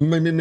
Me.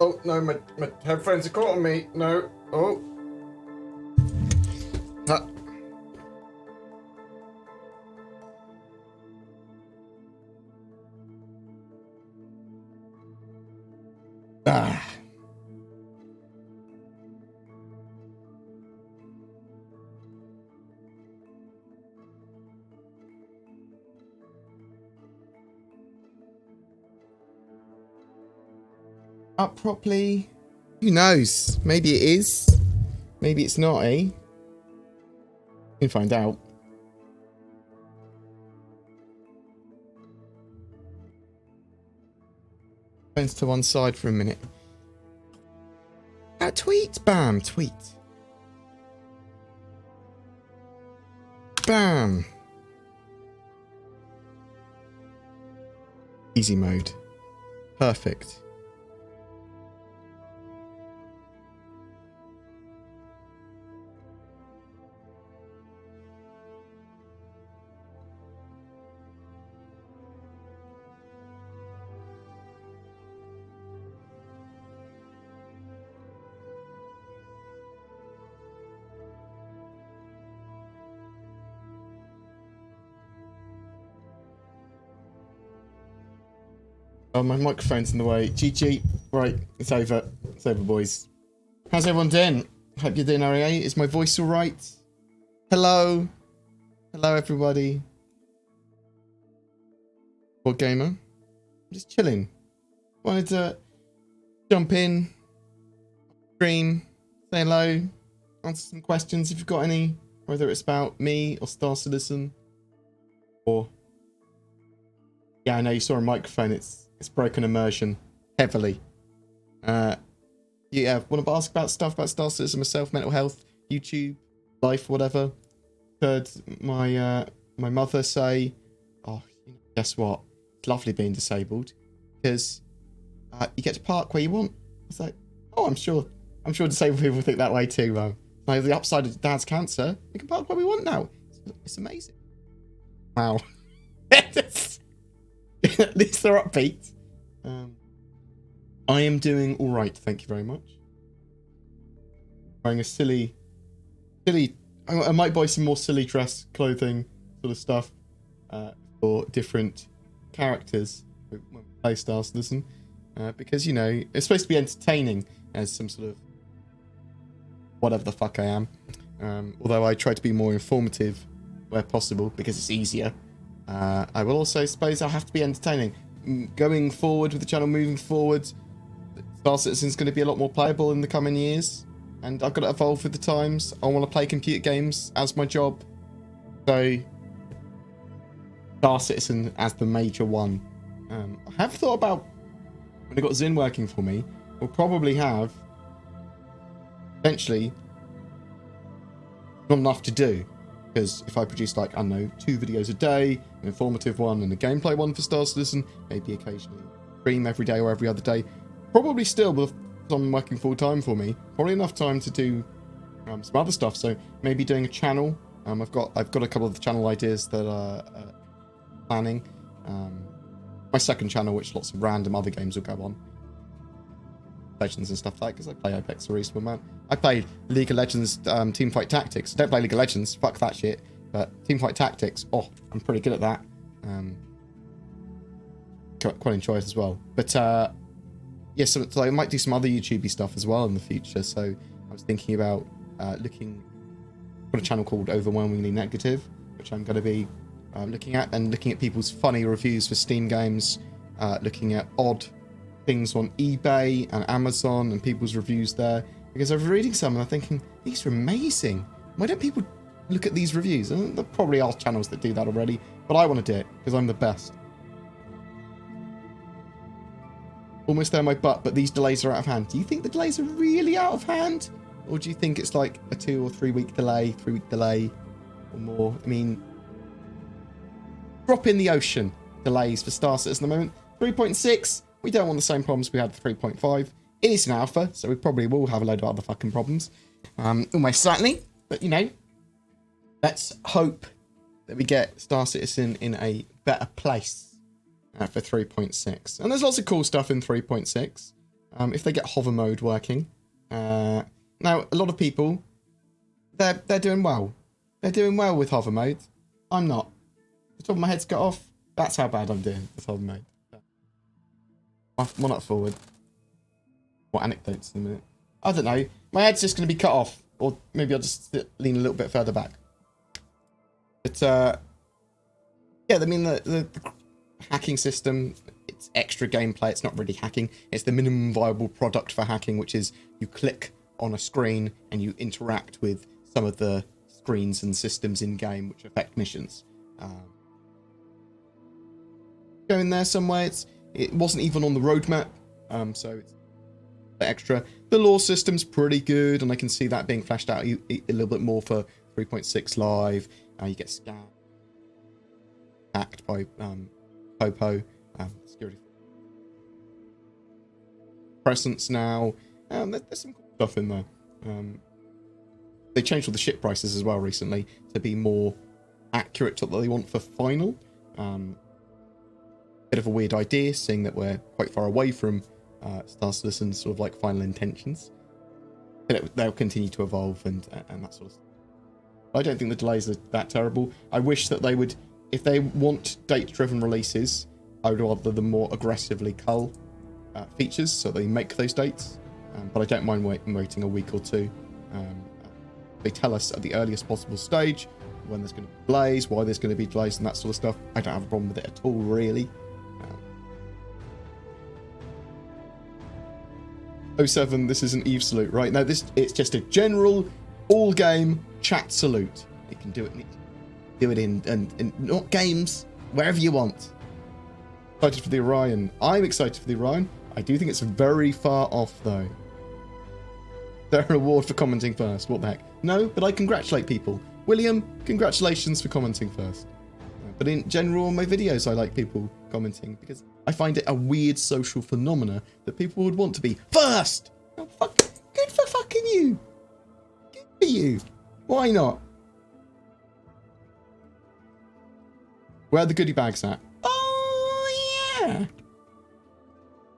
Oh, no, my headphones are caught on me. No. Oh. Ah. Ah. Up properly. Who knows? Maybe it is. Maybe it's not, eh? You can find out. Phones to one side for a minute. Tweet. Bam. Tweet. Bam. Easy mode. Perfect. Oh, my microphone's in the way. GG. Right, it's over. It's over, boys. How's everyone doing? Hope you're doing alright. Is my voice alright? Hello. Hello, everybody. BoredGamer. I'm just chilling. Wanted to jump in, stream, say hello, answer some questions if you've got any, whether it's about me or Star Citizen, or... Yeah, I know you saw a microphone. It's broken immersion heavily. Yeah, want to ask about stuff about Star Citizen myself, mental health, YouTube, life, whatever. Heard my my mother say, "Oh, guess what? It's lovely being disabled because you get to park where you want." It's like, oh, I'm sure disabled people think that way too. Like the upside of Dad's cancer, we can park where we want now. It's amazing. Wow. At least they're upbeat. I am doing all right, thank you very much. Wearing a silly. I might buy some more silly dress clothing sort of stuff for different characters when we play Star Citizen, because you know it's supposed to be entertaining as some sort of whatever the fuck I am. Although I try to be more informative where possible because it's easier. I will also suppose I have to be entertaining. Going forward with the channel, moving forward, Star Citizen is going to be a lot more playable in the coming years, and I've got to evolve with the times. I want to play computer games as my job, so Star Citizen as the major one. I have thought about, when I got Zin working for me, we'll probably have eventually not enough to do. Because if I produce, like, I don't know, 2 videos a day, an informative one and a gameplay one for Star Citizen, maybe occasionally stream every day or every other day, probably still with someone working full time for me, probably enough time to do some other stuff. So maybe doing a channel. I've got a couple of channel ideas that are planning. My second channel, which lots of random other games will go on. Legends and stuff like that, because I play Apex or Eastwood, man. I played League of Legends Teamfight Tactics. I don't play League of Legends, fuck that shit. But Teamfight Tactics, oh, I'm pretty good at that. Quite enjoy it as well. But yeah, so I might do some other YouTubey stuff as well in the future. So I was thinking about looking at a channel called Overwhelmingly Negative, which I'm going to be looking at people's funny reviews for Steam games, looking at odd things on eBay and Amazon and people's reviews there, because I was reading some and I'm thinking, these are amazing. Why don't people look at these reviews? And there probably are channels that do that already, but I want to do it because I'm the best. Almost there my butt, but these delays are out of hand. Do you think the delays are really out of hand? Or do you think it's like a 2 or 3 week delay, or more? I mean, drop in the ocean delays for Star Citizen at the moment. 3.6. We don't want the same problems we had with 3.5. It is an alpha, so we probably will have a load of other fucking problems. Almost certainly. But, you know, let's hope that we get Star Citizen in a better place for 3.6. And there's lots of cool stuff in 3.6. if they get hover mode working. Now, a lot of people, they're doing well. They're doing well with hover mode. I'm not. The top of my head's cut off. That's how bad I'm doing with hover mode. One up forward. What anecdotes in a minute? I don't know. My head's just going to be cut off. Or maybe I'll just lean a little bit further back. But, yeah, I mean, the hacking system, it's extra gameplay. It's not really hacking. It's the minimum viable product for hacking, which is you click on a screen and you interact with some of the screens and systems in-game which affect missions. Going there somewhere, it wasn't even on the roadmap, so it's extra. The lore system's pretty good, and I can see that being fleshed out a little bit more for 3.6 Live. You get scanned, hacked by Popo, security presence now. There's some cool stuff in there. They changed all the ship prices as well recently to be more accurate to what they want for final. Bit of a weird idea, seeing that we're quite far away from Star Citizen's sort of like final intentions. But they'll continue to evolve and that sort of stuff. I don't think the delays are that terrible. I wish that they would, if they want date-driven releases, I would rather them more aggressively cull features so they make those dates. But I don't mind waiting a week or two. They tell us at the earliest possible stage when there's going to be delays, why there's going to be delays and that sort of stuff. I don't have a problem with it at all, really. 07, this is an Eve salute, right? Now, it's just a general all-game chat salute. You can do it in not games, wherever you want. Excited for the Orion. I'm excited for the Orion. I do think it's very far off, though. There an award for commenting first. What the heck? No, but I congratulate people. William, congratulations for commenting first. But in general, on my videos, I like people commenting because I find it a weird social phenomena that people would want to be first. Oh, fuck, good for fucking you. Good for you. Why not? Where are the goodie bags at? Oh, yeah.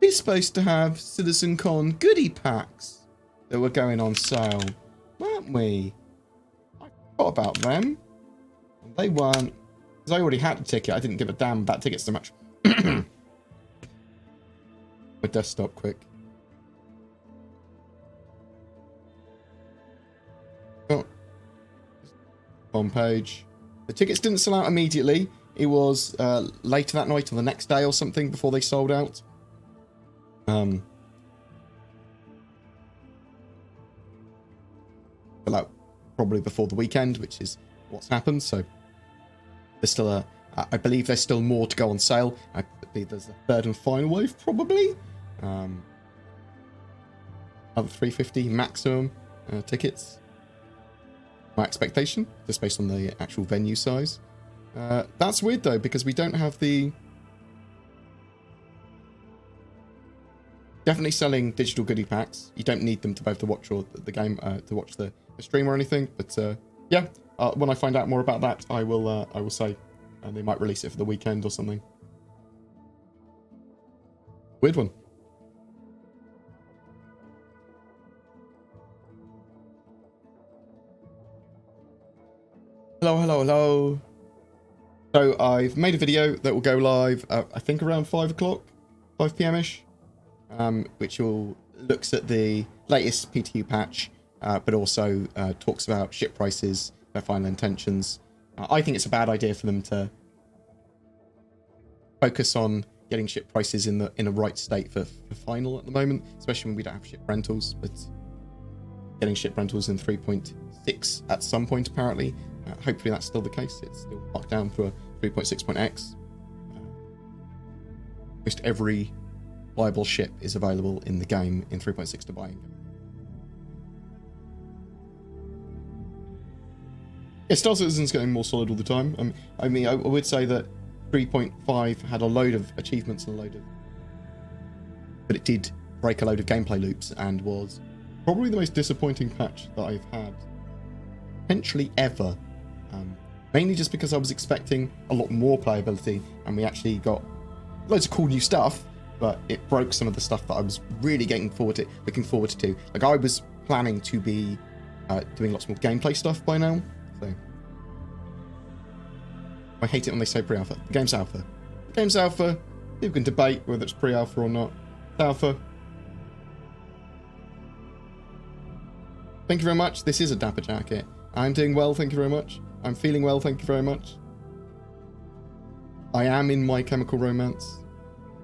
We're supposed to have CitizenCon goodie packs that were going on sale, weren't we? I forgot about them. They weren't. Because I already had a ticket. I didn't give a damn about tickets so much. My desktop quick. Oh. On page. The tickets didn't sell out immediately. It was later that night or the next day or something before they sold out. Well, probably before the weekend, which is what's happened. So there's still I believe there's still more to go on sale. I believe there's a third and final wave, probably. Another 350 maximum tickets. My expectation, just based on the actual venue size. That's weird though, because we don't have the. Definitely selling digital goodie packs. You don't need them to both to watch the game, to watch the stream or anything. But yeah, when I find out more about that, I will say, and they might release it for the weekend or something. Weird one. Hello, hello, hello. So I've made a video that will go live, I think around 5 o'clock, 5 p.m.-ish. Which looks at the latest PTU patch, but also talks about ship prices, their final intentions. I think it's a bad idea for them to focus on getting ship prices in a right state for final at the moment, especially when we don't have ship rentals. But getting ship rentals in 3.6 at some point, apparently. Hopefully that's still the case. It's still locked down for 3.6.x. Most every viable ship is available in the game in 3.6 to buy. Yeah, Star Citizen's getting more solid all the time. I mean, I would say that 3.5 had a load of achievements and a load of... But it did break a load of gameplay loops and was probably the most disappointing patch that I've had potentially ever. Mainly just because I was expecting a lot more playability and we actually got loads of cool new stuff. but it broke some of the stuff that I was really looking forward to. Like, I was planning to be doing lots more gameplay stuff by now. So I hate it when they say pre-alpha. The game's alpha. The game's alpha. People can debate whether it's pre-alpha or not. It's alpha. Thank you very much. This is a dapper jacket. I'm doing well, thank you very much. I'm feeling well, thank you very much. I am in My Chemical Romance.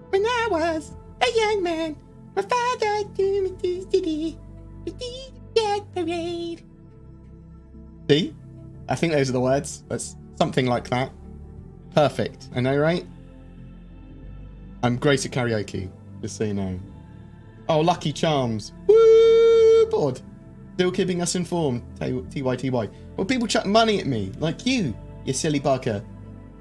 When I was a young man, my father took me to city. Get parade. See? I think those are the words. That's something like that. Perfect. I know, right? I'm great at karaoke, just so you know. Oh, Lucky Charms. Woo! Bored. Still keeping us informed. TYTY. Well, people chuck money at me, like you silly bugger.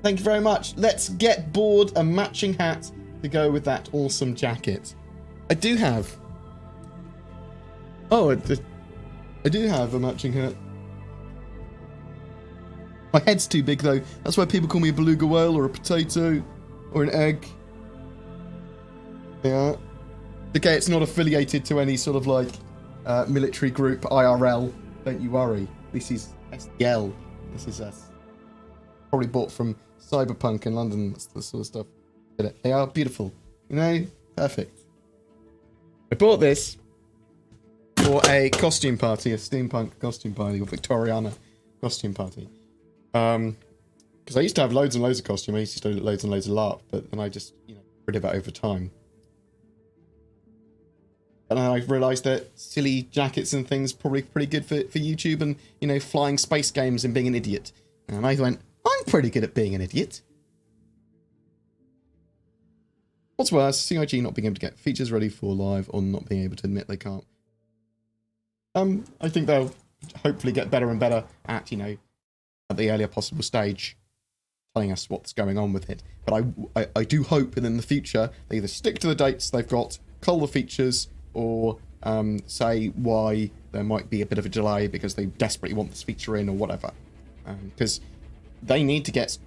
Thank you very much. Let's get Bored a matching hat to go with that awesome jacket. I do have... Oh, I do have a matching hat. My head's too big, though. That's why people call me a beluga whale or a potato or an egg. Yeah. Okay, it's not affiliated to any sort of, like, military group, IRL. Don't you worry. This is SCL. This is us. Probably bought from Cyberpunk in London. That's the sort of stuff. They are beautiful. You know? Perfect. I bought this for a costume party, a steampunk costume party, or Victoriana costume party. Because I used to have loads and loads of costume. I used to do loads and loads of LARP, but then I just, rid of it over time. And then I realised that silly jackets and things probably pretty good for YouTube and, flying space games and being an idiot. And I went, I'm pretty good at being an idiot. What's worse, CIG not being able to get features ready for live or not being able to admit they can't. I think they'll hopefully get better and better at, at the earlier possible stage, telling us what's going on with it. But I do hope that in the future, they either stick to the dates they've got, cull the features, or say why there might be a bit of a delay because they desperately want this feature in or whatever. Because they need to get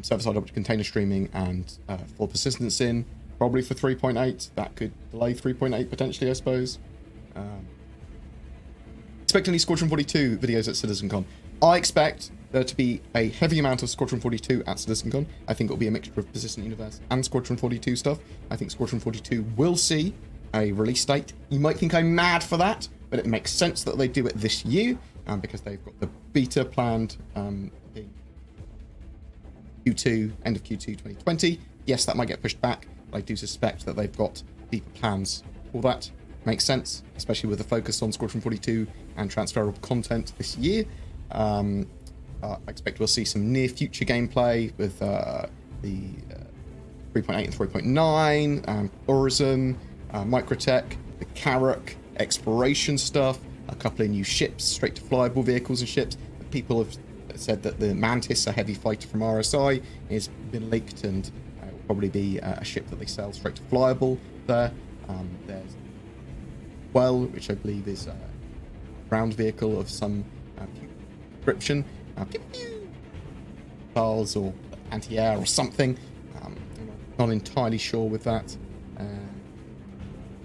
server-side object container streaming and full persistence in, probably for 3.8. That could delay 3.8 potentially, I suppose. Expect any Squadron 42 videos at CitizenCon. I expect there to be a heavy amount of Squadron 42 at CitizenCon. I think it'll be a mixture of Persistent Universe and Squadron 42 stuff. I think Squadron 42 will see a release date. You might think I'm mad for that, but it makes sense that they do it this year, because they've got the beta planned being Q2, end of Q2 2020. Yes, that might get pushed back, but I do suspect that they've got deeper plans for that. Makes sense, especially with the focus on Squadron 42 and transferable content this year. I expect we'll see some near future gameplay with the 3.8 and 3.9, Horizon, Microtech, the Carrack, exploration stuff, a couple of new ships, straight to flyable vehicles and ships. People have said that the Mantis, a heavy fighter from RSI, has been leaked and will probably be a ship that they sell straight to flyable there. There's which I believe is a ground vehicle of some description. Missiles or anti-air or something. I'm not entirely sure with that.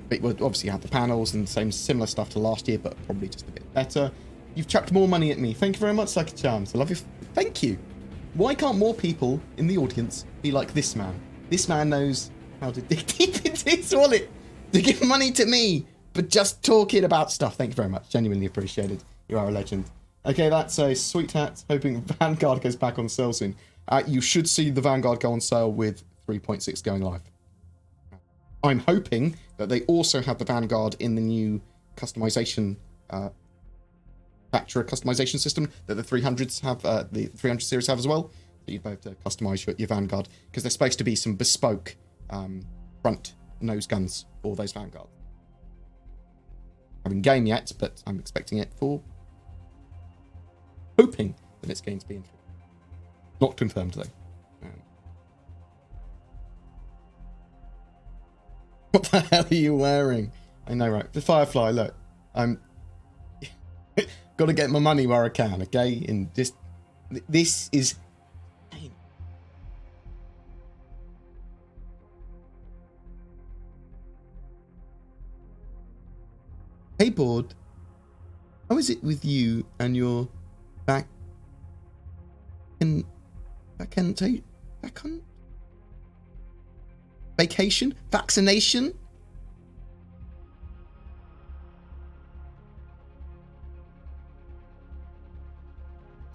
But we'll obviously have the panels and similar stuff to last year, but probably just a bit better. You've chucked more money at me. Thank you very much, Lucky Charms. I love you. Thank you. Why can't more people in the audience be like this man? This man knows how to dig deep into his wallet to give money to me, but just talking about stuff. Thank you very much. Genuinely appreciated. You are a legend. Okay, that's a sweet hat. Hoping Vanguard goes back on sale soon. You should see the Vanguard go on sale with 3.6 going live. I'm hoping that they also have the Vanguard in the new customization, factory customization system that the 300s have, the 300 series have as well. So you both customize your Vanguard, because there's supposed to be some bespoke front nose guns for those Vanguards. I haven't game yet, but I'm expecting it for. Hoping that it's going to be in. Not confirmed though. What the hell are you wearing? I know, right? The Firefly, look. I'm got to get my money where I can, okay? And just this is. Hey, Bored. How is it with you and your back on vacation? Vaccination?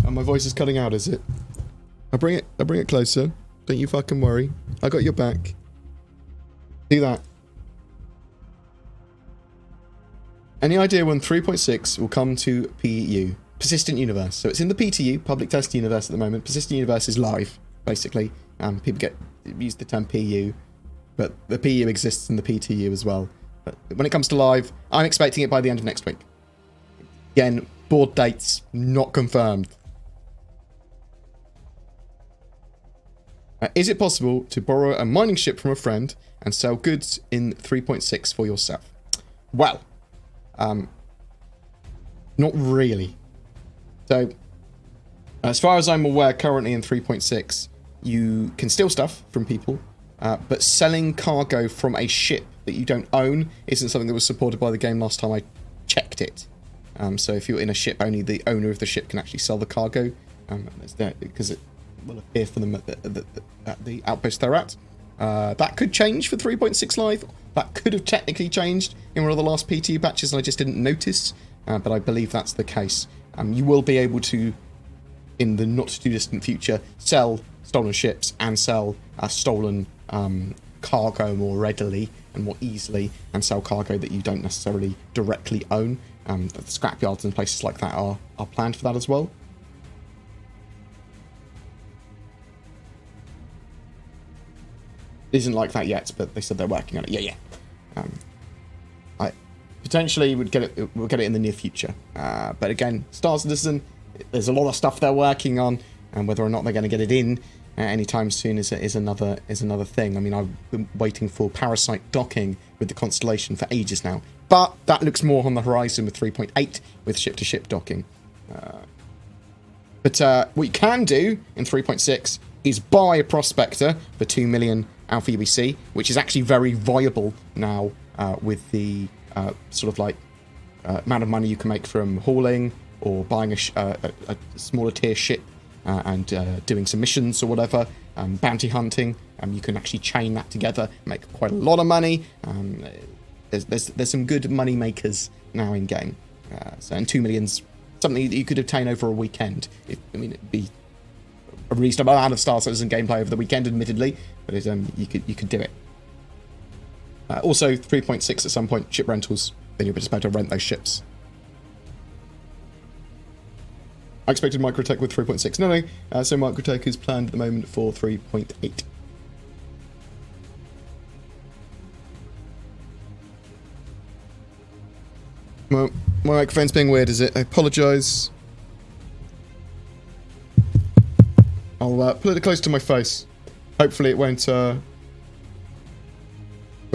Oh, my voice is cutting out, is it? I'll bring it closer. Don't you fucking worry. I got your back. Do that. Any idea when 3.6 will come to PU? Persistent Universe. So it's in the PTU, Public Test Universe at the moment. Persistent Universe is live, basically. People use the term PU, but the PU exists in the PTU as well. But when it comes to live, I'm expecting it by the end of next week. Again, board dates not confirmed. Is it possible to borrow a mining ship from a friend and sell goods in 3.6 for yourself? Well, not really. So, as far as I'm aware, currently in 3.6, you can steal stuff from people, but selling cargo from a ship that you don't own isn't something that was supported by the game last time I checked it. So if you're in a ship, only the owner of the ship can actually sell the cargo, because it will appear for them at the outpost they're at. That could change for 3.6 Live. That could have technically changed in one of the last PTU patches and I just didn't notice, but I believe that's the case. You will be able to, in the not too distant future, sell stolen ships and sell stolen cargo more readily and more easily, and sell cargo that you don't necessarily directly own. The scrapyards and places like that are planned for that as well. It isn't like that yet, but they said they're working on it. Yeah. I potentially we'll get it in the near future. But again, Star Citizen, there's a lot of stuff they're working on, and whether or not they're going to get it in anytime soon is another thing. I mean, I've been waiting for Parasite docking with the Constellation for ages now, but that looks more on the horizon with 3.8 with ship-to-ship docking. But what you can do in 3.6 is buy a prospector for 2 million Alpha UBC, which is actually very viable now with the sort of like amount of money you can make from hauling or buying a smaller tier ship and doing some missions or whatever, bounty hunting. You can actually chain that together, make quite a lot of money. There's some good money makers now in game. And 2 million's something that you could obtain over a weekend. It'd be a reasonable amount of Star Citizen gameplay over the weekend, admittedly, but you could do it. Also, 3.6 at some point, ship rentals. Then you'll be able to rent those ships. I expected Microtech with 3.6. No. So Microtech is planned at the moment for 3.8. Well, my microphone's being weird, is it? I apologise. I'll put it close to my face. Hopefully it won't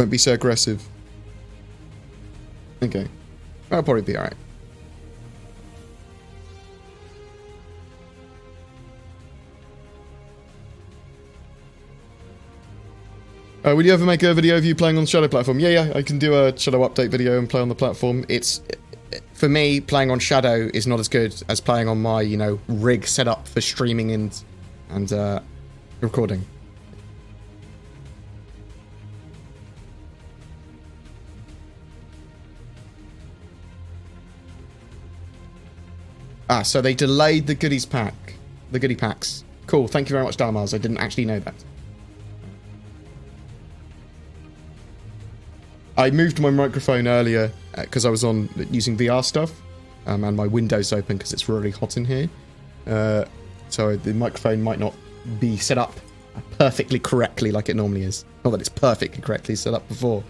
be so aggressive. Okay. That'll probably be alright. Would you ever make a video of you playing on the Shadow platform? Yeah, I can do a Shadow update video and play on the platform. It's, for me, playing on Shadow is not as good as playing on my, rig set up for streaming and recording. So they delayed the goodies pack. The goodie packs. Cool, thank you very much, Dalmars. I didn't actually know that. I moved my microphone earlier because I was using VR stuff, and my window's open because it's really hot in here. So the microphone might not be set up perfectly correctly like it normally is. Not that it's perfectly correctly set up before.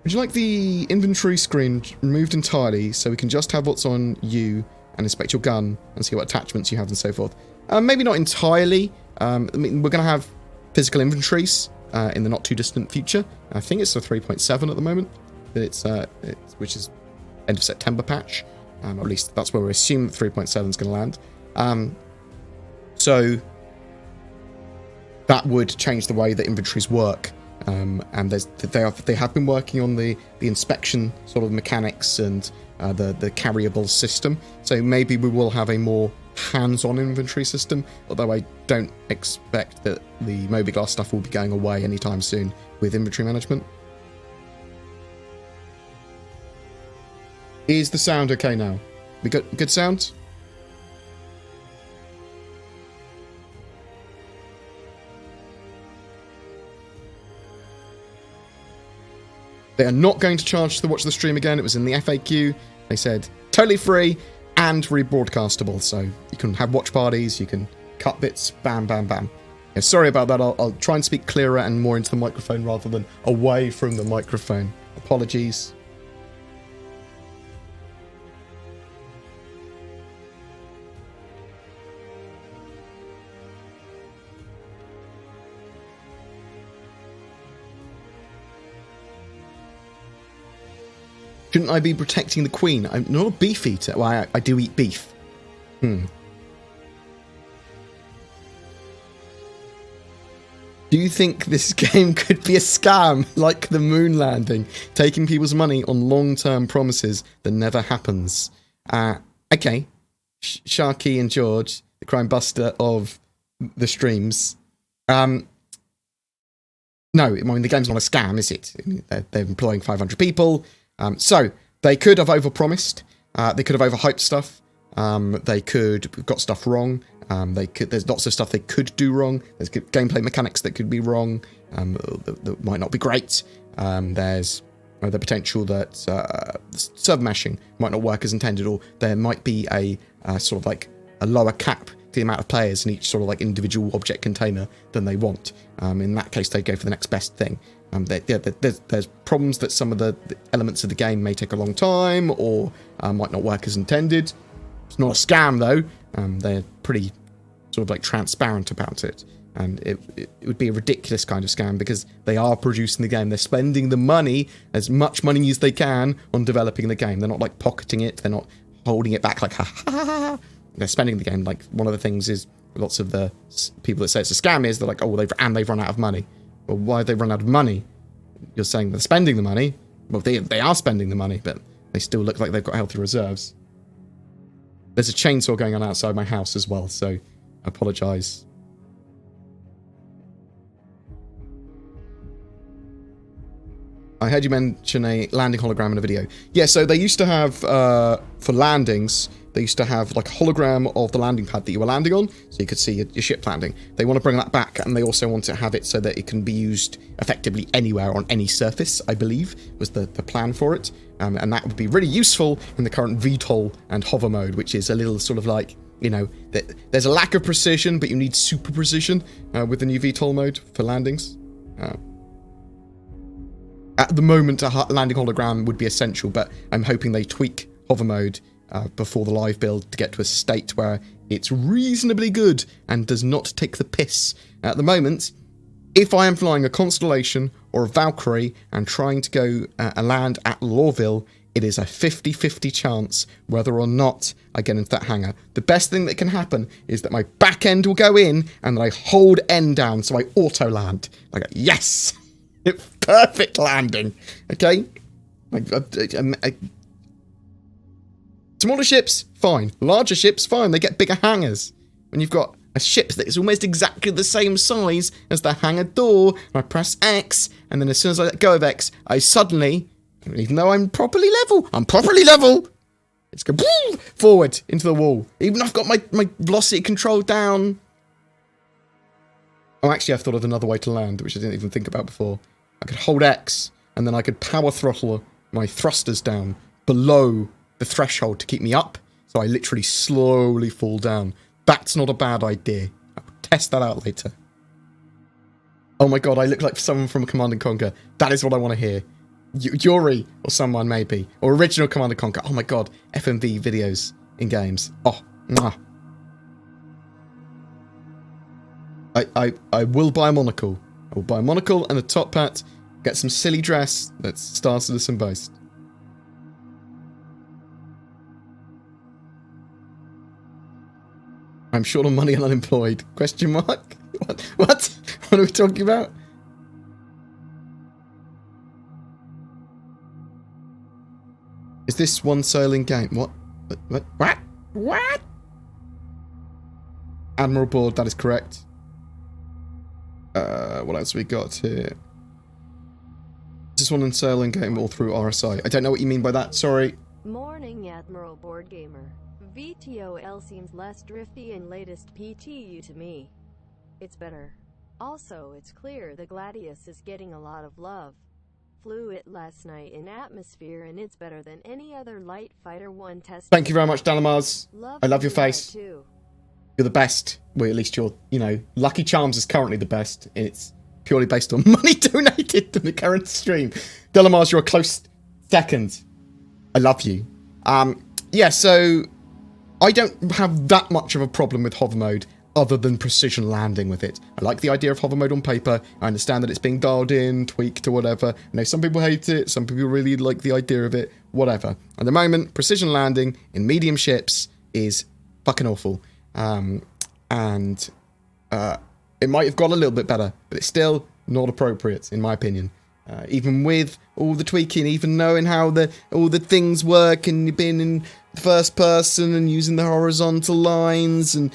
Would you like the inventory screen removed entirely so we can just have what's on you and inspect your gun and see what attachments you have and so forth? Maybe not entirely. I mean, we're going to have physical inventories in the not too distant future. I think it's a 3.7 at the moment, but which is end of September patch. Or at least that's where we assume that 3.7 is going to land. So that would change the way that inventories work and they have been working on the inspection sort of mechanics and the carryable system. So maybe we will have a more hands-on inventory system, although I don't expect that the Moby-Glass stuff will be going away anytime soon with inventory management. Is the sound okay now? We got good sound? They are not going to charge to watch the stream again. It was in the FAQ. They said totally free and rebroadcastable. So you can have watch parties, you can cut bits, bam, bam, bam. Yeah, sorry about that. I'll try and speak clearer and more into the microphone rather than away from the microphone. Apologies. Shouldn't I be protecting the queen? I'm not a beef eater. Well, I do eat beef. Do you think this game could be a scam like the moon landing, taking people's money on long-term promises that never happens? Okay. Sharky and George, the crime buster of the streams. No, I mean, the game's not a scam, is it? I mean, they're employing 500 people. So they could have overpromised. They could have overhyped stuff. They could have got stuff wrong. There's lots of stuff they could do wrong. There's gameplay mechanics that could be wrong. That might not be great. There's the potential that server meshing might not work as intended, or there might be a sort of like a lower cap to the amount of players in each sort of like individual object container than they want. In that case, they go for the next best thing. There's problems that some of the elements of the game may take a long time or might not work as intended. It's not a scam though. They're pretty sort of like transparent about it, and it would be a ridiculous kind of scam because they are producing the game. They're spending the money, as much money as they can, on developing the game. They're not like pocketing it. They're not holding it back like ha ha ha ha. They're spending the game. Like, one of the things is lots of the people that say it's a scam is they're like, oh, they've run out of money. Well, why have they run out of money? You're saying they're spending the money. Well, they are spending the money, but they still look like they've got healthy reserves. There's a chainsaw going on outside my house as well, so I apologise. I heard you mention a landing hologram in a video. Yeah, so they used to have, for landings, they used to have like a hologram of the landing pad that you were landing on, so you could see your ship landing. They want to bring that back, and they also want to have it so that it can be used effectively anywhere on any surface, I believe, was the plan for it. And that would be really useful in the current VTOL and hover mode, which is a little sort of like, you know, there's a lack of precision, but you need super precision with the new VTOL mode for landings. At the moment, a landing hologram would be essential, but I'm hoping they tweak hover mode before the live build to get to a state where it's reasonably good and does not take the piss. At the moment, if I am flying a Constellation or a Valkyrie and trying to go land at Lawville, it is a 50-50 chance whether or not I get into that hangar. The best thing that can happen is that my back end will go in and that I hold N down so I auto land. I go, yes! Perfect landing. Okay? Smaller ships, fine. Larger ships, fine. They get bigger hangars. When you've got a ship that is almost exactly the same size as the hangar door, and I press X, and then as soon as I let go of X, I suddenly, even though I'm properly level, it's go forward into the wall. Even I've got my velocity control down. Oh, actually, I've thought of another way to land, which I didn't even think about before. I could hold X, and then I could power throttle my thrusters down below the threshold to keep me up, so I literally slowly fall down. That's not a bad idea. I'll test that out later. Oh my god, I look like someone from Command & Conquer. That is what I want to hear. Yuri, or someone maybe. Or original Command & Conquer. Oh my god, FMV videos in games. Oh, mwah. I will buy a monocle. I will buy a monocle and a top hat, get some silly dress that's Star Citizen based. I'm short on money and unemployed. Question mark? What? What are we talking about? Is this one sailing game? What? What? Admiral board, that is correct. What else we got here? Is this one in sailing game all through RSI? I don't know what you mean by that, sorry. Morning, Admiral BoredGamer. VTOL seems less drifty in latest PTU to me. It's better. Also, it's clear the Gladius is getting a lot of love. Flew it last night in atmosphere and it's better than any other light fighter one test. Thank you very much, Dalamars. I love your face. Too. You're the best. Well, at least you're, you know, Lucky Charms is currently the best. It's purely based on money donated to the current stream. Dalamars, you're a close second. I love you. Yeah, so I don't have that much of a problem with hover mode other than precision landing with it. I like the idea of hover mode on paper. I understand that it's being dialed in, tweaked or whatever. I know some people hate it, some people really like the idea of it, whatever. At the moment, precision landing in medium ships is fucking awful. It might have got a little bit better, but it's still not appropriate, in my opinion. Even with all the tweaking, even knowing how all the things work and being in first person and using the horizontal lines and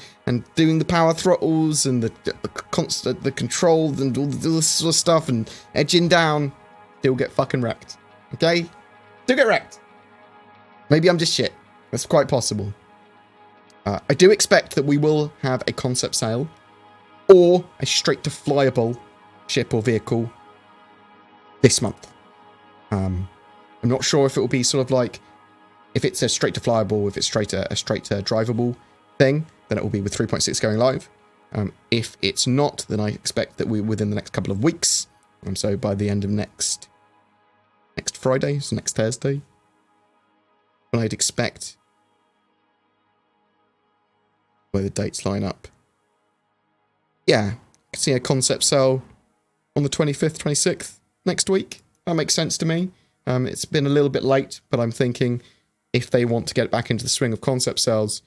doing the power throttles and the control and all this sort of stuff and edging down, still get fucking wrecked. Okay? Still get wrecked. Maybe I'm just shit. That's quite possible. I do expect that we will have a concept sail or a straight to flyable ship or vehicle this month. I'm not sure if it will be sort of like, if it's a straight to flyable, if it's a straight to drivable thing, then it will be with 3.6 going live. If it's not, then I expect that we within the next couple of weeks, so by the end of next Friday, so next Thursday, when I'd expect where the dates line up. Yeah, I can see a concept sale on the 25th, 26th next week. That makes sense to me. It's been a little bit late, but I'm thinking if they want to get back into the swing of concept sales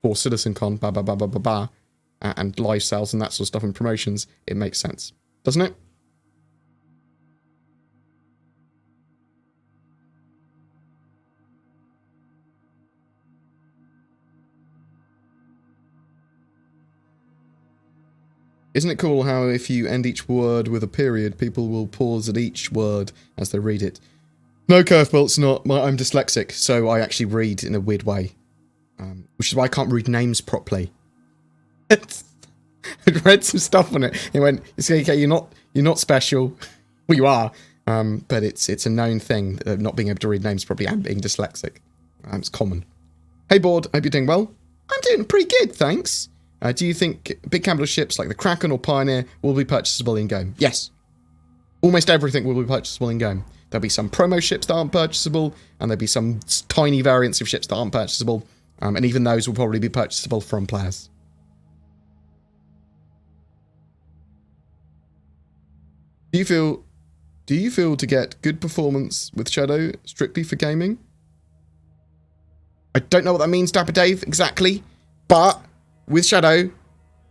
for CitizenCon, and live sales and that sort of stuff and promotions, it makes sense. Doesn't it? Isn't it cool how if you end each word with a period, people will pause at each word as they read it? No, Curveball, it's not. I'm dyslexic, so I actually read in a weird way. Which is why I can't read names properly. I read some stuff on it. It went, it's okay, you're not special. Well, you are. But it's a known thing, not being able to read names properly and being dyslexic. It's common. Hey, Bored, hope you're doing well. I'm doing pretty good, thanks. Do you think big capital ships like the Kraken or Pioneer will be purchasable in-game? Yes. Almost everything will be purchasable in-game. There'll be some promo ships that aren't purchasable, and there'll be some tiny variants of ships that aren't purchasable, and even those will probably be purchasable from players. Do you feel to get good performance with Shadow strictly for gaming? I don't know what that means, Dapper Dave, exactly, but with Shadow,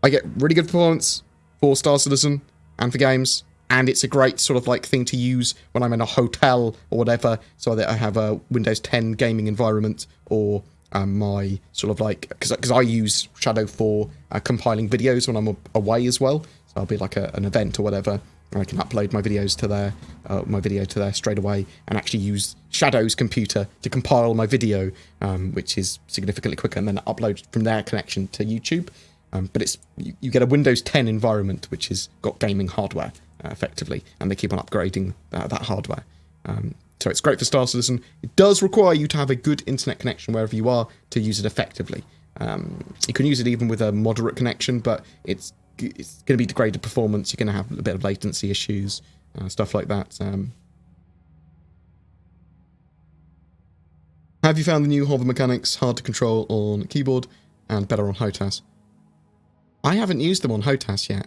I get really good performance for Star Citizen and for games, and it's a great sort of like thing to use when I'm in a hotel or whatever, so that I have a Windows 10 gaming environment, or my sort of like, because I use Shadow for compiling videos when I'm away as well, so I'll be like an event or whatever, and I can upload my videos to there, video to there straight away, and actually use Shadow's computer to compile my video, which is significantly quicker, and then upload from their connection to YouTube. But it's you get a Windows 10 environment which has got gaming hardware effectively, and they keep on upgrading that hardware. So it's great for Star Citizen. It does require you to have a good internet connection wherever you are to use it effectively. You can use it even with a moderate connection, but it's going to be degraded performance. You're going to have a bit of latency issues, stuff like that. Have you found the new hover mechanics hard to control on keyboard and better on HOTAS? I haven't used them on HOTAS yet.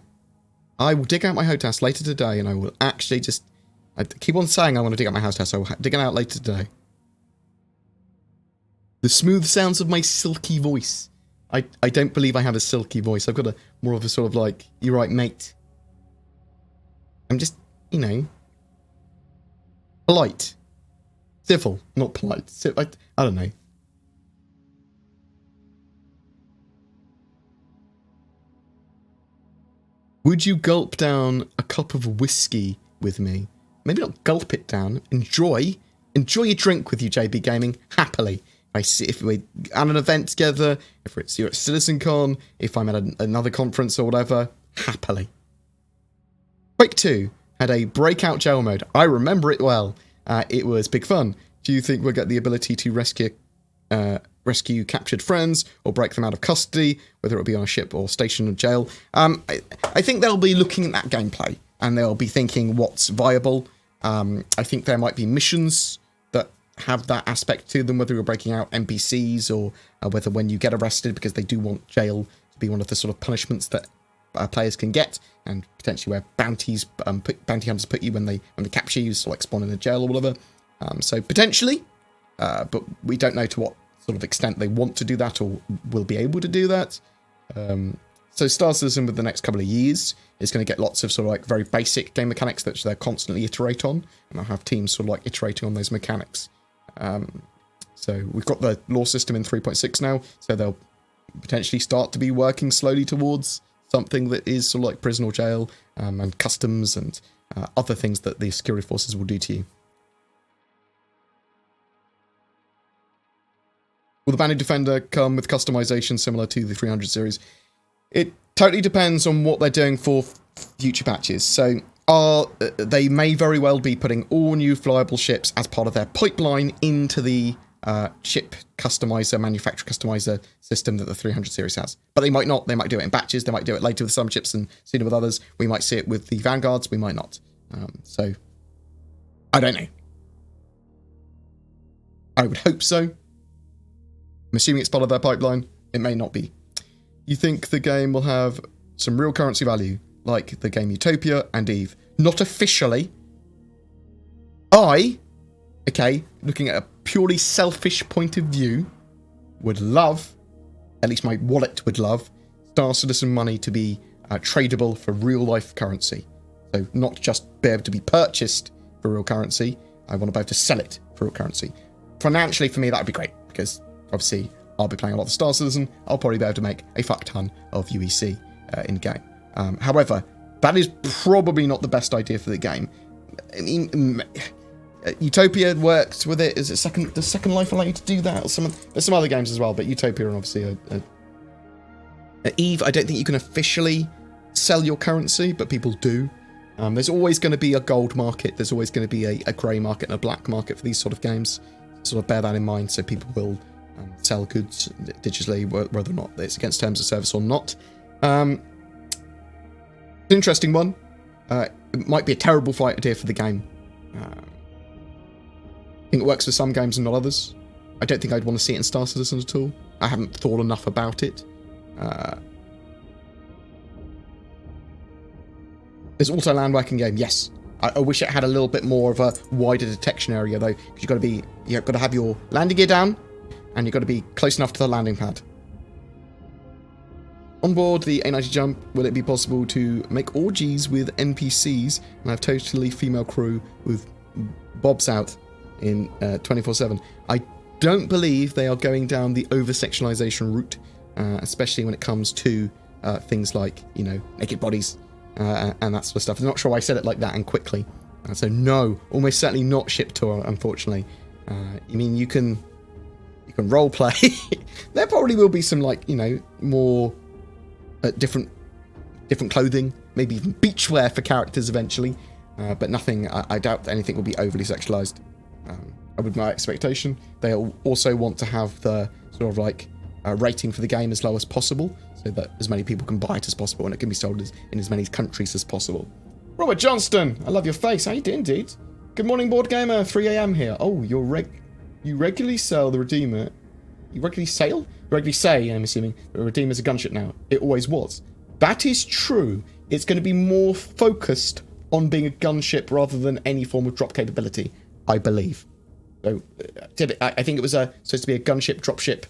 I will dig out my HOTAS later today, and I will actually just... I keep on saying I want to dig out my HOTAS, so I'll dig it out later today. The smooth sounds of my silky voice. I don't believe I have a silky voice. I've got a more of a sort of like, you're right, mate. I'm just, you know, polite. Civil, not polite. I don't know. Would you gulp down a cup of whiskey with me? Maybe not gulp it down. Enjoy your drink with you, JB Gaming, happily. If we're at an event together, if you're at CitizenCon, if I'm at another conference or whatever, happily. Quake 2 had a breakout jail mode. I remember it well. It was big fun. Do you think we'll get the ability to rescue captured friends or break them out of custody, whether it be on a ship or station or jail? I think they'll be looking at that gameplay and they'll be thinking what's viable. I think there might be missions that have that aspect to them, whether you're breaking out NPCs or whether when you get arrested, because they do want jail to be one of the sort of punishments that players can get, and potentially where bounty hunters put you when they capture you, so like spawn in a jail or whatever. So potentially, but we don't know to what sort of extent they want to do that or will be able to do that. So Star Citizen with the next couple of years is going to get lots of sort of like very basic game mechanics that they'll constantly iterate on, and I'll have teams sort of like iterating on those mechanics. So we've got the law system in 3.6 now, so they'll potentially start to be working slowly towards something that is sort of like prison or jail, and customs and other things that the security forces will do to you. Will the Bounty Defender come with customization similar to the 300 series? It totally depends on what they're doing for future patches. So they may very well be putting all new flyable ships as part of their pipeline into the ship customizer, manufacturer customizer system that the 300 series has. But they might not. They might do it in batches. They might do it later with some ships and sooner with others. We might see it with the Vanguards. We might not. So I don't know. I would hope so. I'm assuming it's part of their pipeline. It may not be. You think the game will have some real currency value, like the game Utopia and Eve? Not officially. Looking at a purely selfish point of view, would love, at least my wallet would love, Star Citizen money to be tradable for real life currency. So not just be able to be purchased for real currency, I want to be able to sell it for real currency. Financially, for me, that would be great, because obviously I'll be playing a lot of Star Citizen. I'll probably be able to make a fuck ton of UEC in-game. However, that is probably not the best idea for the game. I mean, Utopia works with it. Is it the Second Life allow you to do that? There's some other games as well, but Utopia and obviously Eve, I don't think you can officially sell your currency, but people do. There's always going to be a gold market. There's always going to be a grey market and a black market for these sort of games. Sort of bear that in mind, so people will sell goods digitally, whether or not it's against terms of service or not. An interesting one. It might be a terrible flight idea for the game. I think it works for some games and not others. I don't think I'd want to see it in Star Citizen at all. I haven't thought enough about it. There's also a land working game, yes. I wish it had a little bit more of a wider detection area though, because you've got to have your landing gear down, and you've got to be close enough to the landing pad. On board the A90 Jump, will it be possible to make orgies with NPCs and have totally female crew with bobs out in 24/7? I don't believe they are going down the over-sexualization route, especially when it comes to things like, naked bodies and that sort of stuff. I'm not sure why I said it like that and quickly. So no, almost certainly not ship tour, unfortunately. You can role play. There probably will be some more different clothing, maybe even beachwear for characters eventually, but nothing. I doubt anything will be overly sexualized. With my expectation, they'll also want to have the sort of rating for the game as low as possible, so that as many people can buy it as possible and it can be sold in as many countries as possible. Robert Johnston, I love your face. How you doing, dude? Good morning, BoredGamer. 3 a.m. here. Oh, you regularly sell the Redeemer. You regularly sale? You regularly say, I'm assuming, the Redeemer's a gunship now. It always was. That is true. It's going to be more focused on being a gunship rather than any form of drop capability, I believe. So, I think it was supposed to be a gunship dropship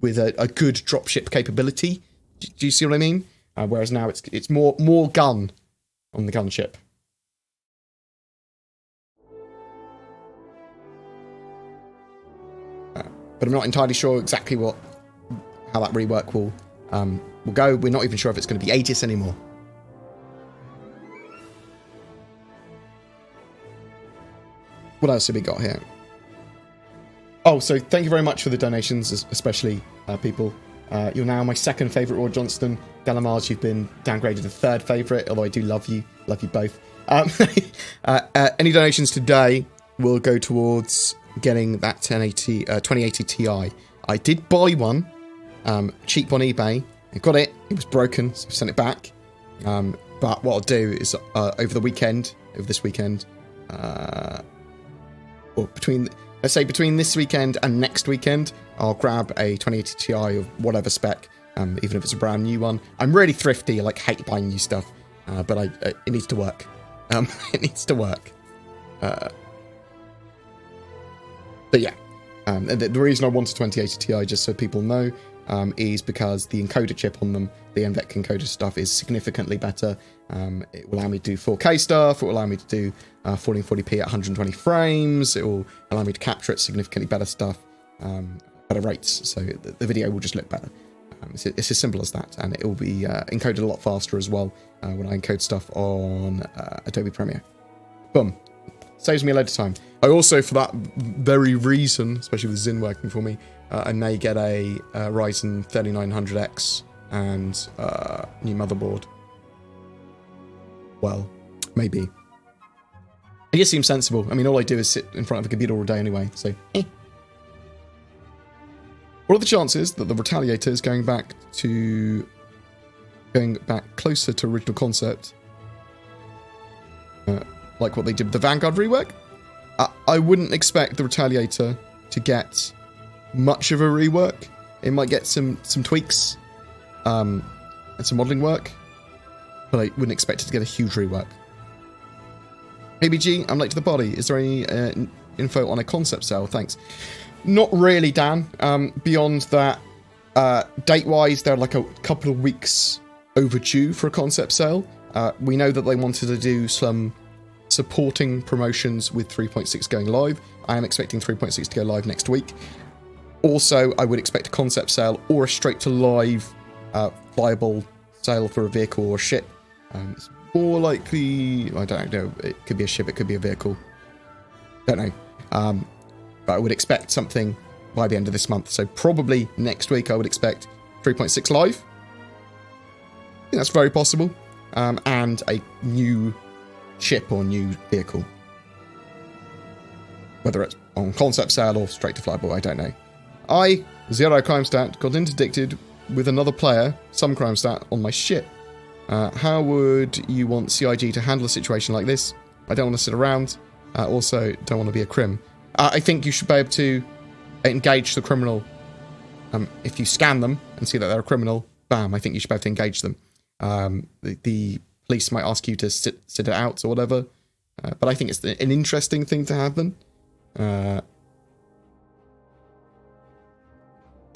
with a good dropship capability. Do you see what I mean? Whereas now it's more gun on the gunship. but I'm not entirely sure exactly how that rework will go. We're not even sure if it's going to be Aegis anymore. What else have we got here? Oh, so thank you very much for the donations, especially people. You're now my second favourite, Roy Johnston. Galamars, you've been downgraded to third favourite, although I do love you. Love you both. Any donations today will go towards getting that 2080 Ti. I did buy one cheap on eBay. I got it. It was broken, so I sent it back. But what I'll do is over this weekend, or let's say between this weekend and next weekend, I'll grab a 2080 Ti of whatever spec, even if it's a brand new one. I'm really thrifty. I hate buying new stuff, but it needs to work. It needs to work. But yeah, the reason I wanted 2080 Ti, just so people know, is because the encoder chip on them, the NVENC encoder stuff, is significantly better. It will allow me to do 4K stuff. It will allow me to do 1440p at 120 frames. It will allow me to capture at significantly better stuff, better rates. So the video will just look better. It's as simple as that, and it will be encoded a lot faster as well when I encode stuff on Adobe Premiere. Boom. Saves me a load of time. I also, for that very reason, especially with Zin working for me, I may get a Ryzen 3900X and new motherboard. Well, maybe. It just seems sensible. I mean, all I do is sit in front of a computer all day anyway, so What are the chances that the Retaliator is going back closer to original concept, like what they did with the Vanguard rework? I wouldn't expect the Retaliator to get much of a rework. It might get some tweaks and some modelling work, but I wouldn't expect it to get a huge rework. ABG, I'm late to the party. Is there any info on a concept sale? Thanks. Not really, Dan. Beyond that, date-wise, they're like a couple of weeks overdue for a concept sale. We know that they wanted to do some supporting promotions with 3.6 going live. I am expecting 3.6 to go live next week. Also, I would expect a concept sale or a straight to live flyable sale for a vehicle or ship. It's more likely, I don't know, it could be a ship, it could be a vehicle. Don't know. But I would expect something by the end of this month. So probably next week I would expect 3.6 live. I think that's very possible. And a new ship or new vehicle. Whether it's on concept sale or straight to flyable, I don't know. I, Zero Crime Stat, got interdicted with another player, some crime stat, on my ship. How would you want CIG to handle a situation like this? I don't want to sit around. Also, don't want to be a crim. I think you should be able to engage the criminal. If you scan them and see that they're a criminal, bam, I think you should be able to engage them. The police might ask you to sit it out or whatever. But I think it's an interesting thing to happen. There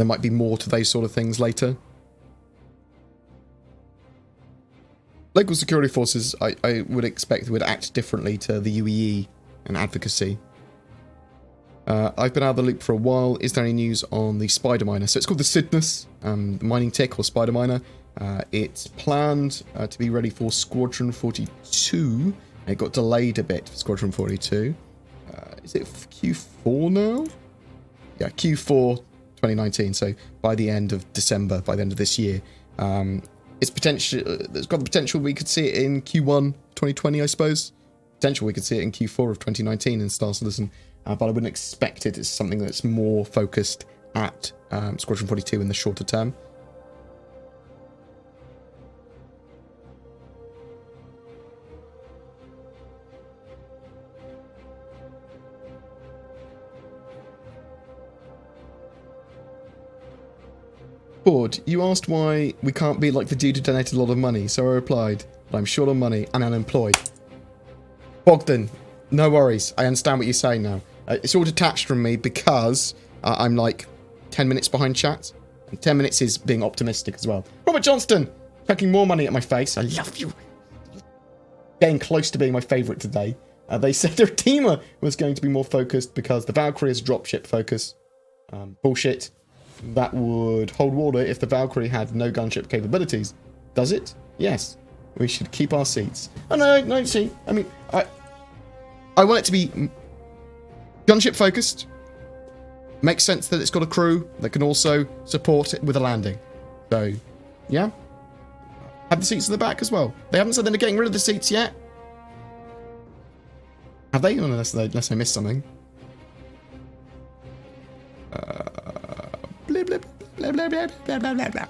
might be more to those sort of things later. Local security forces, I would expect, would act differently to the UEE and advocacy. I've been out of the loop for a while. Is there any news on the Spider Miner? So it's called the Sidnus, the mining tick or Spider Miner. It's planned to be ready for Squadron 42. It got delayed a bit for Squadron 42. Is it Q4 now? Yeah, Q4 2019. So by the end of December, by the end of this year. It's got the potential we could see it in Q1 2020, I suppose. Potential we could see it in Q4 of 2019 in Star Citizen. But I wouldn't expect it as something that's more focused at Squadron 42 in the shorter term. Bored, you asked why we can't be like the dude who donated a lot of money, so I replied, I'm short on money and unemployed. Bogdan, no worries, I understand what you're saying now. It's all detached from me because I'm like 10 minutes behind chat, and 10 minutes is being optimistic as well. Robert Johnston, chucking more money at my face, I love you. Getting close to being my favourite today. They said their teamer was going to be more focused because the Valkyrie is a dropship focus. Bullshit. That would hold water if the Valkyrie had no gunship capabilities. Does it? Yes. We should keep our seats. Oh, no, see. I mean, I want it to be gunship focused. Makes sense that it's got a crew that can also support it with a landing. So, yeah. Have the seats in the back as well. They haven't said they're getting rid of the seats yet. Have they? Unless I missed something. Blah, blah, blah, blah, blah, blah, blah, blah, blah.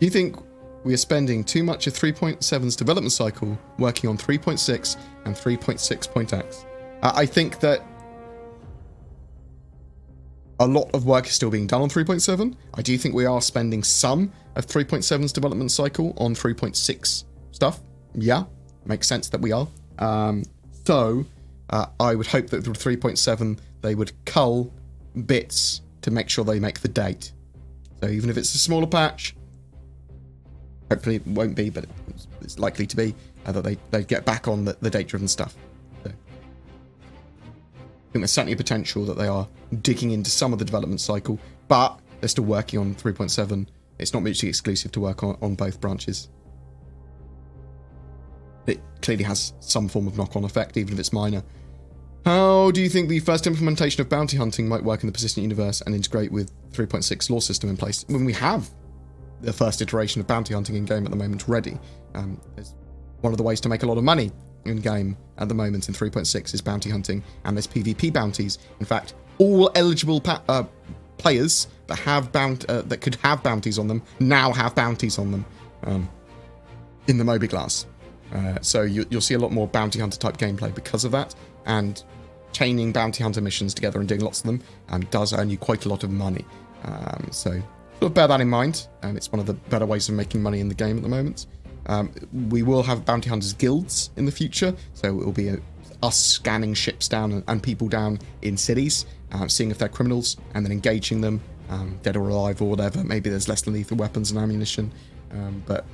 Do you think we are spending too much of 3.7's development cycle working on 3.6 and 3.6.x? I think that a lot of work is still being done on 3.7. I do think we are spending some of 3.7's development cycle on 3.6 stuff. Yeah, makes sense that we are. So I would hope that with 3.7 they would cull bits to make sure they make the date. So even if it's a smaller patch, hopefully it won't be, but it's likely to be, that they get back on the date-driven stuff. So, I think there's certainly a potential that they are digging into some of the development cycle, but they're still working on 3.7. It's not mutually exclusive to work on both branches. It clearly has some form of knock-on effect, even if it's minor. How do you think the first implementation of bounty hunting might work in the persistent universe and integrate with 3.6 law system in place? When we have the first iteration of bounty hunting in game at the moment ready. There's one of the ways to make a lot of money in game at the moment in 3.6 is bounty hunting, and there's PvP bounties. In fact, all eligible players that have that could have bounties on them now have bounties on them in the Moby class. So you'll see a lot more bounty hunter type gameplay because of that, and chaining bounty hunter missions together and doing lots of them does earn you quite a lot of money. So sort of bear that in mind. It's one of the better ways of making money in the game at the moment. We will have bounty hunters guilds in the future, so it will be us scanning ships down and people down in cities, seeing if they're criminals, and then engaging them, dead or alive or whatever. Maybe there's less than lethal weapons and ammunition, but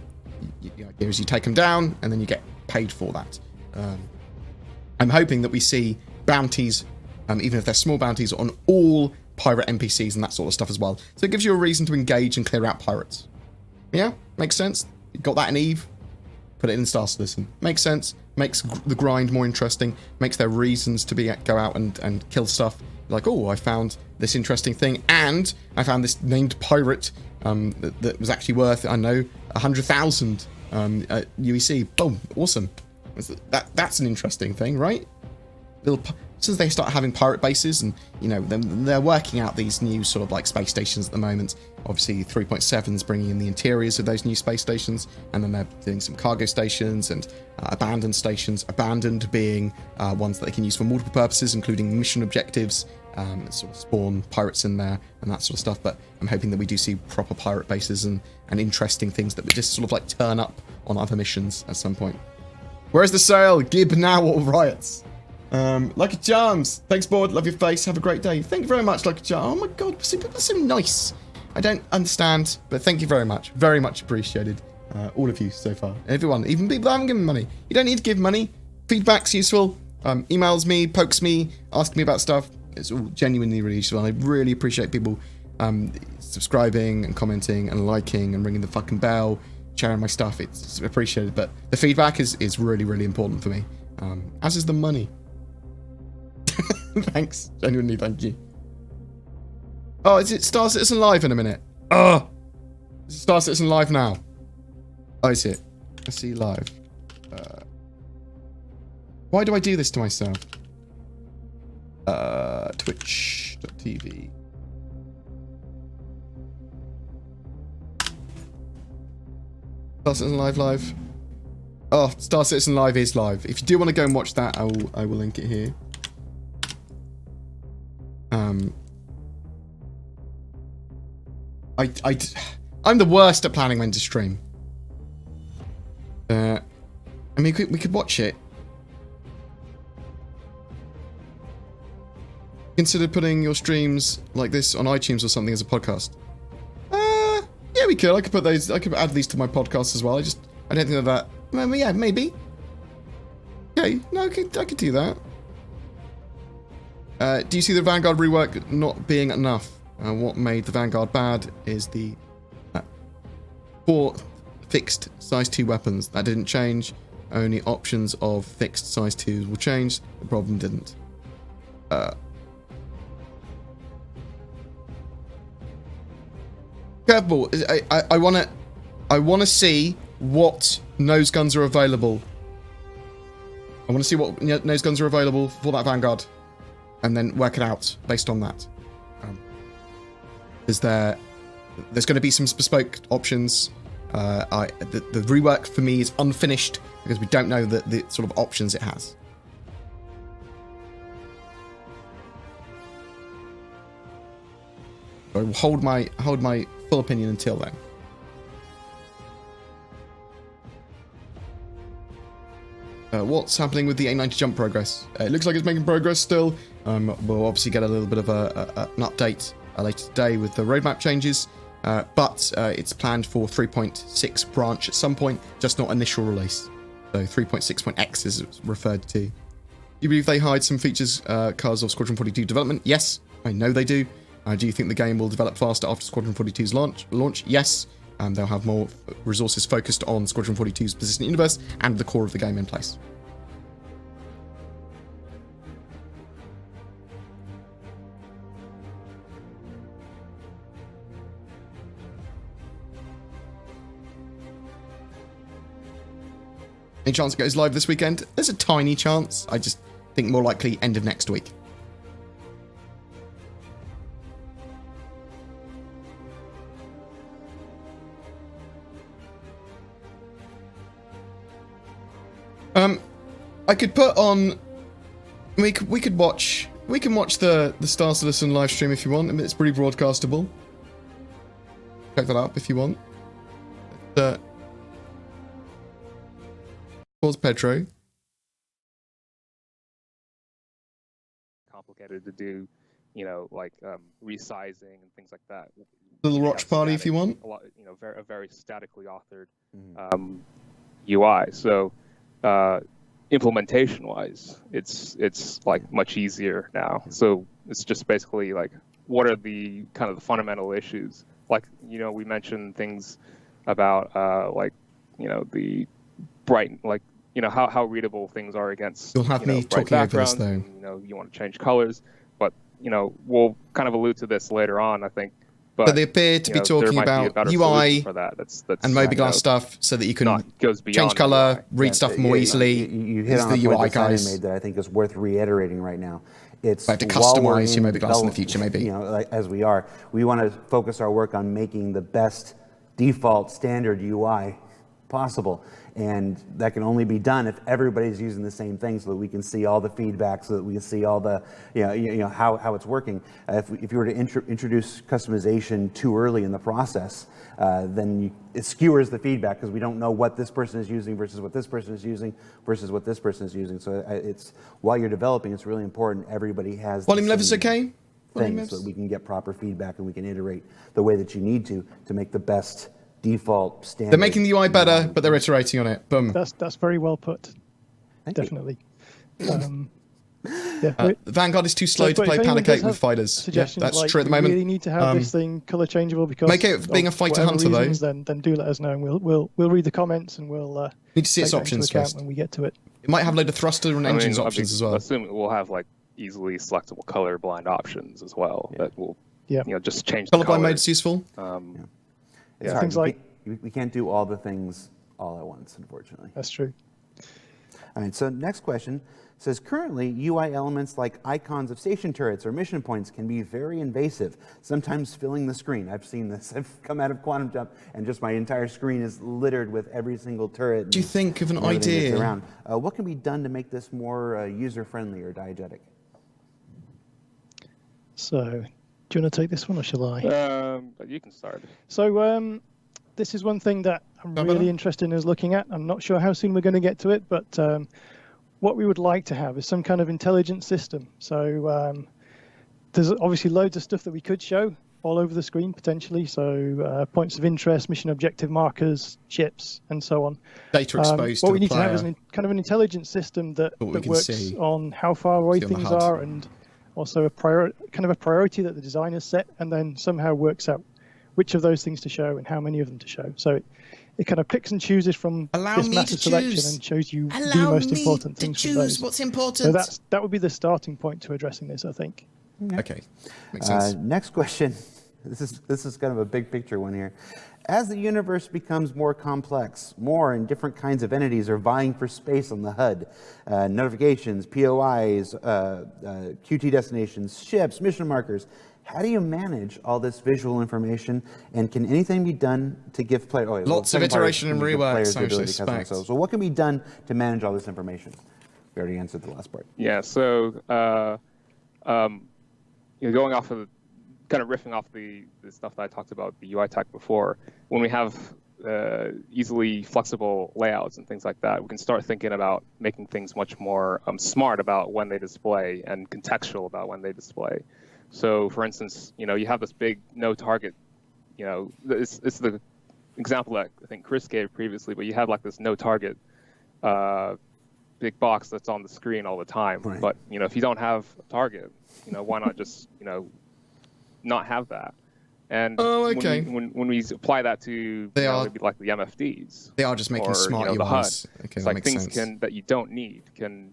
the idea is you take them down and then you get paid for that. I'm hoping that we see bounties, even if they're small bounties, on all pirate NPCs and that sort of stuff as well. So it gives you a reason to engage and clear out pirates. Yeah, makes sense. You got that in Eve, put it in Star Citizen. Makes sense. Makes the grind more interesting. Makes there reasons to go out and kill stuff. Like, oh, I found this interesting thing, and I found this named pirate that was actually worth, I don't know, 100,000 UEC. Boom, awesome. That's an interesting thing, right? Since they start having pirate bases, and they're working out these new sort of like space stations at the moment. Obviously 3.7 is bringing in the interiors of those new space stations, and then they're doing some cargo stations and abandoned stations. Abandoned being ones that they can use for multiple purposes, including mission objectives, sort of spawn pirates in there and that sort of stuff. But I'm hoping that we do see proper pirate bases and interesting things that would just sort of like turn up on other missions at some point. Where's the sale? Gib now or riots? Lucky Charms. Thanks, Board. Love your face. Have a great day. Thank you very much, Lucky Charms. Oh my god, people are so nice. I don't understand, but thank you very much. Very much appreciated. All of you so far. Everyone, even people that haven't given money. You don't need to give money. Feedback's useful. Emails me, pokes me, ask me about stuff. It's all genuinely really useful. And I really appreciate people subscribing and commenting and liking and ringing the fucking bell, sharing my stuff. It's appreciated. But the feedback is really, really important for me. As is the money. Thanks. Genuinely, thank you. Oh, is it Star Citizen Live in a minute? Oh! Is it Star Citizen Live now? Oh, is it? I see live. Why do I do this to myself? Twitch.tv. Star Citizen Live. Oh, Star Citizen Live is live. If you do want to go and watch that, I will link it here. I'm the worst at planning when to stream. I mean, we could watch it. Consider putting your streams like this on iTunes or something as a podcast. Yeah, we could. I could put those. I could add these to my podcast as well. I don't think that. Yeah, maybe. Okay, no, I could do that. Do you see the Vanguard rework not being enough? What made the Vanguard bad is the 4 fixed size 2 weapons. That didn't change. Only options of fixed size 2s will change. The problem didn't. Curveball. I wanna see what nose guns are available. I want to see what nose guns are available for that Vanguard, and then work it out based on that. There's going to be some bespoke options. The rework for me is unfinished because we don't know the sort of options it has. So I will hold my full opinion until then. What's happening with the A90 jump progress? It looks like it's making progress still. We'll obviously get a little bit of an update later today with the roadmap changes, but it's planned for 3.6 branch at some point, just not initial release. So 3.6.x is referred to. Do you believe they hide some features because of Squadron 42 development? Yes, I know they do. Do you think the game will develop faster after Squadron 42's launch? Yes. They'll have more resources focused on Squadron 42's persistent universe and the core of the game in place. Any chance it goes live this weekend? There's a tiny chance. I just think more likely end of next week. I could put on. We can watch the Star Citizen LiveStream if you want. I mean, it's pretty broadcastable. Check that up if you want. Pause Pedro. Complicated to do, like resizing and things like that. Little watch party if you want. A lot, a very statically authored UI. So implementation-wise, it's like much easier now. So it's just basically like, what are the kind of the fundamental issues? Like, we mentioned things about the bright, like, how readable things are against. You'll have me talking over this though. And, you want to change colors, but we'll kind of allude to this later on, I think. But they appear to be talking about UI for that. That's and mobiGlas stuff, so that you can change color, read stuff more easily. You hit on the UI guys made that I think is worth reiterating right now. It's to customize your mobiGlas in the future, maybe. As we want to focus our work on making the best default standard UI possible, and that can only be done if everybody's using the same thing, so that we can see all the feedback, so that we can see all the how it's working. If you were to introduce customization too early in the process, then it skewers the feedback, because we don't know what this person is using versus what this person is using versus what this person is using. So it's, while you're developing, it's really important everybody has volume levels okay things, so that we can get proper feedback and we can iterate the way that you need to make the best default standard. They're making the UI better, but they're iterating on it. Boom. That's very well put. Definitely. Vanguard is too slow to play Panicate with fighters. Yeah, that's true at the moment. We really need to have this thing color changeable, because make it being a fighter hunter reasons, though. Then do let us know, and we'll read the comments, and we'll need to see its options first when we get to it. It might have a load of thruster and engines options as well. Assuming we'll have like easily selectable color blind options as well. That will just change. Colorblind mode is useful. Things like we can't do all the things all at once, unfortunately. That's true. All right, so next question says, currently UI elements like icons of station turrets or mission points can be very invasive, sometimes filling the screen. I've seen this. I've come out of Quantum Jump and just my entire screen is littered with every single turret. Do you think of an idea? Around. What can be done to make this more user-friendly or diegetic? So, do you want to take this one, or shall I? You can start. So, this is one thing that I'm really interested in looking at. I'm not sure how soon we're going to get to it, but what we would like to have is some kind of intelligent system. So there's obviously loads of stuff that we could show, all over the screen potentially. So points of interest, mission objective markers, ships, and so on. Data exposed what to we the need to have is player. kind of an intelligent system that works see. on how far away See on the things HUD. are, and also a priority that the designers set, and then somehow works out which of those things to show and how many of them to show. So it kind of picks and chooses from this massive selection and shows you the most important things from those. What's important. So that would be the starting point to addressing this, I think. Okay, makes sense. Next question. This is kind of a big picture one here. As the universe becomes more complex, more and different kinds of entities are vying for space on the HUD. Notifications, POIs, QT destinations, ships, mission markers. How do you manage all this visual information, and can anything be done to give players... Lots of iteration and rework, so I suspect. So what can be done to manage all this information? We already answered the last part. Yeah, so going off of kind of riffing off the stuff that I talked about, the UI tech before, when we have easily flexible layouts and things like that, we can start thinking about making things much more smart about when they display and contextual about when they display. So, for instance, you have this big no target. It's the example that I think Chris gave previously, but you have like this no target big box that's on the screen all the time. Right. But if you don't have a target, why not just not have that? And when we apply that to maybe like the MFDs, they are just making smart the UIs. HUD, it's like things that you don't need can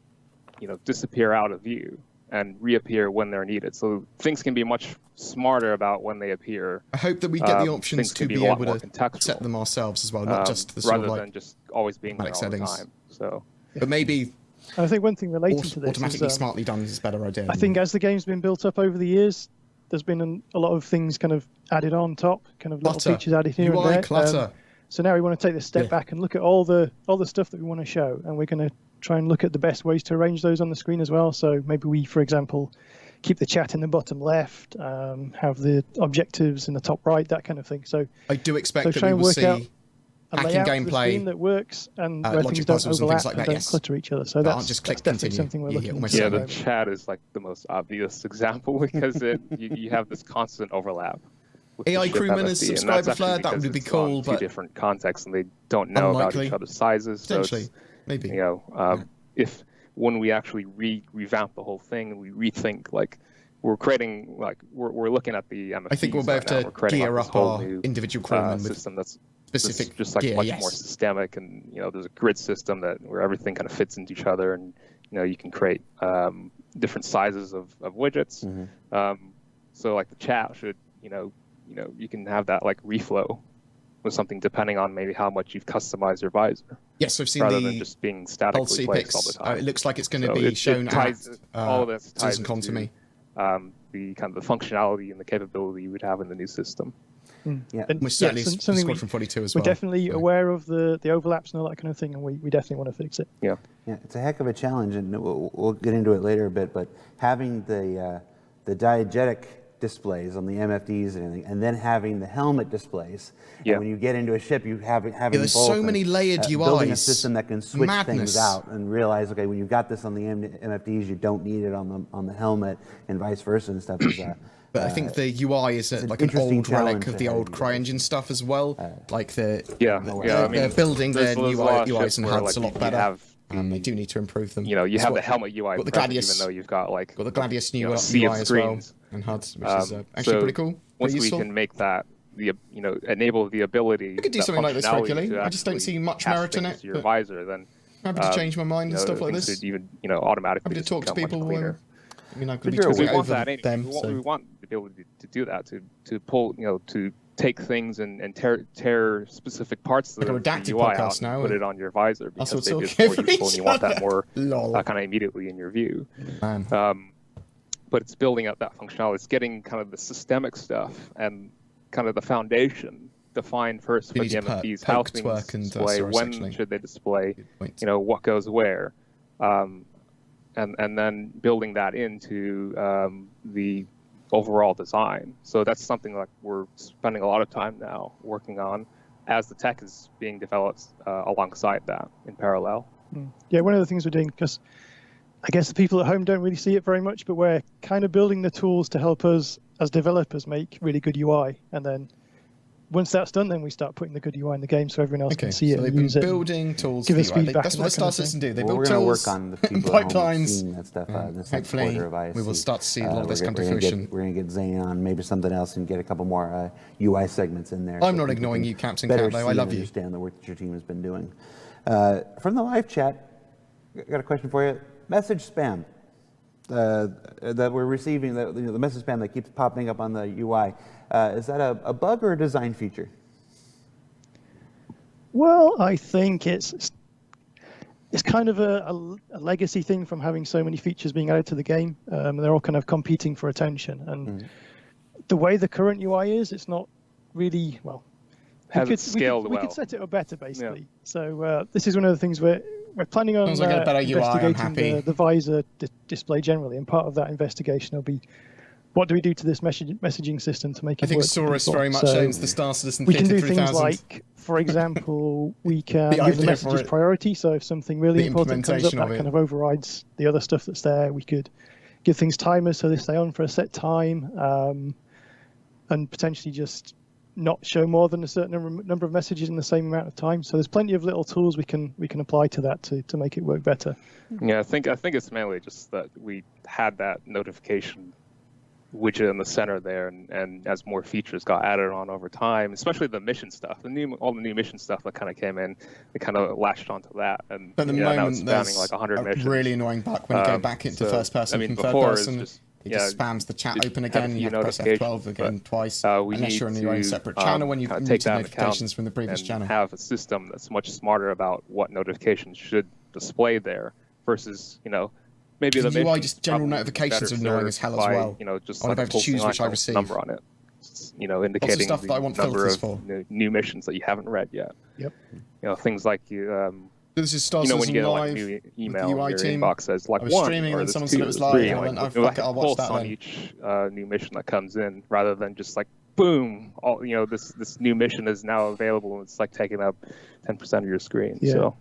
disappear out of view and reappear when they're needed. So things can be much smarter about when they appear. I hope that we get the options to be able to set them ourselves as well, not just the rather than just always being there all settings. the time. So, but maybe I think one thing relating to this automatically is, smartly done is a better idea. I think as the game's been built up over the years, there's been a lot of things kind of added on top, kind of little features added here and there. Clutter. So now we want to take this step back and look at all the stuff that we want to show, and we're going to try and look at the best ways to arrange those on the screen as well. So maybe we, for example, keep the chat in the bottom left, have the objectives in the top right, that kind of thing. So I do expect that we will see hacking gameplay that works and where things don't overlap and don't clutter each other. So that's definitely something we're looking at. Yeah, the chat is like the most obvious example because you have this constant overlap. AI crewmen as subscriber flare, that would be cool, but two different contexts and they don't know about each other's sizes. Potentially, so maybe. If when we actually revamp the whole thing and we rethink, like we're creating, like we're looking at the MFDs. I think we'll have to gear up our individual crewmen with system that's specific just like gear, much more systemic, and there's a grid system where everything kind of fits into each other, and you can create different sizes of widgets. Mm-hmm. So like the chat should you can have that like reflow with something depending on maybe how much you've customized your visor. Yes, I've seen rather than just being statically placed all the time. It looks like it's going to be shown all of this ties CitizenCon to me. The kind of the functionality and the capability you would have in the new system. Yeah, and we're certainly Squadron 42 as well. We're definitely aware of the overlaps and all that kind of thing, and we definitely want to fix it. Yeah, it's a heck of a challenge, and we'll get into it later a bit. But having the diegetic displays on the MFDs and everything, and then having the helmet displays. Yeah. And when you get into a ship, you have there's both. So many layered UIs. Building a system that can switch things out and realize, okay, when you've got this on the MFDs, you don't need it on the helmet, and vice versa and stuff. But I think the UI is like an old relic of the old CryEngine stuff as well. Like they're building their new UIs and HUDs a lot better. They do need to improve them. You have the helmet UI, the Gladius, even though you've got the Gladius new UI as well, and HUDs, which is actually pretty cool. Once we can make that, enable the ability, you could do something like this regularly. I just don't see much merit in it. Your visor, then happy to change my mind and stuff like this. Even automatically. Happy to talk to people. I mean, I could be talking over them. We want the ability to do that, to pull, to take things and tear specific parts of the UI out and put it on your visor because they're just more useful and you want that more kind of immediately in your view. But it's building up that functionality. It's getting kind of the systemic stuff and kind of the foundation defined first for the MFDs, how things display, when should they display, what goes where. And then building that into the overall design. So that's something like we're spending a lot of time now working on as the tech is being developed alongside that in parallel. Yeah, one of the things we're doing, because I guess the people at home don't really see it very much, but we're kind of building the tools to help us as developers, make really good UI, and then once that's done, then we start putting the good UI in the game so everyone else can see it they've and use been it. building tools Give for us UI. feedback. That's what the Star Citizen do. They Well, build we're going to tools, work on the people at home pipelines. seeing that stuff in the second Hopefully, quarter of ISC. we will start to see a lot of this come to We're fruition. going to get Zane on, maybe something else, and get a couple more UI segments in there. I'm so not people ignoring can you, Captain better Cat, though. I see love and you. understand the work that your team has been doing. From the live chat, I got a question for you. Message spam that we're receiving, the message spam that keeps popping up on the UI, is that a bug or a design feature? Well, I think it's kind of a legacy thing from having so many features being added to the game. They're all kind of competing for attention, and the way the current UI is, it's not really well. Hasn't scaled we well. could set it up better, basically. Yeah. So this is one of the things we're planning on Sounds like a better UI, I'm investigating happy. the visor display generally, and part of that investigation will be what do we do to this messaging system to make it work. I think Saurus very much owns the Star Citizen we can Theatre do 3000. things like, for example, we can The give idea the messages for it. priority. So if something really The important comes up, implementation that of kind it. of overrides the other stuff that's there. We could give things timers so they stay on for a set time, and potentially just not show more than a certain number of messages in the same amount of time. So there's plenty of little tools we can apply to that to make it work better. Yeah, I think it's mainly just that we had that notification widget in the center there, and as more features got added on over time, especially the mission stuff, all the new mission stuff that kind of came in, they kind of latched onto that, and At the now it's moment, spanning there's like 100 a missions. really annoying bug when you go back into so, first person I mean, from third before person. it's just, It just spams the chat open again. You have to press F12 again twice, unless you're on your own separate channel when you've muted notifications from the previous channel. Have a system that's much smarter about what notifications should display there versus, maybe the UI just general notifications are annoying as hell as well. Just I'll like have to choose which I receive. number on it. Indicating stuff that I want the number filters of for. new missions that you haven't read yet. Yep. Things like This is Star when Citizen you get Live like new with email the in UI your team. inbox says like I was one, streaming or and this someone two, said it was this live, three, and I like, went, oh, it'll fuck it, I'll watch pulse that on then. each new mission that comes in, rather than just like boom, all this new mission is now available, and it's like taking up 10% of your screen. Yeah. So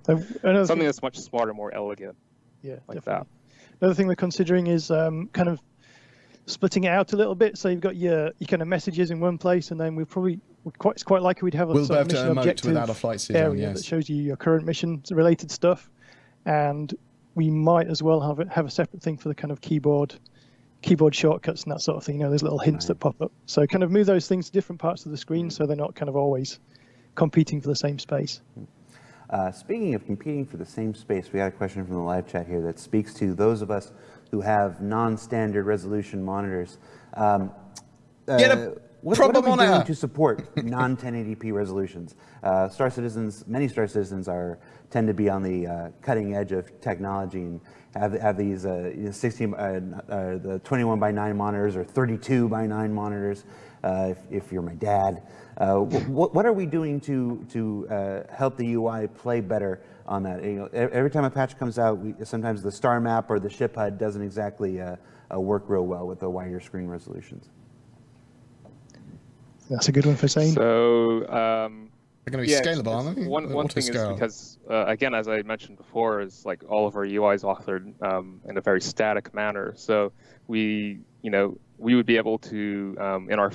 something that's much smarter, more elegant. Yeah, like definitely. that. Another thing we're considering is kind of splitting it out a little bit. So you've got your kind of messages in one place, and then it's quite likely we'd have a We'll sort of be able mission to emote objective without a flight suit on, area yes. that shows you your current mission related stuff, and we might as well have a separate thing for the kind of keyboard shortcuts and that sort of thing. There's little hints that pop up. So kind of move those things to different parts of the screen so they're not kind of always competing for the same space. Speaking of competing for the same space, we got a question from the live chat here that speaks to those of us who have non-standard resolution monitors. What are we doing to support non-1080p resolutions? Many Star Citizens tend to be on the cutting edge of technology and have these 21 by 9 monitors or 32 by 9 monitors. If you're my dad, what are we doing to help the UI play better on that? Every time a patch comes out, sometimes the star map or the ship HUD doesn't exactly work real well with the wider screen resolutions. That's a good one for saying. So they're going to be scalable, aren't they? One thing is because again, as I mentioned before, is like all of our UI is authored in a very static manner. So we would be able to in our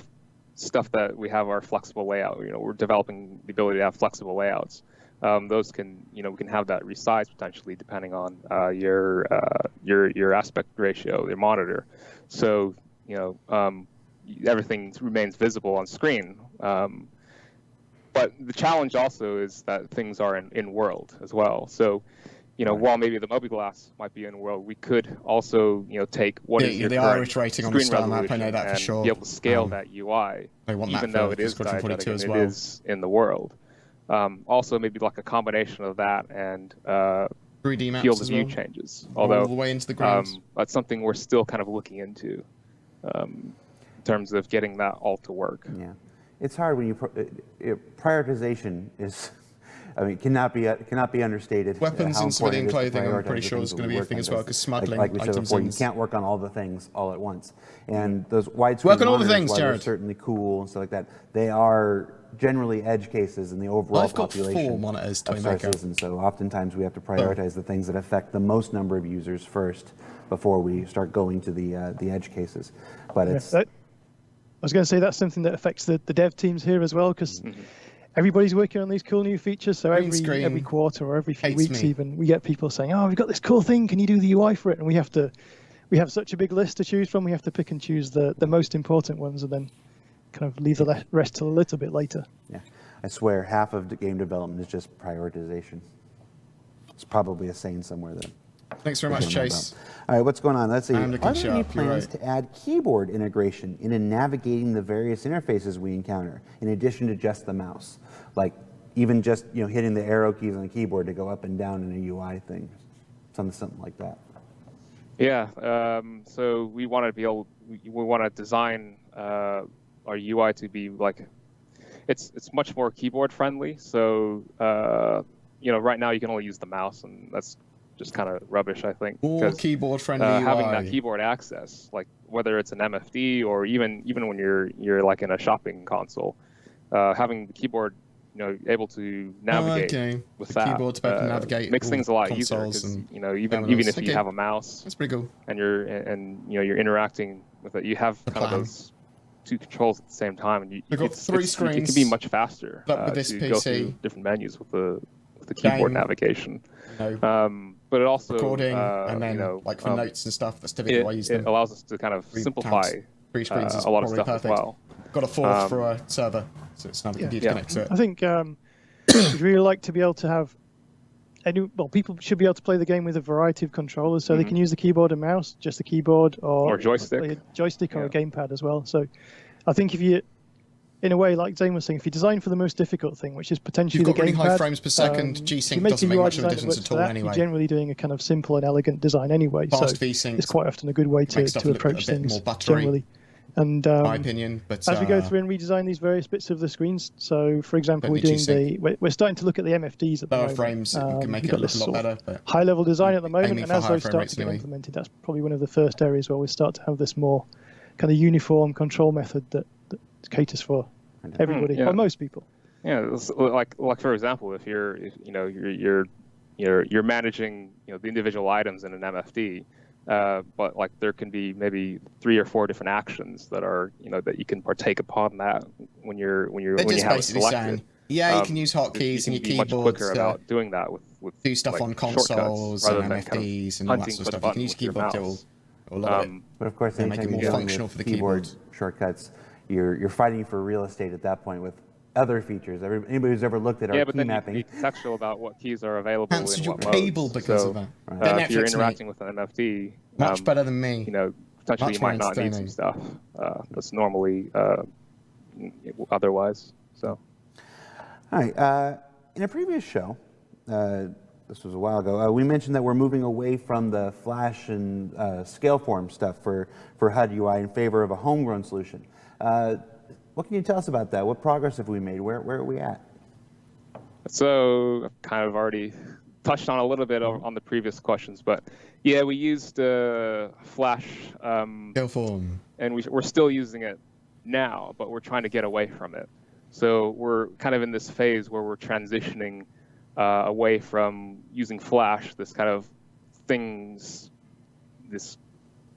stuff that we have our flexible layout. We're developing the ability to have flexible layouts. Those can we can have that resized potentially depending on your aspect ratio, your monitor. So everything remains visible on screen. But the challenge also is that things are in world as well. So, while maybe the mobiGlass might be in world, we could also, take what is your they current are iterating on the screen star map, I know resolution that for and sure. be able to scale that UI, they want even that though for it is Squadron diegetic 42 and as it well. is in the world. Also, maybe like a combination of that and 3D maps field of as view well. changes. All Although the way into the ground. that's something we're still kind of looking into in terms of getting that all to work. Yeah, it's hard when prioritization is. Cannot be understated. Weapons how and civilian important it is to clothing, I'm prioritize pretty the sure things is that going to we be a work thing on, as well, because because smuggling like we said items before, in. you can't work on all the things all at once. And those widescreen Work on all the monitors, things, while they're Jared. certainly cool and stuff like that, they are generally edge cases in the overall I've got population 4 monitors to of Star make up. Citizen. So oftentimes we have to prioritize the things that affect the most number of users first before we start going to the edge cases. But it's was going to say that's something that affects the dev teams here as well, because everybody's working on these cool new features. So every quarter or every few weeks even, we get people saying, "Oh, we've got this cool thing. Can you do the UI for it?" And we have such a big list to choose from. We have to pick and choose the most important ones, and then kind of leave the rest till a little bit later. Yeah, I swear half of the game development is just prioritization. It's probably a saying somewhere that. Thanks very much, Chase. All right, what's going on? Let's see. Are there any You're plans to add keyboard integration in navigating the various interfaces we encounter, in addition to just the mouse? Like even just hitting the arrow keys on the keyboard to go up and down in a UI thing, something like that. Yeah. So we want to be able. We want to design our UI to be like, it's much more keyboard friendly. So right now you can only use the mouse, and that's just kind of rubbish, I think. More keyboard friendly UI. Having that keyboard access, like whether it's an MFD or even when you're like in a shopping console, having the keyboard able to navigate with that keyboard to be able to navigate makes things a lot easier. Because even if you have a mouse, that's pretty cool, and you're interacting with it, you have kind of those two controls at the same time, and you've got three screens. It can be much faster with this to PC. go through different menus with the keyboard navigation. But it also recording and then like for notes and stuff. That's typically why I use them. It allows us to kind of simplify three screens is a lot of stuff perfect. as well. Got a fourth for a server, so it's another computer connected to it. I think we'd really like to be able to have people should be able to play the game with a variety of controllers, so they can use the keyboard and mouse, just the keyboard, or joystick, a joystick or a gamepad as well. So I think if you, in a way, like Zane was saying, if you design for the most difficult thing, which is potentially you've got the really high frames per second, G-Sync doesn't make much of a difference at all anyway. You're generally doing a kind of simple and elegant design anyway. Fast so V-Sync it's quite often a good way to approach things generally. And my opinion, but as we go through and redesign these various bits of the screens, so for example, we're starting to look at the MFDs at the moment. Frames, you can make it look a lot better. But high-level design at the moment, and as those start to get implemented, that's probably one of the first areas where we start to have this more kind of uniform control method that caters for everybody or most people. Yeah, like for example, if you're managing the individual items in an MFD. But like there can be maybe 3 or 4 different actions that are that you can partake upon that when you have it selected. You can use hotkeys and your keyboard. Much quicker about doing that with do stuff like on consoles and MFDs and all that sort of stuff. You can use keyboard to but of course, make it more functional for the keyboard shortcuts. You're fighting for real estate at that point with other features. Anybody who's ever looked at our key mapping. You can be contextual about what keys are available in your what cable modes. because of that. If you're interacting with an MFD, much better than me. Potentially you might not need some stuff that's normally otherwise. So. All right. In a previous show, this was a while ago, we mentioned that we're moving away from the Flash and Scaleform stuff for HUD UI in favor of a homegrown solution. What can you tell us about that? What progress have we made? Where are we at? So I've kind of already touched on a little bit on the previous questions, but yeah, we used Flash. Scaleform. And we're still using it now, but we're trying to get away from it. So we're kind of in this phase where we're transitioning away from using Flash, this kind of this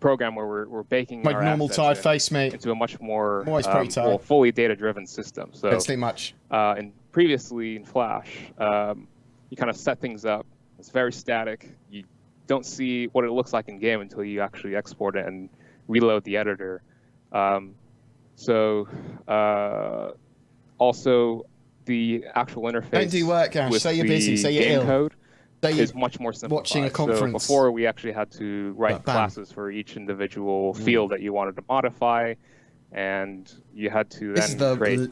program where we're baking like our normal typeface, mate, into a much more fully data-driven system. So don't say much. And previously in Flash, you kind of set things up. It's very static. You don't see what it looks like in game until you actually export it and reload the editor. Also, the actual interface. Don't do work, Ash. Say you're busy. Say you're ill. Code is much more simplified. Watching a conference. So before we actually had to write classes for each individual field that you wanted to modify, and you had to then create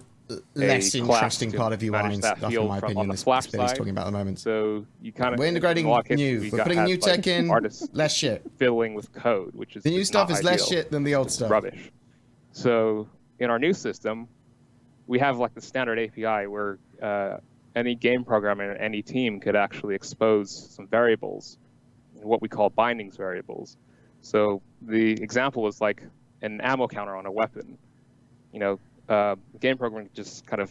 less interesting part of UI and stuff, in my opinion. This Billy's talking about at the moment. So you kind of we're integrating new. We're putting new tech in. Less shit. Filling with code, which is the new stuff is less shit than the old stuff. Rubbish. So in our new system, we have like the standard API where any game programmer and any team could actually expose some variables, what we call bindings variables. So the example is like an ammo counter on a weapon. The game programmer can just kind of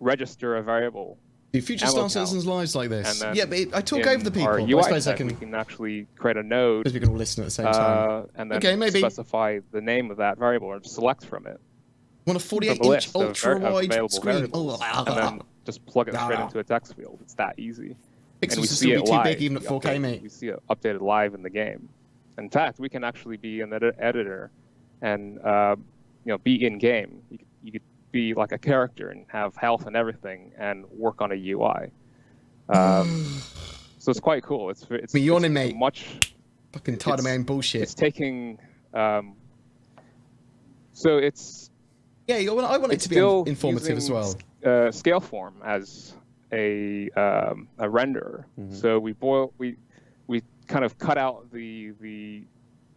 register a variable. Do future Star Citizens lives like this? Yeah, but I talk over the people. Our UI we can actually create a node. Because we can all listen at the same time. And then specify the name of that variable or select from it. Want a from 48-inch the list of ultra-wide available screen? variables, and then just plug it straight into a text field. It's that easy. Pixels And we will see still it be too live. big even at we 4K, update- mate. We see it updated live in the game. In fact, we can actually be an editor and be in game. You could be like a character and have health and everything and work on a UI. So it's quite cool. It's yawning, mate. much. Fucking tired of my own bullshit. It's taking. So it's. Yeah, I want it to be informative as well. Scale form as a renderer. Mm-hmm. So we kind of cut out the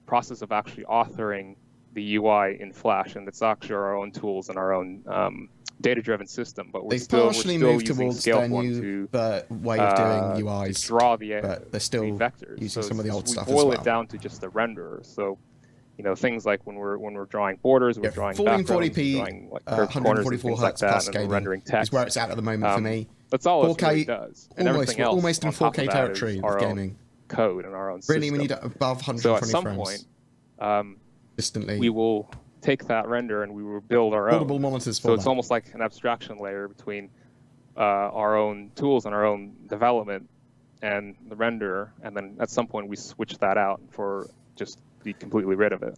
process of actually authoring the UI in Flash, and it's actually our own tools and our own data-driven system. But we're still moved using towards scale their form new way of doing UIs. to draw the but they're still vectors. using some of the old stuff We as boil well. it down to just the renderer. So things like when we're drawing borders, we're drawing 1440p, backgrounds, we're drawing like curved corners and 144 things like hertz that, plus and we're scaling rendering text. is where it's at the moment for me. That's all 4K it really does. And everything else almost in on top 4K of that territory is with our own gaming. code and our own system. Really, we need above 120 so at some frames. point, Distantly. we will take that render and we will build our own. Portable monitors for So it's that. almost like an abstraction layer between our own tools and our own development and the renderer, and then at some point we switch that out for just be completely rid of it.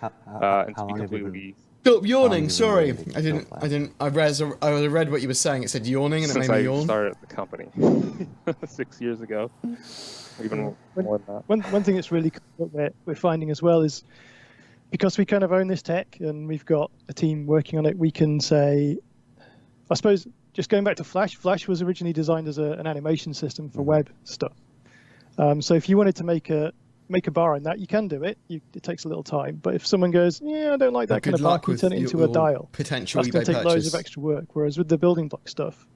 And to be completely. Stop yawning. you Sorry, been I didn't. I read what you were saying. It said yawning, and it Since made me I yawn. started the company 6 years ago, even more than that. One thing that's really cool that we're finding as well is because we kind of own this tech and we've got a team working on it, we can say, I suppose, just going back to Flash, Flash was originally designed as an animation system for web stuff. So if you wanted to make a bar in that, you can do it. It takes a little time. But if someone goes, yeah, I don't like that kind of bar, can you turn it into a dial? Potential That's going to take loads of extra work. Whereas with the building block stuff,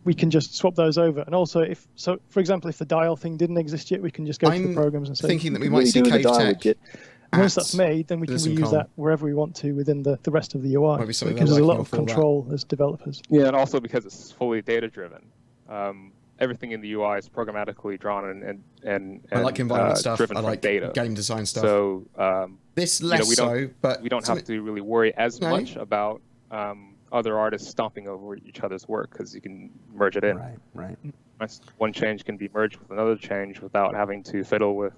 we can just swap those over. And also, for example, if the dial thing didn't exist yet, we can just go to the programs and say, thinking that we might see Cave Tech. And once that's made, then we can reuse that wherever we want to within the rest of the UI. Might be something Because there's a lot of for that. control as developers. Yeah, and also because it's fully data-driven. Everything in the UI is programmatically drawn and I like environment stuff. driven I like from data. game design stuff. So this less so, but we don't have to really worry as much about other artists stomping over each other's work because you can merge it in. Right. One change can be merged with another change without having to fiddle with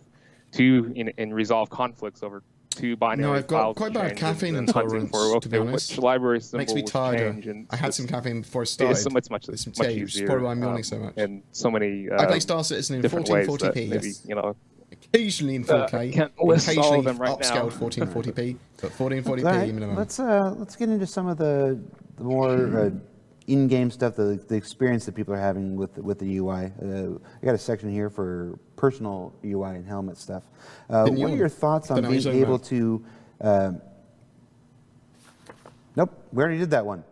two and resolve conflicts over two binary No, I've got files quite bad change caffeine and hunting intolerance, for to be honest. which library symbol Makes me tired. change, and I had some caffeine before I it's started. much It's easier. It's probably why I'm yawning so much. And so many I play Star Citizen in different ways that 1440p. maybe, Yes. Occasionally in 4K. can't list all occasionally of them right now. upscaled 1440p, but 1440p All right, minimum. let's get into some of the more in-game stuff, the experience that people are having with the UI. I got a section here for personal UI and helmet stuff. What are your thoughts on being able to? Nope, we already did that one.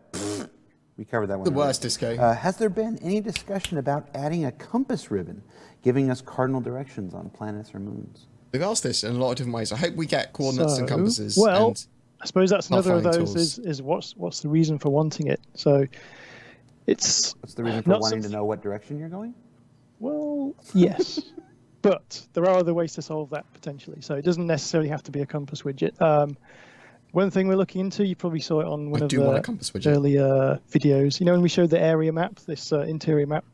We covered that one. The worst disco. Has there been any discussion about adding a compass ribbon, giving us cardinal directions on planets or moons? We've asked this in a lot of different ways. I hope we get coordinates and compasses. Well, and I suppose that's another of pathfinding those tools. is what's the reason for wanting it? So it's What's the reason for not wanting to something- know what direction you're going? Well, yes, but there are other ways to solve that potentially. So it doesn't necessarily have to be a compass widget. One thing we're looking into, you probably saw it on one I of do want a the compass widget. earlier videos. You know, when we showed the area map, this interior map,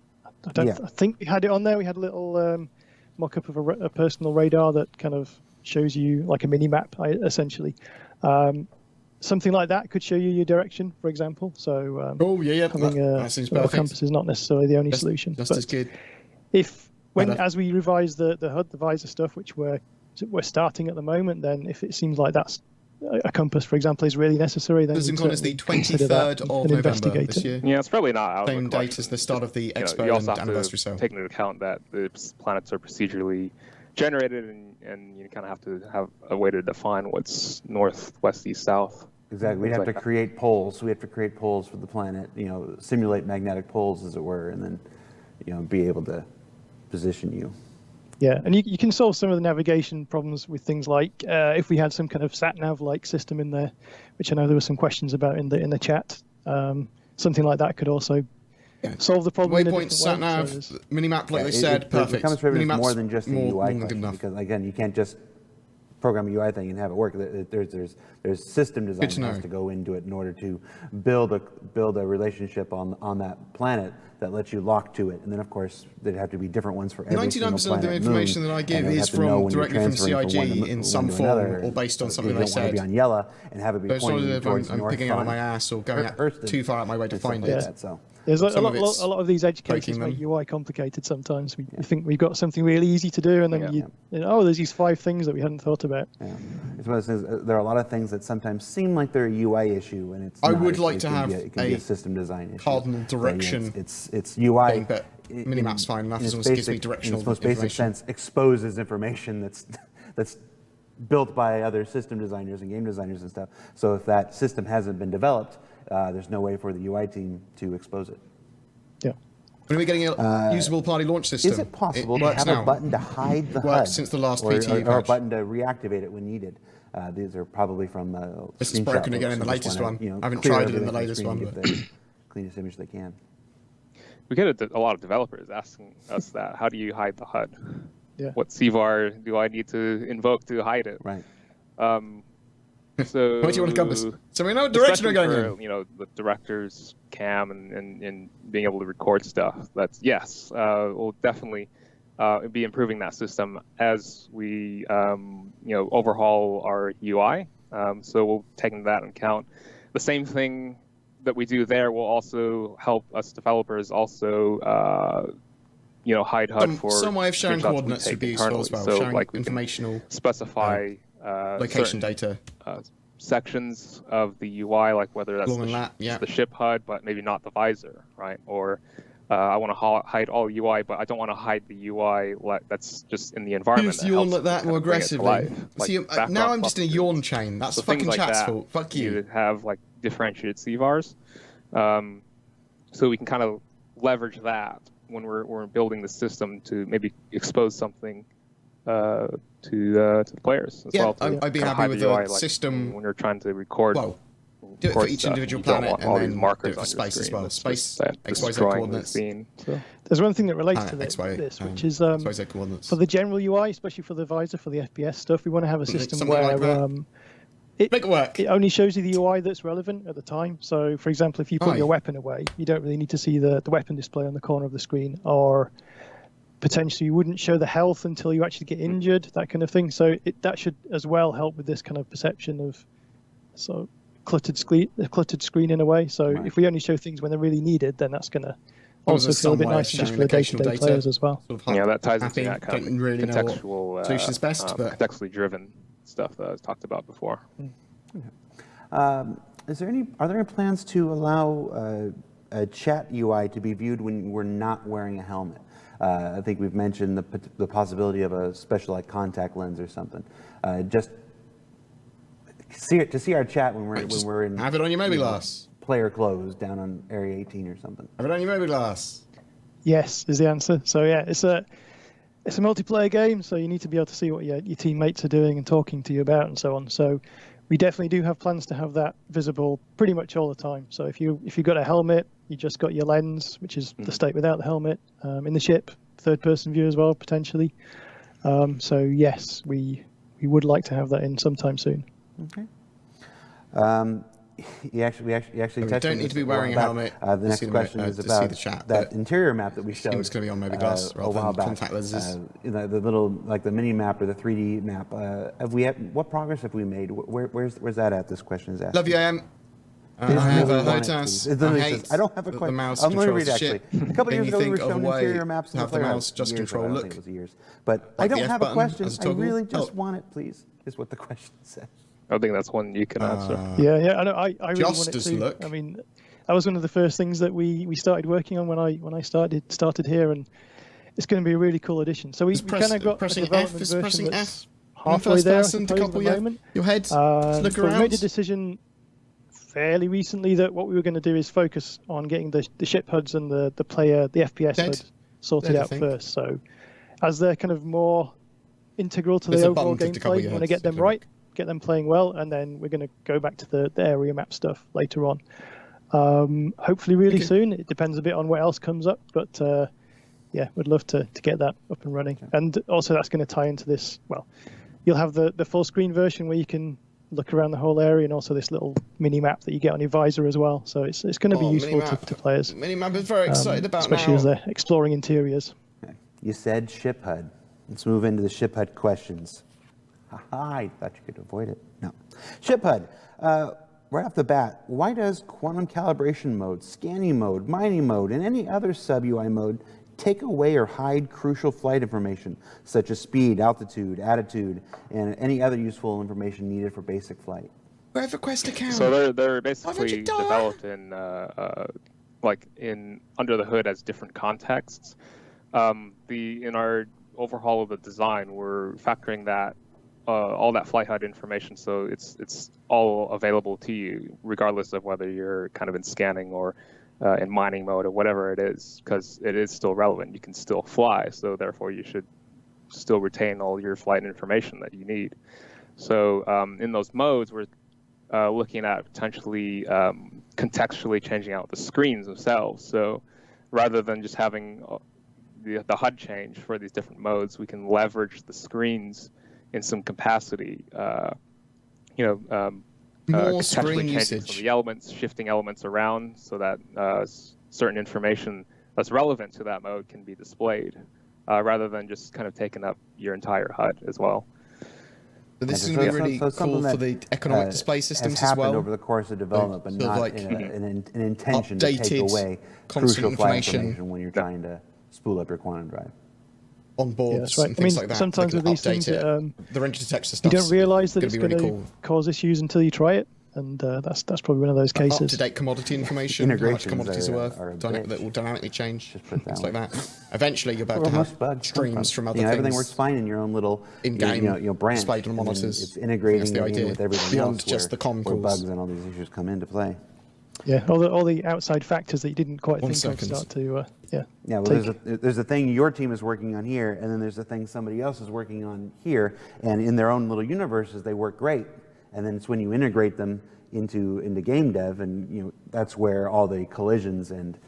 I think we had it on there. We had a little mock-up of a personal radar that kind of shows you like a mini map, essentially. Something like that could show you your direction, for example. So Oh yeah, having that seems a perfect. compass is not necessarily the only solution. Just but as good. as we revise the HUD, the visor stuff, which we're starting at the moment, then if it seems like that's a compass, for example, is really necessary, then CitizenCon is the 23rd of November this year. Yeah, it's probably not out Same of the date question. as the start of the You Expo also and have anniversary to sale. take into account that the planets are procedurally generated, and you kind of have to have a way to define what's north, west, east, south. Exactly. We'd have to create poles. We have to create poles for the planet, simulate magnetic poles, as it were, and then, be able to position you. Yeah, and you can solve some of the navigation problems with things like if we had some kind of sat-nav-like system in there, which I know there were some questions about in the chat. Something like that could also solve the problem. Waypoint, sat-nav, minimap, like they said, The perfect. compass ribbon is Minimap's more than just the UI more than good question, enough. because again, you can't just program a UI thing and have it work. There's system design that has to go into it in order to build a relationship on that planet that lets you lock to it. And then, of course, there'd have to be different ones for every single 99% of the information that I give is directly from CIG in some form or based on something they said. Be on yellow and have it be pointing towards I'm picking out of my ass or going too far out my way to find it. There's a lot of these edge cases make UI complicated sometimes. We think we've got something really easy to do, and then there's these 5 things that we hadn't thought about. Yeah. It's one of those things, there are a lot of things that sometimes seem like they're a UI issue, and it's not. I would like to have it can be a system design issue. Cardinal direction. It's UI. Thing, but minimap's fine enough as long as it gives me directional in its most basic sense, exposes information that's built by other system designers and game designers and stuff. So if that system hasn't been developed, there's no way for the UI team to expose it. Yeah. When are we getting a usable party launch system? Is it possible to have a button to hide the HUD? Works since the last PTU or a button to reactivate it when needed? These are probably from this is broken again in the latest one. I haven't tried it in the latest one. Get the cleanest image they can. We get a lot of developers asking us that. How do you hide the HUD? Yeah. What CVAR do I need to invoke to hide it? Right. So what do you want to compass? So we know what direction we're going in. You know, the director's cam and being able to record stuff. That's yes. We'll definitely be improving that system as we overhaul our UI. So we'll take that into account. The same thing that we do there will also help us developers also hide HUD for some way of sharing coordinates would be useful as well. So sharing like informational specify location data. Sections of the UI, like whether that's the ship HUD, but maybe not the visor, right? Or I want to hide all UI, but I don't want to hide the UI that's just in the environment. Use yawn like that more aggressively. See, now I'm just in a yawn chain. That's fucking chat's fault. Fuck you. You have like differentiated CVARs, so we can kind of leverage that when we're building the system to maybe expose something to the players as well. I'd be happy with a system when you're trying to record. Well, do it for each individual planet and then markers do it for space as well. Space, XYZ coordinates. So there's one thing that relates to this, which is for the general UI, especially for the visor, for the FPS stuff, we want to have a system where make it work. It only shows you the UI that's relevant at the time. So, for example, if you put your weapon away, you don't really need to see the weapon display on the corner of the screen, or potentially you wouldn't show the health until you actually get injured, that kind of thing. So that should as well help with this kind of perception of cluttered screen in a way. So if we only show things when they're really needed, then that's going to also feel a bit nicer just for the day-to-day players as well. That ties into that kind of contextual, solution's best, contextually driven stuff that I talked about before. Are there any plans to allow a chat UI to be viewed when we're not wearing a helmet? I think we've mentioned the possibility of a special like contact lens or something. Just to see our chat when we're in. Have it on your mobiGlas. Player clothes down on Area 18 or something. Have it on your mobiGlas. Yes, is the answer. So yeah, it's a multiplayer game, so you need to be able to see what your teammates are doing and talking to you about and so on. So we definitely do have plans to have that visible pretty much all the time. So if you've got a helmet, you just got your lens, which is the state without the helmet, in the ship, third-person view as well, potentially. So yes, we would like to have that in sometime soon. Okay. We actually don't need to be wearing a helmet. The next question is about that interior map that we showed. It's going to be on mobiGlas rather than contact lenses. The little the mini map or the 3D map. What progress have we made? Where's that at? This question is asked. Love you, I have a HUDs. I don't have a question. I'm going to read actually. A couple years ago, we were shown interior maps and the mouse just control look. It was years, but I don't have a question. I really just want it, please. Is what the question says. I think that's one you can answer. Yeah, I know. I really want it to. Look. I mean, that was one of the first things that we started working on when I started here, and it's going to be a really cool addition. So we kind of got a development version that's halfway there, I suppose, at the moment. Your head, look around. We made a decision fairly recently that what we were going to do is focus on getting the ship HUDs and the FPS HUD sorted out first. So as they're kind of more integral to the overall gameplay, we want to get them right. Get them playing well, and then we're going to go back to the area map stuff later on. Hopefully really soon. It depends a bit on what else comes up, but yeah, we'd love to get that up and running. And also that's going to tie into this, you'll have the full screen version where you can look around the whole area, and also this little mini map that you get on your visor as well. So it's going to be useful to players. Minimap is very excited about especially now. as they're exploring interiors. You said ship HUD. Let's move into the ship HUD questions. I thought you could avoid it. No. Ship HUD. Right off the bat, why does quantum calibration mode, scanning mode, mining mode, and any other sub-UI mode take away or hide crucial flight information, such as speed, altitude, attitude, and any other useful information needed for basic flight? Wherever quest account. So they're basically developed in under the hood as different contexts. In our overhaul of the design, we're factoring that all that flight HUD information, so it's all available to you, regardless of whether you're kind of in scanning or in mining mode or whatever it is, because it is still relevant. You can still fly, so therefore you should still retain all your flight information that you need. So in those modes, we're looking at potentially contextually changing out the screens themselves. So rather than just having the HUD change for these different modes, we can leverage the screens in some capacity. More Contextually screen changing usage. some of the elements, shifting elements around so that certain information that's relevant to that mode can be displayed, rather than just kind of taking up your entire HUD as well. But this is going to be really cool for the economic display systems as well. Over the course of development, but not like an intention to take away crucial flight information when you're trying to spool up your quantum drive. On boards that's right. and things like that. Sometimes with these things, the render detector stuff. You don't realise that it's going to cool. cause issues until you try it, and that's probably one of those cases. Up-to-date commodity information, how much commodities are worth, that will dynamically change, things like that. Eventually, you're about to have streams from other things. Everything works fine in your own little in-game branch. displayed on monitors. It's integrating the idea. with everything Beyond else just the comm where calls. bugs and all these issues come into play. Yeah, all the outside factors that you didn't quite think of start to Yeah, well, there's a thing your team is working on here, and then there's a thing somebody else is working on here, and in their own little universes they work great, and then it's when you integrate them into game dev, and that's where all the collisions and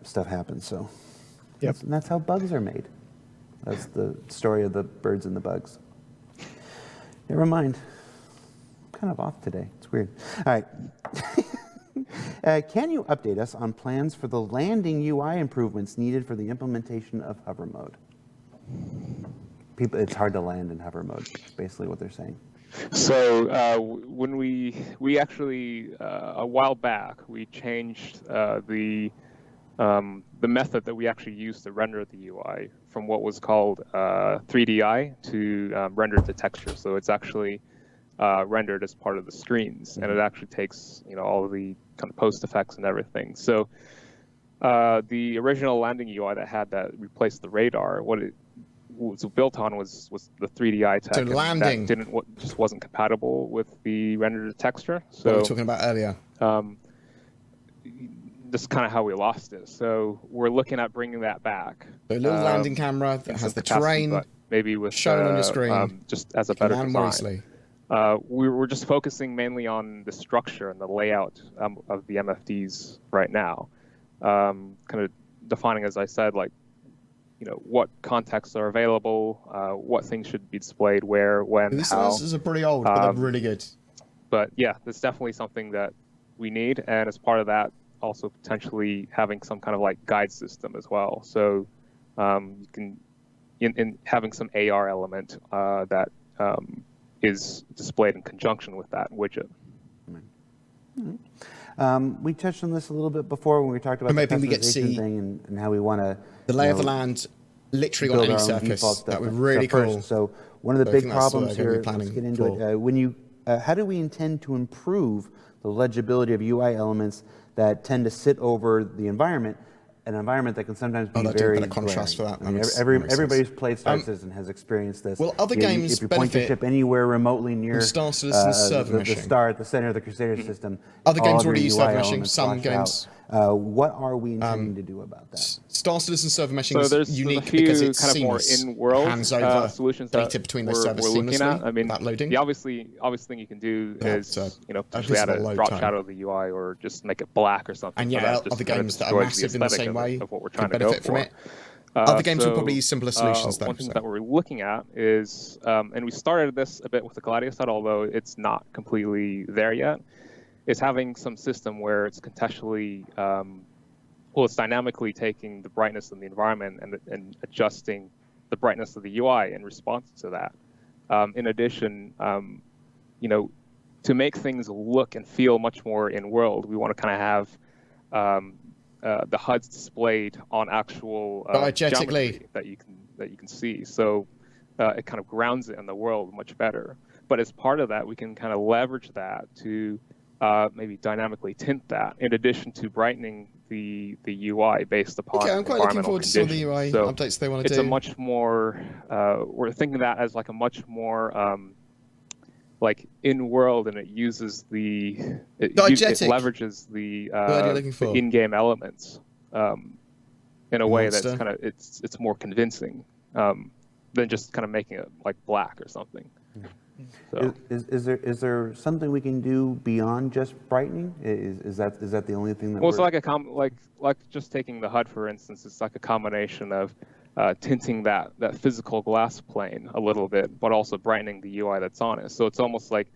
stuff happens. So, and that's how bugs are made. That's the story of the birds and the bugs. Never mind. I'm kind of off today. It's weird. All right. Can you update us on plans for the landing UI improvements needed for the implementation of hover mode? It's hard to land in hover mode. That's basically what they're saying. So when we actually a while back we changed the method that we actually used to render the UI from what was called 3DI to render to texture. So it's actually rendered as part of the screens, and it actually takes all of the kind of post effects and everything. So the original landing UI that replaced the radar, what it was built on was the 3DI tech. So landing that just wasn't compatible with the render to texture. So what we were talking about earlier. That's kind of how we lost it. So we're looking at bringing that back. So a little landing camera that has the terrain maybe with shown on your screen, just as a better land design. We're just focusing mainly on the structure and the layout of the MFDs right now, kind of defining, as I said, what contexts are available, what things should be displayed where, when, how. These are pretty old, but they're really good. But yeah, that's definitely something that we need, and as part of that, also potentially having some kind of guide system as well. So you can, in having some AR element that is displayed in conjunction with that widget. We touched on this a little bit before when we talked about the customization thing and how we want to the lay of the land literally on any surface. That would really cool. So one of the big problems here, let's get into it. How do we intend to improve the legibility of UI elements that tend to sit over the environment, an environment that can sometimes be very better contrast for that. Everybody who's played Star Citizen has experienced this. Well, other games if you point your ship anywhere remotely near Star Citizen server the star at the center of the Crusader system, other games already use server meshing. Some games. What are we intending to do about that? Star Citizen server meshing is unique because it's kind of more in-world hands-over solutions data between those servers we're looking seamlessly at. I mean, without loading. the obvious thing you can do is potentially add a drop shadow of the UI or just make it black or something. And other games that are massive in the same way of what we're trying can to go benefit from for. it. Other games will probably use simpler solutions, though. One thing that we're looking at is, and we started this a bit with the Gladius side, although it's not completely there yet, is having some system where it's contextually, well, it's dynamically taking the brightness of the environment and adjusting the brightness of the UI in response to that. In addition, you know, to make things look and feel much more in-world, we want to kind of have the HUDs displayed on actual geometry that you can see. So it kind of grounds it in the world much better. But as part of that, we can kind of leverage that to maybe dynamically tint that, in addition to brightening the UI based upon I'm quite looking forward to some of the UI so updates they want to do. It's a much more we're thinking of that as like a much more like in-world, and it uses it leverages the in-game elements in a way that's kind of it's more convincing than just kind of making it like black or something. So. Is there something we can do beyond just brightening? Is that the only thing that? Well, it's like just taking the HUD for instance. It's like a combination of tinting that physical glass plane a little bit, but also brightening the UI that's on it. So it's almost like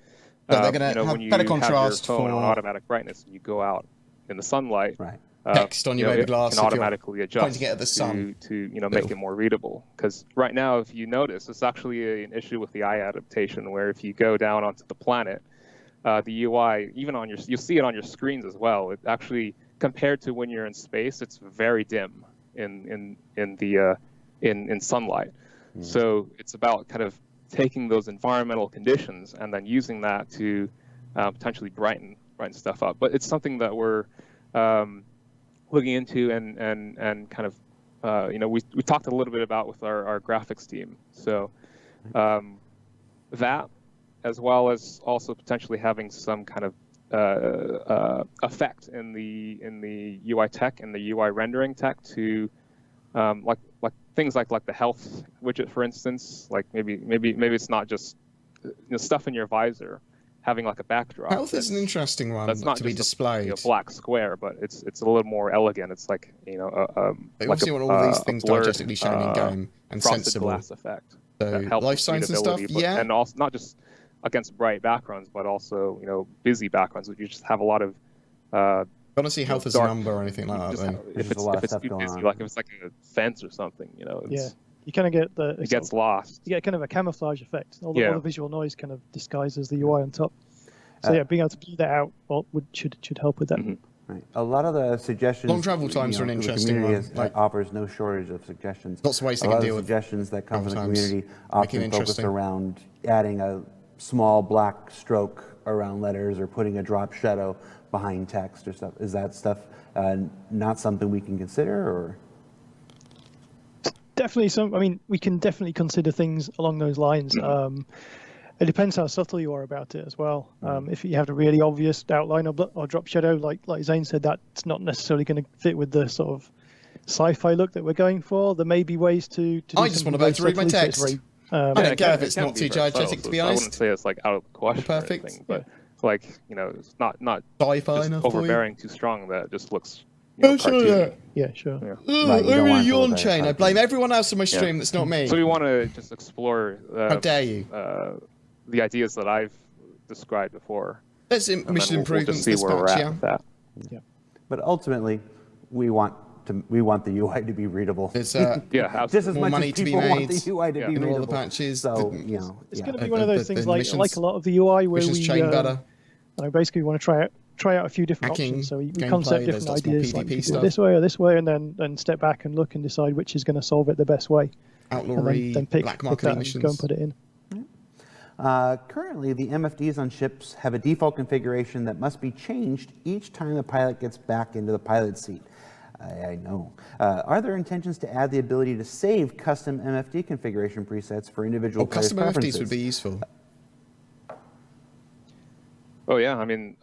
they're gonna have when you better have contrast your phone for on automatic brightness and you go out in the sunlight. Right. Text on your baby glass can automatically adjust at the sun to make it more readable. Because right now, if you notice, it's actually an issue with the eye adaptation, where if you go down onto the planet, the UI, even on you'll see it on your screens as well. It actually, compared to when you're in space, it's very dim in sunlight. So it's about kind of taking those environmental conditions and then using that to potentially brighten stuff up. But it's something that we're looking into and kind of we talked a little bit about with our graphics team. So that, as well as also potentially having some kind of effect in the UI tech and the UI rendering tech to like things like the health widget, for instance. Like maybe it's not just stuff in your visor, having like a backdrop. Health is an interesting one that's not to be displayed. A black square, but it's a little more elegant. It's like they obviously want all these things diegetically shown in game and sensible. Glass effect. So life science and stuff, and also not just against bright backgrounds, but also busy backgrounds. You just have a lot of. Don't see health as a number or anything like that. Though. If it's too busy, like if it's like a fence or something, you kind of get it gets lost. You get kind of a camouflage effect. All the visual noise kind of disguises the UI on top. So being able to blur that out should help with that. Mm-hmm. Right. A lot of the suggestions. Long travel times are an interesting one. Offers no shortage of suggestions. Lots of ways they can deal with suggestions that come from the community often focus around adding a small black stroke around letters or putting a drop shadow behind text or stuff. Is that stuff not something we can consider, or? Definitely we can definitely consider things along those lines. It depends how subtle you are about it as well. If you have a really obvious outline or drop shadow, like Zane said, that's not necessarily going to fit with the sort of sci-fi look that we're going for. There may be ways to do I just want to be able to read my text. I don't care if it's not too diegetic, to be honest. I wouldn't say it's like out of the question perfect. or anything, but it's not sci-fi enough overbearing too strong that it just looks sure. Yeah. Right, yawn chain. I blame everyone else on my stream that's not me. So we want to just explore how dare you the ideas that I've described before. There's mission improvements this patch, yeah. But ultimately, we want the UI to be readable. It's just as more much money as to be people made want the UI to be readable. in all the patches. So it's going to be one of those things like a lot of the UI where we better. Basically want to try out a few different options. So we concept different ideas, like this way or this way, and then step back and look and decide which is going to solve it the best way. Outlawry, and then pick black that market and go and put it in. Currently, the MFDs on ships have a default configuration that must be changed each time the pilot gets back into the pilot seat. I know. Are there intentions to add the ability to save custom MFD configuration presets for individual players' custom preferences? MFDs would be useful. Oh yeah, I mean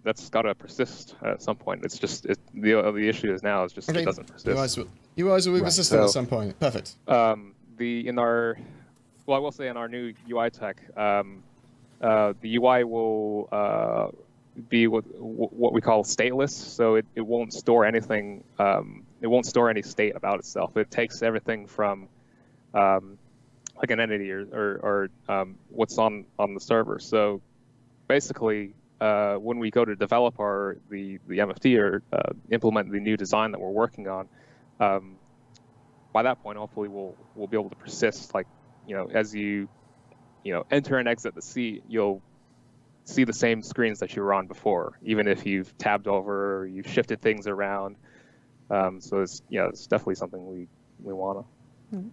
that's got to persist at some point. It's just the issue is now is just it doesn't persist. UIs will be persistent at some point. Perfect. I will say in our new UI tech, the UI will be what we call stateless, so it won't store anything it won't store any state about itself. It takes everything from like an entity or what's on the server. So basically, when we go to develop the MFD or implement the new design that we're working on, by that point, hopefully we'll be able to persist. Like, as you enter and exit the seat, you'll see the same screens that you were on before, even if you've tabbed over or you've shifted things around. So it's definitely something we want to.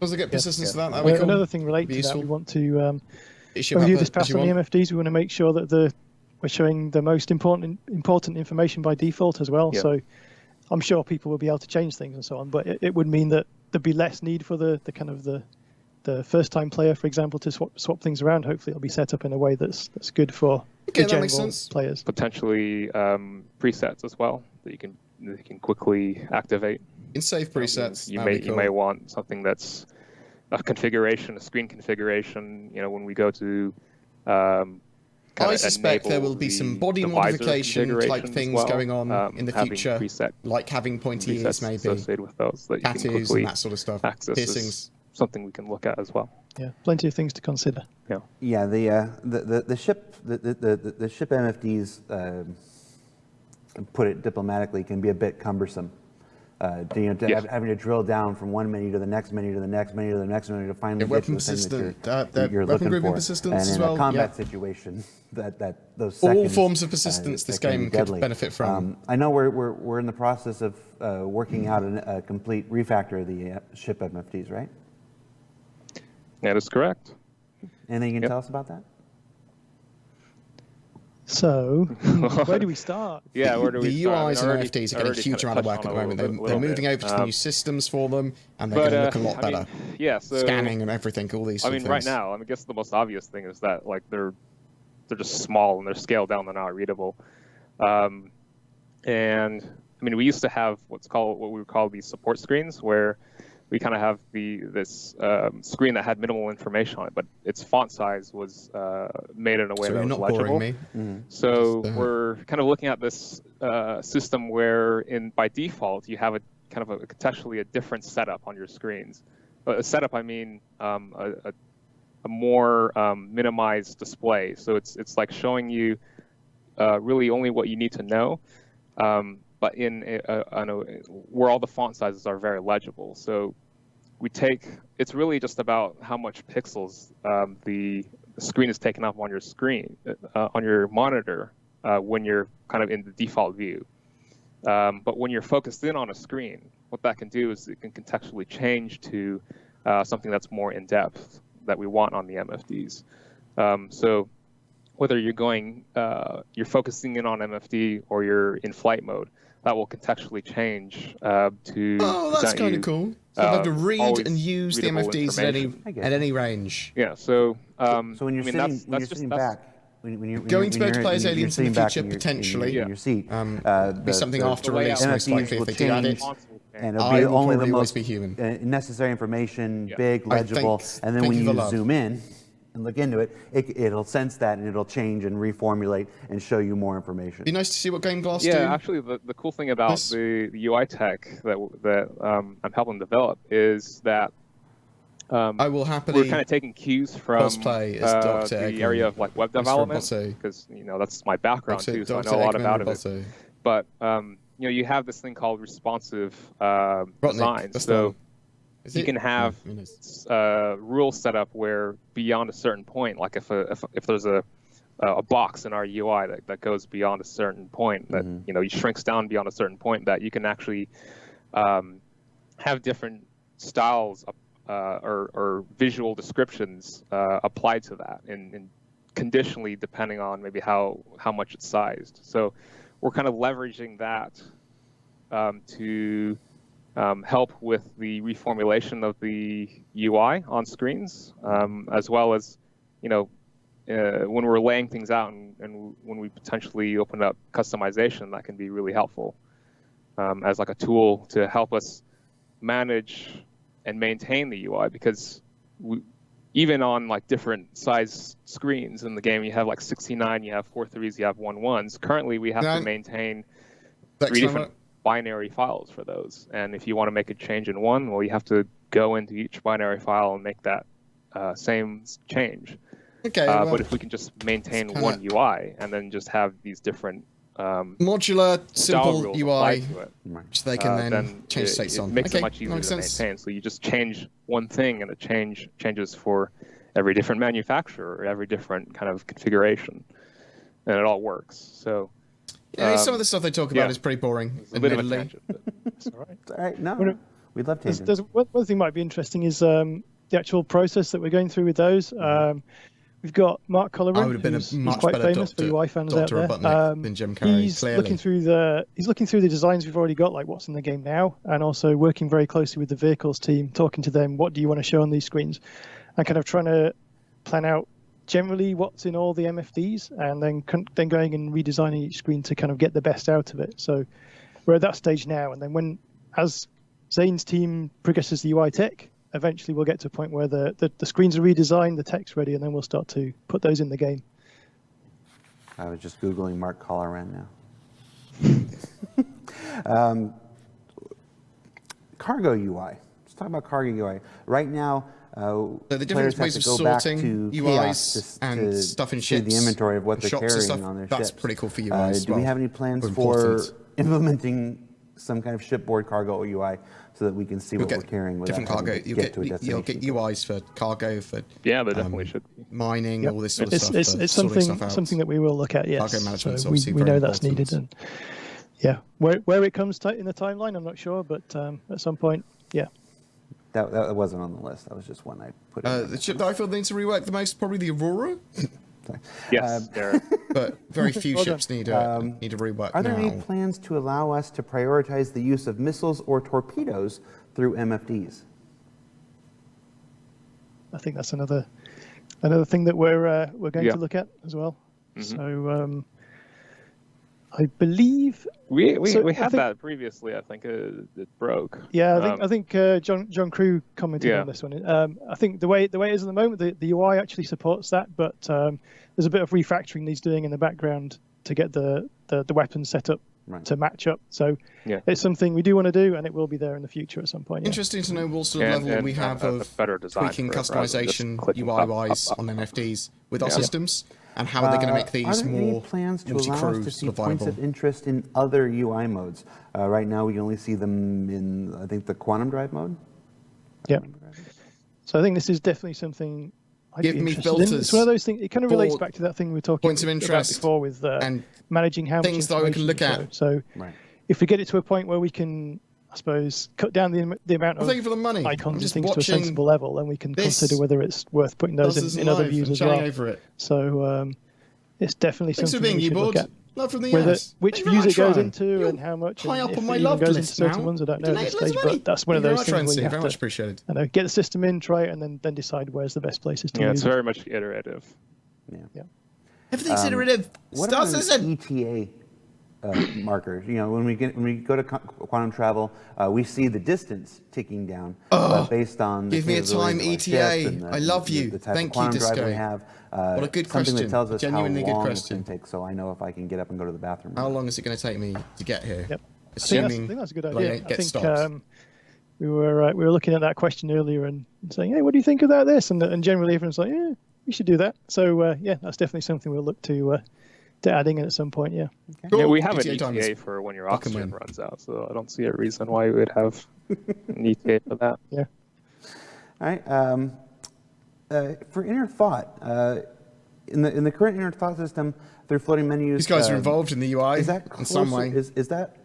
Does it get persistence to that? Another thing related to that, we want to, when we do this pass on the MFDs, we want to make sure that we're showing the most important information by default as well. So I'm sure people will be able to change things and so on, but it would mean that there'd be less need for the kind of the first-time player, for example, to swap things around. Hopefully it'll be set up in a way that's good for the general players. Potentially presets as well that you can quickly activate. In save presets, you may want something that's a screen configuration. When we go to, I suspect there will be some body modification type things going on in the future, like having pointy ears, maybe associated with those that tattoos you can quickly and that sort of stuff. Piercings, something we can look at as well. Yeah, plenty of things to consider. Yeah, the ship MFDs, put it diplomatically, can be a bit cumbersome. Having to drill down from one menu to the next menu to the next menu to the next menu to finally get to the thing that you're looking for. And in a combat situation, those seconds, all forms of persistence this game could benefit from. I know we're in the process of working out a complete refactor of the ship MFDs, right? That is correct. Anything you can tell us about that? So, where do we start? Where do we start? The UIs and I MFDs are getting a huge amount of work at the moment. They're moving over to new systems for them, and they're going to look a lot better. So scanning and everything, all these. Right now, I guess the most obvious thing is that they're just small and they're scaled down. They're not readable. And we used to have what we would call these support screens, where we kind of have this screen that had minimal information on it, but its font size was made in a way that was legible. So we're kind of looking at this system where, by default, you have a kind of a contextually a different setup on your screens. A setup, I mean, a more minimized display. So it's like showing you really only what you need to know. But where all the font sizes are very legible. So it's really just about how much pixels the screen is taken up on your screen, on your monitor, when you're kind of in the default view. But when you're focused in on a screen, what that can do is it can contextually change to something that's more in depth that we want on the MFDs. So whether you're focusing in on MFD or you're in flight mode, that will contextually change to. Oh, that's kind of cool. So they have to read and use the MFDs at any range. Yeah. So. So when you're sitting back. Going to be able to play as aliens in the future, potentially. In your seat. Be something after release, most likely, if they do add it. And it'll be only the most necessary information, big, legible, and then when you zoom in and look into it, it'll sense that and it'll change and reformulate and show you more information. Be nice to see what Game Glass do. Yeah, actually, the cool thing about the UI tech that I'm helping develop is that I will happily. We're kind of taking cues from the area of web development because that's my background too, so I know a lot about it. But you have this thing called responsive design. So you can have rules set up where beyond a certain point, like if there's a box in our UI that goes beyond a certain point, that you shrinks down beyond a certain point, that you can actually have different styles or visual descriptions applied to that, and conditionally depending on maybe how much it's sized. So we're kind of leveraging that to help with the reformulation of the UI on screens, as well as when we're laying things out and when we potentially open up customization, that can be really helpful as like a tool to help us manage and maintain the UI, because even on different size screens in the game, you have 69, you have 4 3s, you have 1 1s. Currently, we have to maintain binary files for those. And if you want to make a change in one, well, you have to go into each binary file and make that same change. Okay. But if we can just maintain one UI and then just have these different modular, simple UI, right, which they can then change states on. It makes it much easier to maintain. So you just change one thing, and it changes for every different manufacturer or every different kind of configuration, and it all works. So yeah, some of the stuff they talk about is pretty boring. It's a bit of a tangent, but It's all right. All right, no, we'd love to. One thing might be interesting is the actual process that we're going through with those. We've got Mark Colleran, who's quite famous for UI fans out there. Than Jim Carrey, he's looking through the designs we've already got, like what's in the game now, and also working very closely with the vehicles team, talking to them, what do you want to show on these screens, and kind of trying to plan out generally what's in all the MFDs, and then going and redesigning each screen to kind of get the best out of it. So we're at that stage now, and then as Zane's team progresses the UI tech, eventually we'll get to a point where the screens are redesigned, the tech's ready, and then we'll start to put those in the game. I was just Googling Mark Colleran now. Cargo UI. Let's talk about cargo UI. Right now, so the players different ways have of to go back sorting to UIs Chaos and stuff in see ships, the inventory of what they're shops and carrying stuff. on their That's ships. pretty cool for UIs as Do we well. have any plans Important. for implementing some kind of shipboard cargo UI so that we can see what we're carrying without different cargo? having to You'll get to a get destination? UIs for cargo, for yeah, there definitely should be mining, all this sort of stuff. It's something that we will look at. Yes, cargo management so is we obviously know very that's important. needed, and yeah, where it comes in the timeline, I'm not sure, but at some point, yeah. That wasn't on the list. That was just one I put in. The ship that I feel needs to rework the most, probably the Aurora. yes, there. But very few ships need a rework Are there now. any plans to allow us to prioritize the use of missiles or torpedoes through MFDs? I think that's another thing that we're going to look at as well. So I believe we had that previously. I think it broke. Yeah, I think John Crew commented on this one. I think the way it is at the moment, the UI actually supports that, but there's a bit of refactoring he's doing in the background to get the weapons set up to match up. So it's something we do want to do, and it will be there in the future at some point. Interesting to know what sort of level we have of tweaking customization UI-wise on MFDs with our systems, and how are they going to make these more plans to allow us to see points of interest in other UI modes? Right now, we only see them in, I think, the quantum drive mode. Yeah. So I think this is definitely something I'd Give be me interested filters. in. It's one of those things. It kind of relates back to that thing we were talking points of about interest before with and managing how things much that we can look information at. So if we get it to a point where we can, I suppose, cut down the amount of thank you for the money. icons and things to a sensible level, then we can consider whether it's worth putting those in other views as well. Over it. So it's definitely Thanks something for being we should look at. Love from the Whether US. which views it goes into and how much, high and up if on my it even loved goes into list certain now. ones, I don't know at this Donate stage, money. but that's one of those things where you very have much to appreciated. get the system in, try it, and then decide where's the best places to Yeah, use it's very much iterative. Yeah. Everything's iterative. What Star about Citizen. an ETA marker? You know, when we go to quantum travel, we see the distance ticking down based on the Give me a time capability of our ETA. ship and I love you. The type Thank of you, quantum drive Disco. we have. What a good something question. that tells us Genuinely how good long question. it's going to take, so I know if I can get up and go to the bathroom. How long is it going to take me to get here? Yep. Assuming I think that's a good that I idea. don't get I think stopped. we were looking at that question earlier and saying, hey, what do you think about this? And generally everyone's like, yeah, we should do that. So yeah, that's definitely something we'll look to adding in at some point. Yeah. Cool. Yeah, we have an ETA time is ETA for when your fucking oxygen win. runs out, so I don't see a reason why we would have an ETA for that. Yeah. All right. For inner thought, in the current inner thought system, they're floating menus. These guys are involved in the UI Is that in some closer- way. Is that?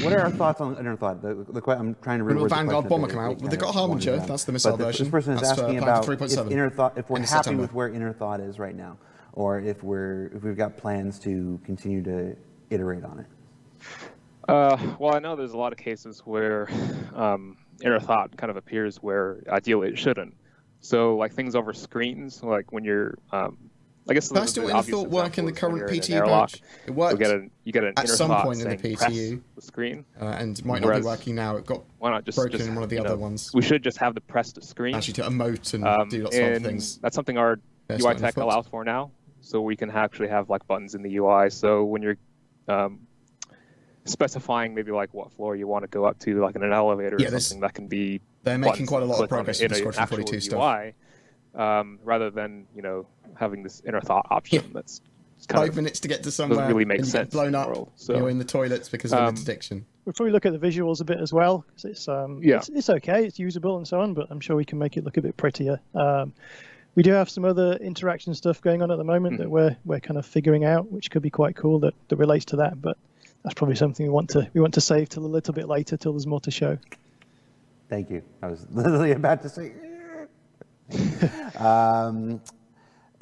What are our thoughts on inner thought? I'm trying to When reword will the Vanguard question bomber that come out? they Well, they kind got of Harbinger, wanted on. that's the missile But version. This person is That's for asking Plan about 3.7 if inner thought, if we're in happy September. with where inner thought is right now, or if we've got plans to continue to iterate on it. Well, I know there's a lot of cases where inner thought kind of appears where ideally it shouldn't. So like things over screens, like when you're, I guess the Personal inner obvious thought work in the example is when current you're in an PTU airlock, batch. It worked you get an at inner some thought point in the saying, press PTU, the screen, and might not Whereas- be working now. It got why not just broken in one of the you other know, ones. We should just have the press to screen. Actually, to emote and do lots of other and things. That's something our There's UI not tech enough allows for now. So we can actually have like buttons in the UI. So when you're specifying maybe like what floor you want to go up to, like in an elevator or something that can be. They're making quite a lot of click on progress it with the in an Squadron actual 42 stuff. UI, rather than having this inner thought option that's kind 5 of minutes to get to somewhere, doesn't really make and you sense get blown in the up. world. So You're in the toilets because of interdiction. We'll probably look at the visuals a bit as well, because it's okay, it's usable and so on, but I'm sure we can make it look a bit prettier. We do have some other interaction stuff going on at the moment that we're kind of figuring out, which could be quite cool that relates to that. But that's probably something we want to save till a little bit later, till there's more to show. Thank you. I was literally about to say.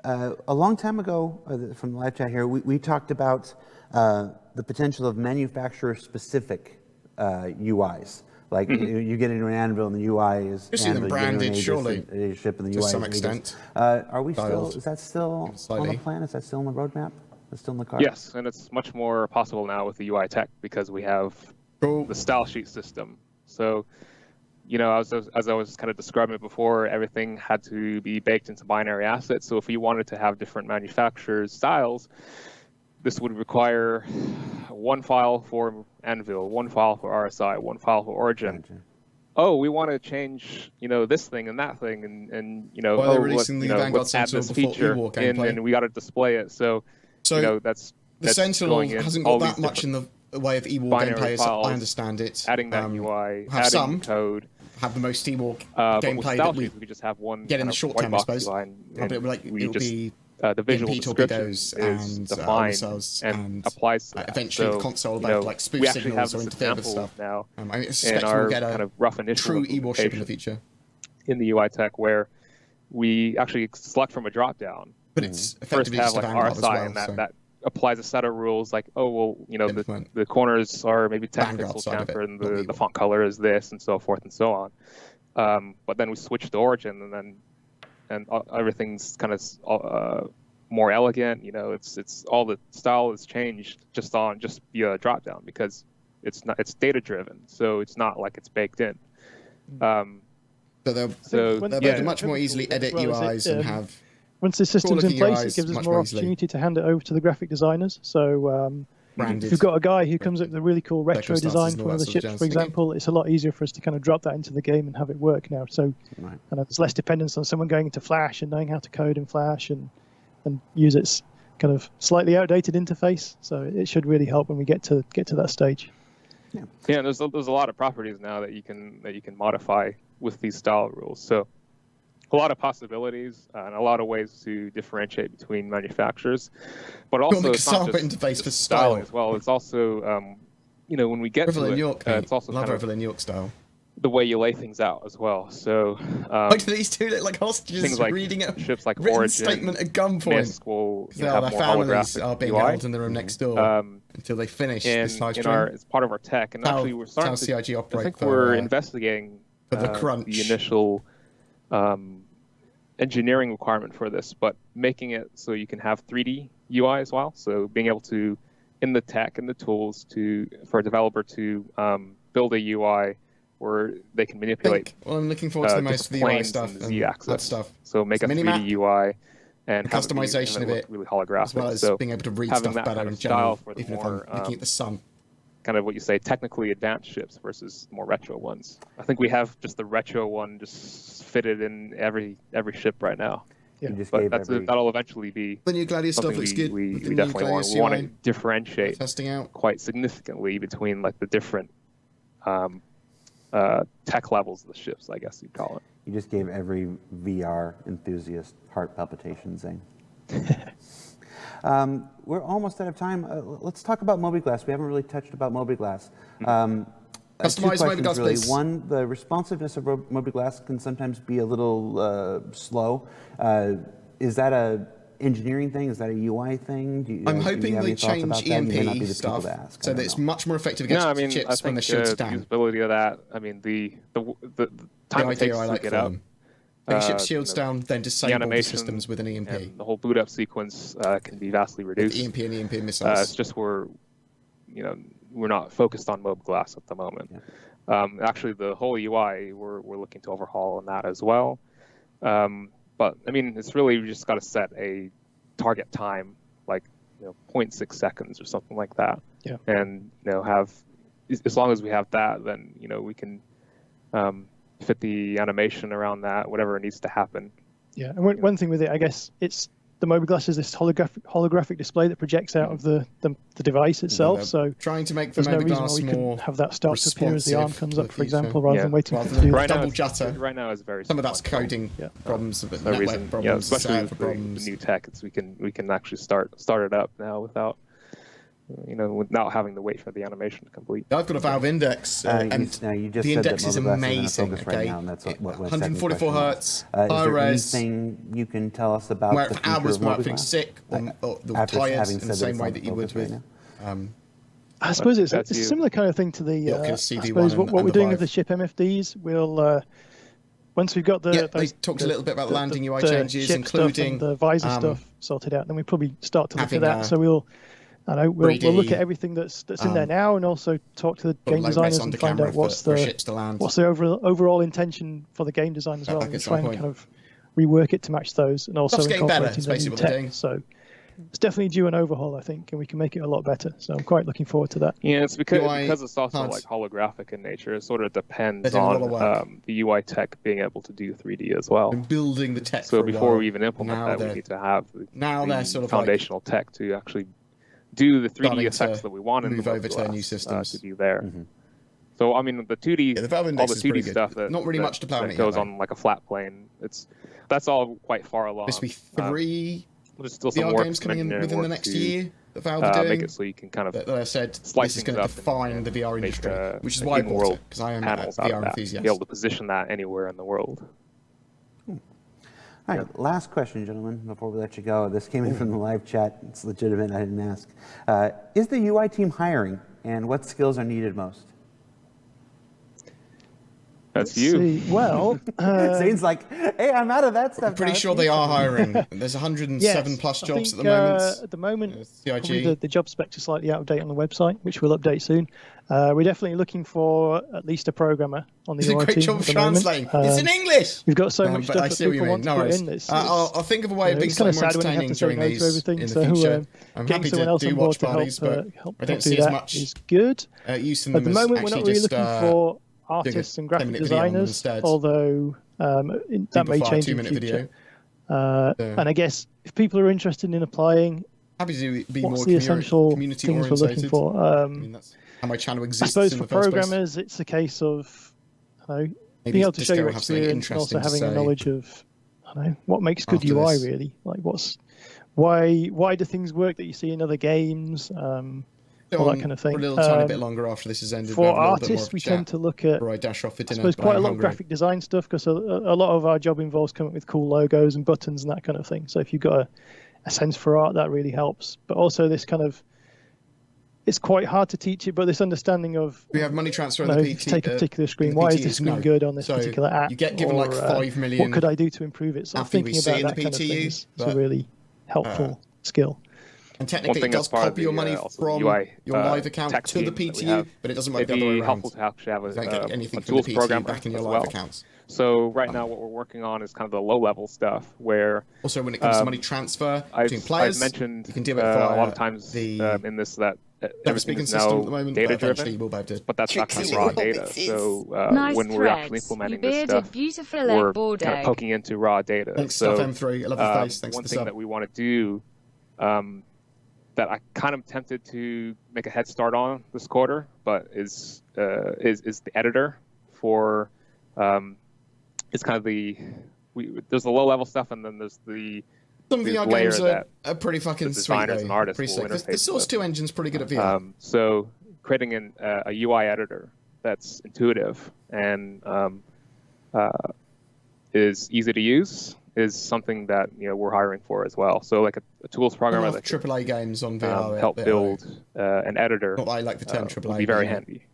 A long time ago, from the live chat here, we talked about the potential of manufacturer-specific UIs. Like you get into an Anvil and the UI is you see them branded, surely, ship and the to UI some is extent. Are we still? Is that still on the plan? Is that still on the roadmap? Is still in the car? Yes, and it's much more possible now with the UI tech because we have the style sheet system. So, as I was kind of describing it before, everything had to be baked into binary assets. So if you wanted to have different manufacturers' styles, this would require one file for Anvil, one file for RSI, one file for Origin. Oh, we want to change, this thing and that thing, and they're releasing the Vanguard let's add Sentinel this before feature E-War in, gameplay. and we got to display it. So that's the Sentinel hasn't got that much in the way of E-War gameplay, as I understand it. Adding that UI, have adding some code. Have the most E-War But with gameplay style that we sheets, we just have one get in the short term, I suppose. and it'll be the visual MP description torpedoes is and defined and applies to that. eventually the console like spoof we actually have signals or this interfere with example stuff. now I suspect in our we'll get kind a of rough initial true E-War ship in the future. In the UI tech, where we actually select from a drop down, but it's first effectively have just a like Vanguard RSI, as well, and so. that applies a set of rules like, the corners are maybe 10 pixels chamfer, and the font color is this, and so forth and so on. But then we switch to Origin, and everything's kind of more elegant. It's all the style is changed just via drop down because it's data driven, so it's not like it's baked in. So they'll much more easily edit UIs and have. Once the system's in place, it gives us more opportunity to hand it over to the graphic designers. So if you've got a guy who comes up with a really cool retro design for one of the ships, for example, it's a lot easier for us to kind of drop that into the game and have it work now. So there's less dependence on someone going into Flash and knowing how to code in Flash and use its kind of slightly outdated interface. So it should really help when we get to that stage. Yeah, there's a lot of properties now that you can modify with these style rules. So a lot of possibilities and a lot of ways to differentiate between manufacturers, but also it's not just interface for style as well. It's also when we get to it, it's also kind of New York style. The way you lay things out as well. So these two look like hostages things like reading a ships like written Origin, statement at gunpoint. Will their have more families are being UI. held in the room next door until they finish this live stream. It's part of our tech, and actually we're starting to. CIG operate I think we're investigating for the crunch. The initial engineering requirement for this, but making it so you can have 3D UI as well. So being able to, in the tech and the tools for a developer to build a UI where they can manipulate. Well, I'm looking forward to the most of the UI stuff and Z-axis stuff. So make a 3D UI and the customization of it really holographic, as well as being able to read stuff better in general, even if I'm looking at the sun. Kind of what you say, technically advanced ships versus more retro ones. I think we have just the retro one just fitted in every ship right now. Yeah. But that'll eventually be the new Gladius stuff looks good. We definitely want to differentiate testing out quite significantly between like the different tech levels of the ships, I guess you'd call it. You just gave every VR enthusiast heart palpitations, Zane. We're almost out of time. Let's talk about mobiGlass. We haven't really touched about mobiGlass. Customized mobiGlass, really. please. One, the responsiveness of mobiGlass can sometimes be a little slow. Is that a engineering thing? Is that a UI thing? I'm hoping they change EMP stuff so that it's much more effective against chips when they're shielded down. The usability of that. I mean, the time it takes to get up. When ship shields down, then disable the systems with an EMP. And the whole boot up sequence can be vastly reduced. With EMP and EMP missiles. It's just we're not focused on mobiGlass at the moment. Yeah. Actually, the whole UI we're looking to overhaul on that as well. But I mean, it's really we just got to set a target time, like 0.6 seconds or something like that. Yeah. And have, as long as we have that, then we can fit the animation around that, whatever needs to happen. Yeah, and one thing with it, I guess, it's the Mobiglass is this holographic display that projects out of the device itself. So trying to make the there's no reason why Mobiglass we more couldn't have that start to appear as the arm comes up, for example, rather than waiting for it to do right double now, jutter. Right now, it's very some of that's coding problems, but no network reason, problems, especially server with problems. the new tech. We can actually start it up now without without having to wait for the animation to complete. I've got a Valve Index, and you just the said index that is Mobiglass amazing. Right Okay, now, and that's what 144 hertz, high is there res. anything you can tell us about Where the future hours of without Mobiglass? feeling sick or After tired having in said the that same it's way on that you would focus with. right now? I suppose it's a That's you. similar kind of thing to the. Oculus I CV1 suppose what and we're the doing Vive. with the ship MFDs, we'll once we've got the. They talked a little bit about landing UI the changes, ship including stuff and the visor stuff sorted out. Then we probably start to look at having that. So we'll look 3D, at everything that's in there now, and also talk to the game low res designers on and the find camera out what's for the ships to land. overall intention for the game design as well. Like And at some try and point. kind of rework it to match those, and also Stuff's getting better, incorporating it's the new basically what they're tech. doing. So it's definitely due an overhaul, I think, and we can make it a lot better. So I'm quite looking forward to that. Yeah, it's because UI it's also HUDs. like holographic in nature. It sort of They're depends doing a lot of work. on the UI tech being able to do 3D as well. And building the tech. So for a before while. we even implement Now that, we they're- need to have now the they're sort of foundational tech to actually do the 3D starting effects to that we want in move the over to their new Mobiglass, systems. to do there. So I mean, the 2D, Yeah, the Valve all Index the is pretty 2D good. stuff that Not really much to play on that it goes yet, on like a flat plane. That's all quite far along. There's to be 3 there's still some VR work, games some coming in engineering within the work next to, year that Valve are doing. make it so you can kind of that I said slice this is things going to up define and the VR make, industry, which is why I even bought world it, because I am a panels out of VR that. enthusiast. Be able to position that anywhere in the world. All right, last question, gentlemen, before we let you go. This came in from the live chat. It's legitimate, I didn't ask. Is the UI team hiring, and what skills are needed most? That's you. See, well, Zane's like, hey, I'm out of that stuff. I'm pretty now. sure they are hiring. There's 107 yes, plus I jobs think, at the moment. At the moment, CIG. probably the job specs are slightly out of date on the website, which we'll update soon. We're definitely looking for at least a programmer on the It's a UI great team job at of the moment. translating. It's in English! We've got so much But stuff I that see what you people mean. want to No put worries. in. It's, I'll think of a way of being it's kind of slightly more sad when you have entertaining to say during no to these everything. in the So future. I'm getting happy someone to else do on board watch to help, parties, but help I don't do see as that much is good. use in At them the as moment, we're actually not really just looking for artists and graphic 10-minute video on them designers, instead. although that may Simplify a change in the 2-minute future. video. And I guess if people are interested in applying, Happy to be what's more the essential community things we're looking orientated. for? I mean, that's how my channel I exists suppose in for the first place. programmers, it's a case of Maybe being able to this show guy your will have something experience and also interesting to having a say knowledge of what makes good after UI this. really. Like why do things work that you see in other games? All that kind of thing. For a little tiny bit longer after this has ended. For we'll have a little bit more artists, of a we chat tend to look at before I dash off for I dinner. suppose but quite I'm a lot of hungry. graphic design stuff because a lot of our job involves coming up with cool logos and buttons and that kind of thing. So if you've got a sense for art, that really helps. But also this kind of, it's quite hard to teach it, but this understanding of We have money transfer on if the you PT. take a particular screen, in the why is PT this screen no. good on this So particular app? you get given like Or, 5 million. What could I do to improve it? So after we thinking see about in the that kind of thing PTU, is but, a really helpful skill. And One technically, thing it does as part of copy your the, money also from UI, your live account tech to the team that we PTU, have. but it doesn't work It'd the other way be around. helpful to actually have You don't get anything a from the tools PTU programmer back in your as live well. accounts. So right now what we're working on is kind of the low-level stuff where Also, when it comes to money transfer between I've players, mentioned you can do it a via lot of times the in this that everything never-speaking is system now at the moment, but eventually data-driven, we'll be able to but that's not kind of raw data. So Nice when we're actually threads. implementing You this bearded stuff, beautiful we're egg board kind of egg. poking into raw data. Thanks, so Stuff M3. I love your face. Thanks one for the thing sub. that we want to do that I kind of tempted to make a head start on this quarter, but is the editor for it's kind of there's the low level stuff and then there's the Some VR layer games that are pretty fucking the sweet. designers and Though. artists Pretty will sick. The interface Source with. 2 engine's pretty good at VR. So creating a UI editor that's intuitive and is easy to use is something that we're hiring for as well. So like a tools programmer that could, AAA games on VR help build an editor Not that I like the term AAA. would be very handy.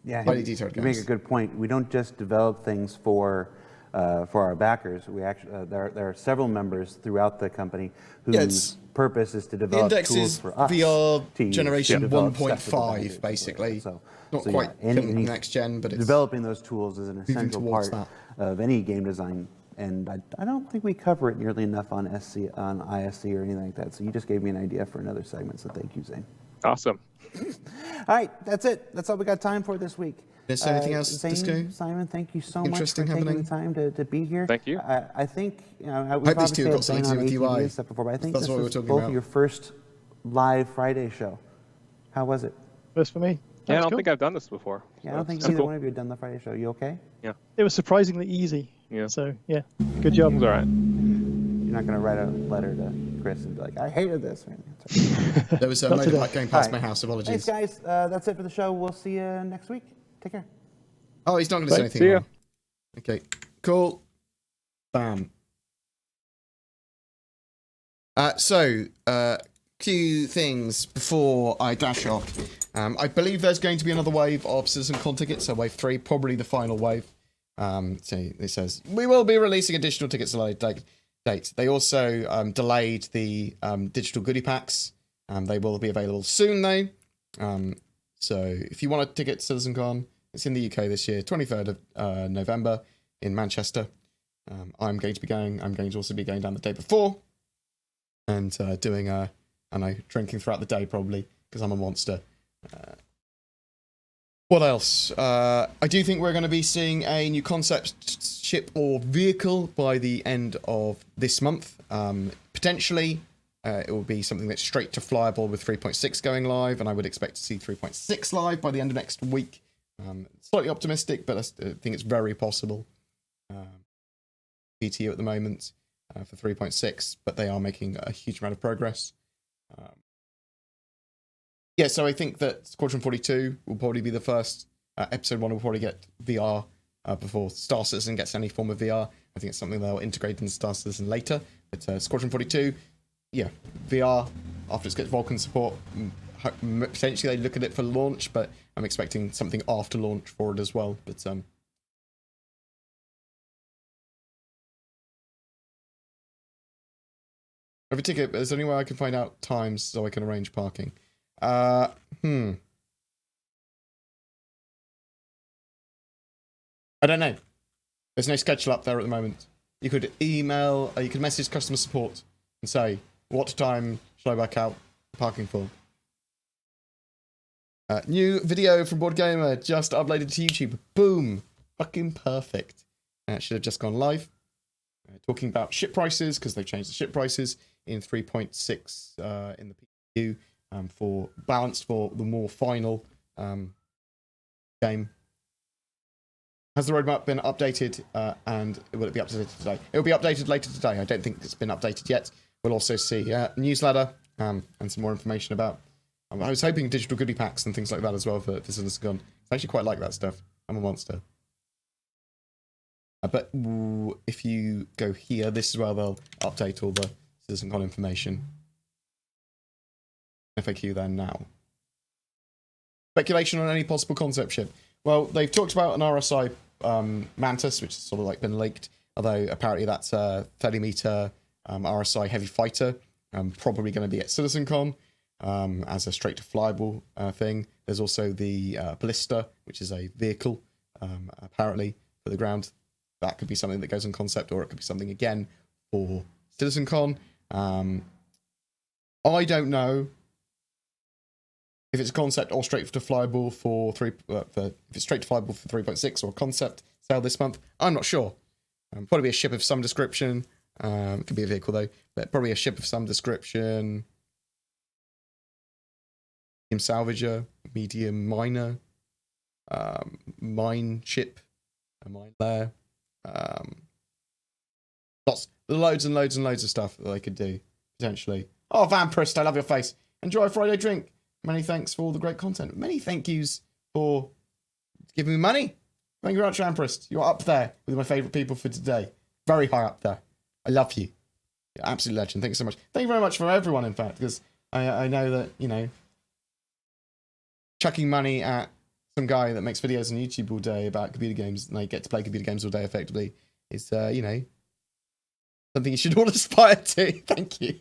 Yeah, highly detailed you make games. a good point. We don't just develop things for our backers. We actually there are several members throughout the company whose purpose is to The develop index tools is for us VR to use generation to develop stuff for the 1.5, backers. basically. So, Not so quite yeah, any next gen, but it's developing those tools is an essential towards part of any game design. And I don't think we cover it nearly enough on ISC or anything like that. So you just gave me an idea for another segment. So thank you, Zane. Awesome. All right, that's it. That's all we got time for this week. Is there anything else, Zane, Disco? Simon, thank you so much for Interesting taking happening? the time to be here. Thank you. I think, we've Hope these obviously two had got something Zane to on do with ATV UI. and stuff before, but I think That's this what we were was talking both about. of your first live Friday show. How was it? First for me. Yeah, I That's don't cool. think I've done this before. Yeah, I don't think That's either cool. one of you had done the Friday show. You okay? Yeah, It was surprisingly easy. Yeah. So yeah, good job. it was all right. You're not going to write a letter to Chris and be like, I hated this. Or anything. It's okay. There was a Not today. motorbike going past All right. my house. Thanks, Apologies. guys. That's it for the show. We'll see you next week. Take care. Oh, he's not going to say Bye. anything. See ya. wrong. Okay, cool. Bam. Few things before I dash off. I believe there's going to be another wave of CitizenCon tickets, so wave 3, probably the final wave. So it says, we will be releasing additional tickets at a later date. They also delayed the digital goodie packs. They will be available soon, though. So if you want a ticket to CitizenCon, it's in the UK this year, 23rd of November in Manchester. I'm going to be going. I'm going to also be going down the day before and doing drinking throughout the day probably because I'm a monster. What else? I do think we're going to be seeing a new concept ship or vehicle by the end of this month. Potentially, it will be something that's straight to flyable with 3.6 going live, and I would expect to see 3.6 live by the end of next week. Slightly optimistic, but I think it's very possible. PTU at the moment for 3.6, but they are making a huge amount of progress. So I think that Squadron 42 will probably be the first. Episode 1 will probably get VR before Star Citizen gets any form of VR. I think it's something they'll integrate into Star Citizen later. But Squadron 42, VR, after it gets Vulcan support, potentially they look at it for launch, but I'm expecting something after launch for it as well. But every ticket, is there any way I can find out times so I can arrange parking? I don't know. There's no schedule up there at the moment. You could email, you could message customer support and say, what time should I back out parking for? New video from BoredGamer just uploaded to YouTube. Boom. Fucking perfect. It should have just gone live. Talking about ship prices, because they changed the ship prices in 3.6 in the PU for balanced for the more final game. Has the roadmap been updated and will it be updated today? It will be updated later today. I don't think it's been updated yet. We'll also see newsletter and some more information about... I was hoping digital goodie packs and things like that as well for CitizenCon. I actually quite like that stuff. I'm a monster. But if you go here, this is where they'll update all the CitizenCon information. FAQ there now. Speculation on any possible concept ship. Well, they've talked about an RSI Mantis, which has sort of like been leaked, although apparently that's a 30-meter RSI heavy fighter, probably going to be at CitizenCon as a straight-to-flyable thing. There's also the Ballista, which is a vehicle, apparently, for the ground. That could be something that goes on concept, or it could be something, again, for CitizenCon. I don't know if it's a concept or straight to flyable for if it's straight to flyable for 3.6 or a concept sale this month. I'm not sure. Probably be a ship of some description. It could be a vehicle though, but probably a ship of some description. Medium salvager, medium miner, mine ship, a mine lair. Loads and loads and loads of stuff that they could do potentially. Oh, Vamprist, I love your face. Enjoy a Friday drink. Many thanks for all the great content. Many thank yous for giving me money. Thank you very much, Vamprist. You're up there with my favourite people for today. Very high up there. I love you. You're an absolute legend. Thank you so much. Thank you very much for everyone, in fact, because I know that, you know, chucking money at some guy that makes videos on YouTube all day about computer games and they get to play computer games all day effectively is, you know, something you should all aspire to. Thank you.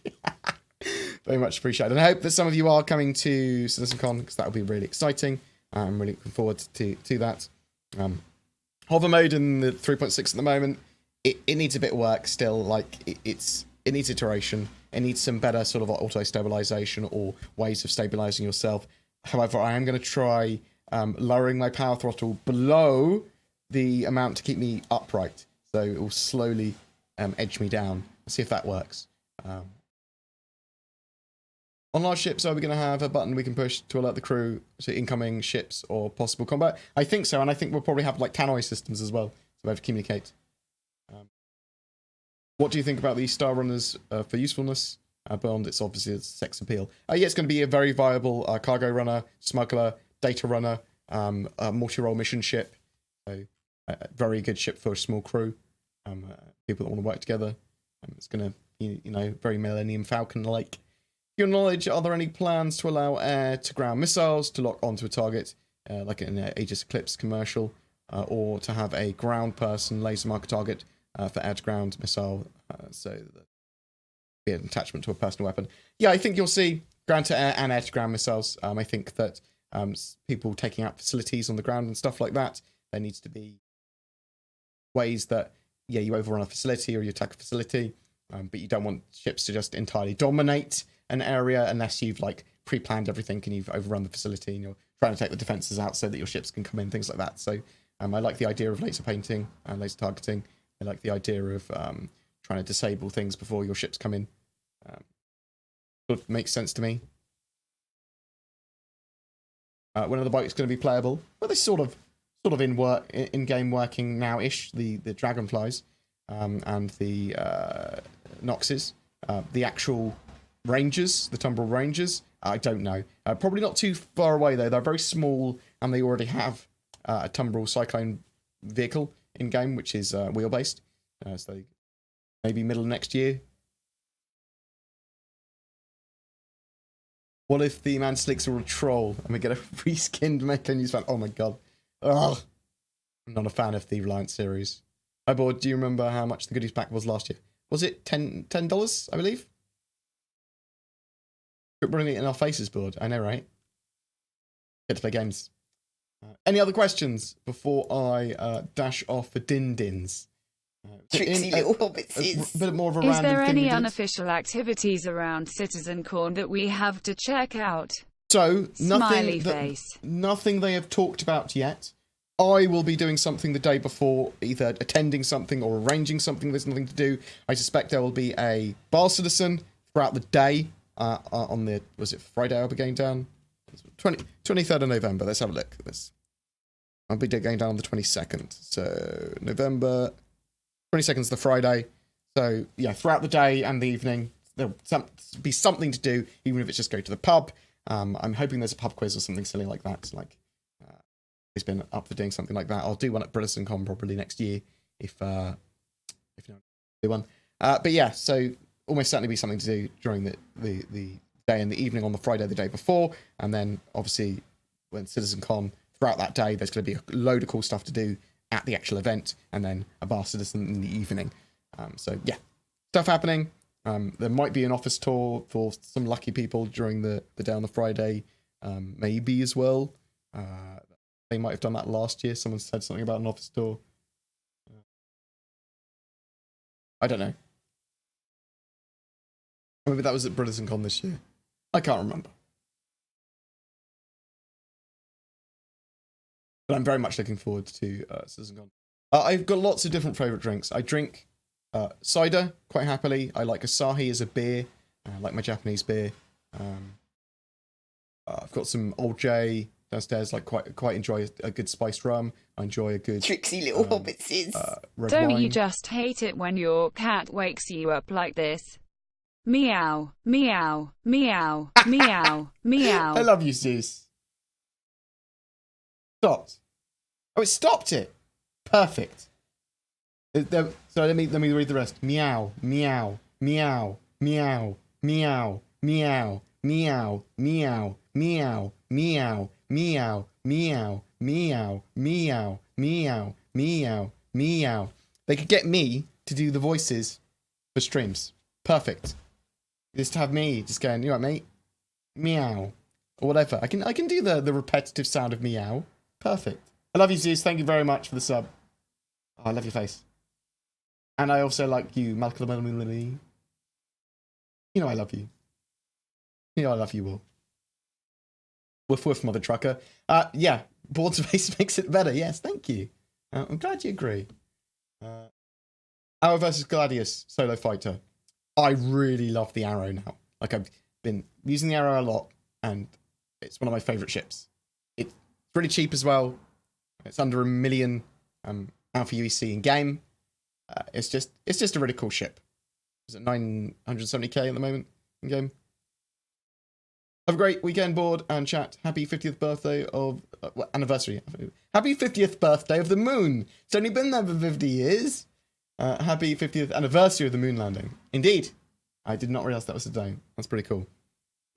Very much appreciated. And I hope that some of you are coming to CitizenCon because that will be really exciting. I'm really looking forward to that. Hover mode in the 3.6 at the moment, it needs a bit of work still. Like it's it needs iteration. It needs some better sort of auto-stabilization or ways of stabilizing yourself. However, I am going to try lowering my power throttle below the amount to keep me upright. So it will slowly edge me down. Let's see if that works. On large ships, are we going to have a button we can push to alert the crew to incoming ships or possible combat? I think so, and I think we'll probably have like tannoy systems as well, so we have to communicate. What do you think about these Star Runners for usefulness? Beyond its obviously sex appeal. Yeah, it's going to be a very viable cargo runner, smuggler, data runner, multi-role mission ship. So, a very good ship for a small crew. People that want to work together. It's going to, you know, very Millennium Falcon-like. To your knowledge, are there any plans to allow air-to-ground missiles to lock onto a target, like in an Aegis Eclipse commercial, or to have a ground person laser mark a target for air-to-ground missile, so that be an attachment to a personal weapon? Yeah, I think you'll see ground-to-air and air-to-ground missiles. I think that people taking out facilities on the ground and stuff like that, there needs to be ways that, yeah, you overrun a facility or you attack a facility, but you don't want ships to just entirely dominate an area unless you've like pre-planned everything and you've overrun the facility and you're trying to take the defenses out so that your ships can come in, things like that. So I like the idea of laser painting and laser targeting. I like the idea of trying to disable things before your ships come in. Sort of makes sense to me. When are the bikes going to be playable? Well, they're sort of in-game working now-ish. The Dragonflies and the Noxes. The actual Rangers, the Tumbrel Rangers, I don't know. Probably not too far away though. They're very small and they already have a Tumbrel Cyclone vehicle in-game, which is wheel-based. So maybe middle of next year. What if the Man Slicks are a troll and we get a reskinned Mecha News fan? Oh my god. Ugh. I'm not a fan of the Reliant series. Hi, Bored, do you remember how much the goodies pack was last year? Was it $10, I believe? Quit running it in our faces, Bored. I know, right? Get to play games. Any other questions before I dash off for din-dins? Tricksy little hobbitses. A bit more of a Is random there thing we any did. unofficial activities around CitizenCon that we have to check out? So, Smiley face. Nothing they have talked about yet. I will be doing something the day before, either attending something or arranging something there's nothing to do. I suspect there will be a bar citizen throughout the day on the, was it Friday I'll be going down? 23rd of November, let's have a look at this. I'll be going down on the 22nd. So, November 22nd is the Friday. So, yeah, throughout the day and the evening, there'll be something to do, even if it's just go to the pub. I'm hoping there's a pub quiz or something silly like that. Like, he's been up for doing something like that. I'll do one at BoredGamer probably next year, if no, do one. But yeah, so almost certainly be something to do during the day and the evening on the Friday the day before, and then obviously when CitizenCon throughout that day, there's going to be a load of cool stuff to do at the actual event, and then a bar citizen in the evening. So yeah, stuff happening. There might be an office tour for some lucky people during the day on the Friday, maybe as well. They might have done that last year. Someone said something about an office tour. I don't know. Maybe that was at BoredGamer this year. I can't remember. But I'm very much looking forward to CitizenCon. I've got lots of different favourite drinks. I drink cider quite happily. I like Asahi as a beer. I like my Japanese beer. I've got some Old J downstairs. Like quite enjoy a good spiced rum. I enjoy a good Tricksy little hobbitses. Red Don't wine. you just hate it when your cat wakes you up like this? Meow, meow, meow, meow, meow. I love you, Zeus. Stopped. Oh, it stopped it. Perfect. So let me read the rest. Meow, meow, meow, meow, meow, meow, meow, meow, meow, meow, meow, meow, meow, meow, meow, meow, meow. They could get me to do the voices for streams. Perfect. Just have me just going, you right, mate? Meow. Or whatever. I can do the repetitive sound of meow. Perfect. I love you, Zeus. Thank you very much for the sub. Oh, I love your face. And I also like you, Malcolm. You know I love you. You know I love you all. Woof woof, mother trucker. Yeah, board space makes it better. Yes, thank you. I'm glad you agree. Arrow versus Gladius solo fighter. I really love the Arrow now. Like, I've been using the Arrow a lot, and it's one of my favorite ships. It's really cheap as well. It's under $1 million Alpha UEC in game. It's just a really cool ship. Is it 970k at the moment in game? Have a great weekend, board and chat. Happy 50th birthday of anniversary. Happy 50th birthday of the moon. It's only been there for 50 years. Happy 50th anniversary of the moon landing. Indeed. I did not realize that was today. That's pretty cool.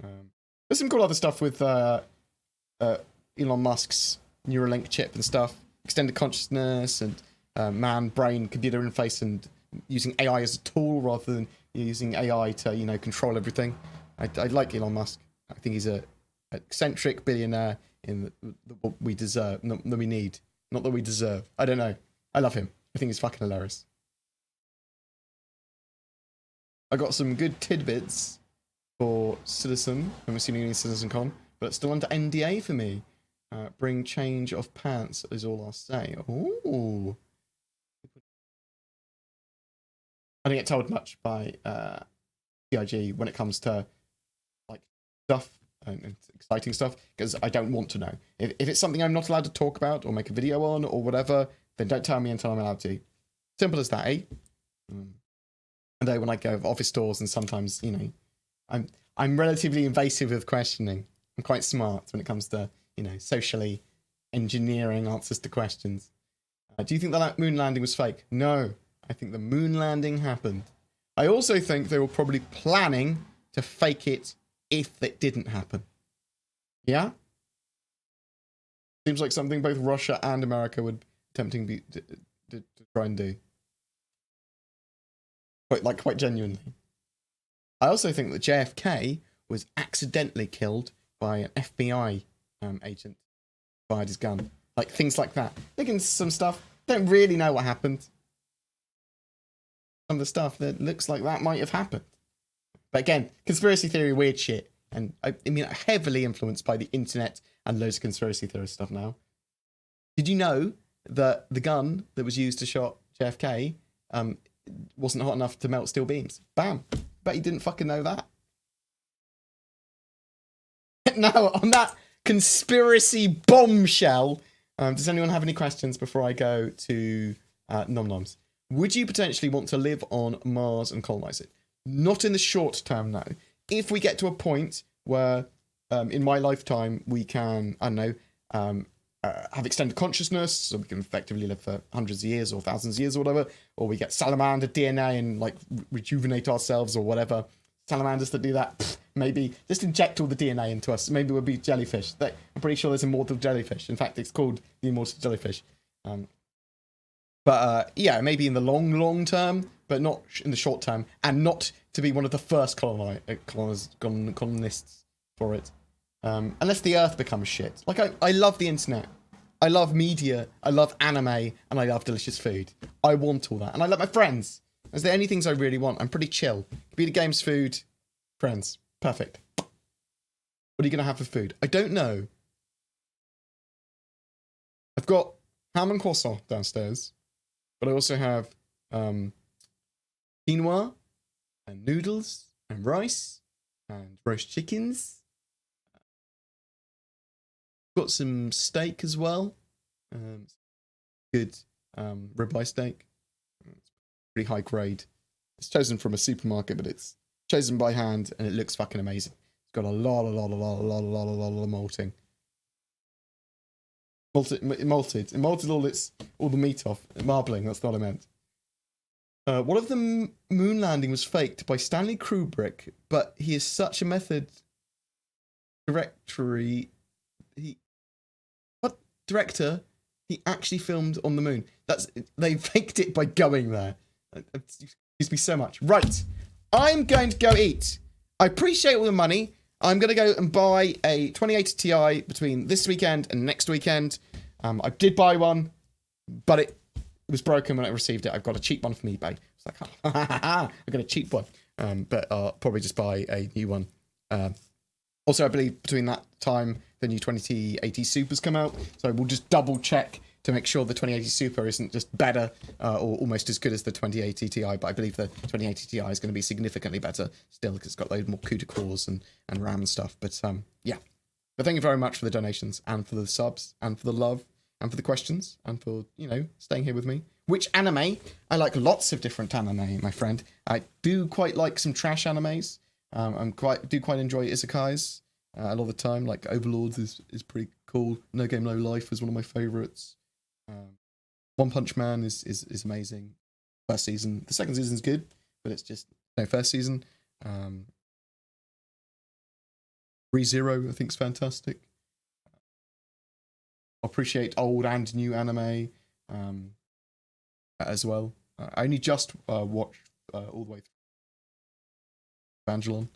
There's some cool other stuff with Elon Musk's Neuralink chip and stuff. Extended consciousness and man, brain, computer interface, and using AI as a tool rather than using AI to, you know, control everything. I like Elon Musk. I think he's a eccentric billionaire in what we deserve, not that we need, not that we deserve. I don't know. I love him. I think he's fucking hilarious. I got some good tidbits for Citizen. I'm assuming you need CitizenCon, but it's still under NDA for me. Bring change of pants is all I'll say. Ooh. I didn't get told much by CIG when it comes to like stuff and exciting stuff, because I don't want to know. If it's something I'm not allowed to talk about or make a video on or whatever, then don't tell me until I'm allowed to. Simple as that, eh? And then when I go to office stores, and sometimes, you know, I'm relatively invasive with questioning. I'm quite smart when it comes to, you know, socially engineering answers to questions. Do you think that moon landing was fake? No. I think the moon landing happened. I also think they were probably planning to fake it if it didn't happen. Yeah? Seems like something both Russia and America would attempting to try and do. Quite genuinely. I also think that JFK was accidentally killed by an FBI agent. Fired his gun. Like, things like that. Thinking some stuff. Don't really know what happened. Some of the stuff that looks like that might have happened. But again, conspiracy theory, weird shit. And I mean, heavily influenced by the internet and loads of conspiracy theory stuff now. Did you know that the gun that was used to shot JFK wasn't hot enough to melt steel beams? Bam. Bet you didn't fucking know that. Now, on that conspiracy bombshell, does anyone have any questions before I go to Nom Noms? Would you potentially want to live on Mars and colonize it? Not in the short term, no. If we get to a point where, in my lifetime, we can, I don't know, have extended consciousness, so we can effectively live for hundreds of years or thousands of years or whatever, or we get salamander DNA and like rejuvenate ourselves or whatever. Salamanders that do that, maybe just inject all the DNA into us. Maybe we'll be jellyfish. I'm pretty sure there's immortal jellyfish. In fact, it's called the immortal jellyfish. But yeah, maybe in the long term, but not in the short term, and not to be one of the first colonists for it. Unless the Earth becomes shit. Like, I love the internet. I love media. I love anime. And I love delicious food. I want all that. And I love my friends. Is there any things I really want? I'm pretty chill. Computer games, food, friends. Perfect. What are you going to have for food? I don't know. I've got ham and croissant downstairs. But I also have quinoa and noodles and rice and roast chickens. Got some steak as well. Good ribeye steak. It's pretty high grade. It's chosen from a supermarket, but it's chosen by hand, and it looks fucking amazing. It's got a lot of malting. It malted all the meat off. Marbling, that's what I meant. One of the moon landing was faked by Stanley Kubrick, but he is such a method director, he actually filmed on the moon. They faked it by going there. Excuse me so much. Right, I'm going to go eat. I appreciate all the money. I'm going to go and buy a 2080 Ti between this weekend and next weekend. I did buy one, but it was broken when I received it. I've got a cheap one from eBay. It's like, I got a cheap one. but I'll probably just buy a new one. Also, I believe between that time, the new 2080 Super's come out, so we'll just double check to make sure the 2080 Super isn't just better or almost as good as the 2080 Ti, but I believe the 2080 Ti is going to be significantly better still because it's got loads more CUDA cores and RAM and stuff. But yeah. But thank you very much for the donations and for the subs and for the love and for the questions and for, you know, staying here with me. Which anime? I like lots of different anime, my friend. I do quite like some trash animes. I do quite enjoy isekais a lot of the time. Like Overlords is pretty cool. No Game No Life is one of my favorites. One Punch Man is amazing. First season. The second season's good, but it's just no first season. ReZero I think is fantastic. I appreciate old and new anime as well. I only just watched all the way through Evangelon.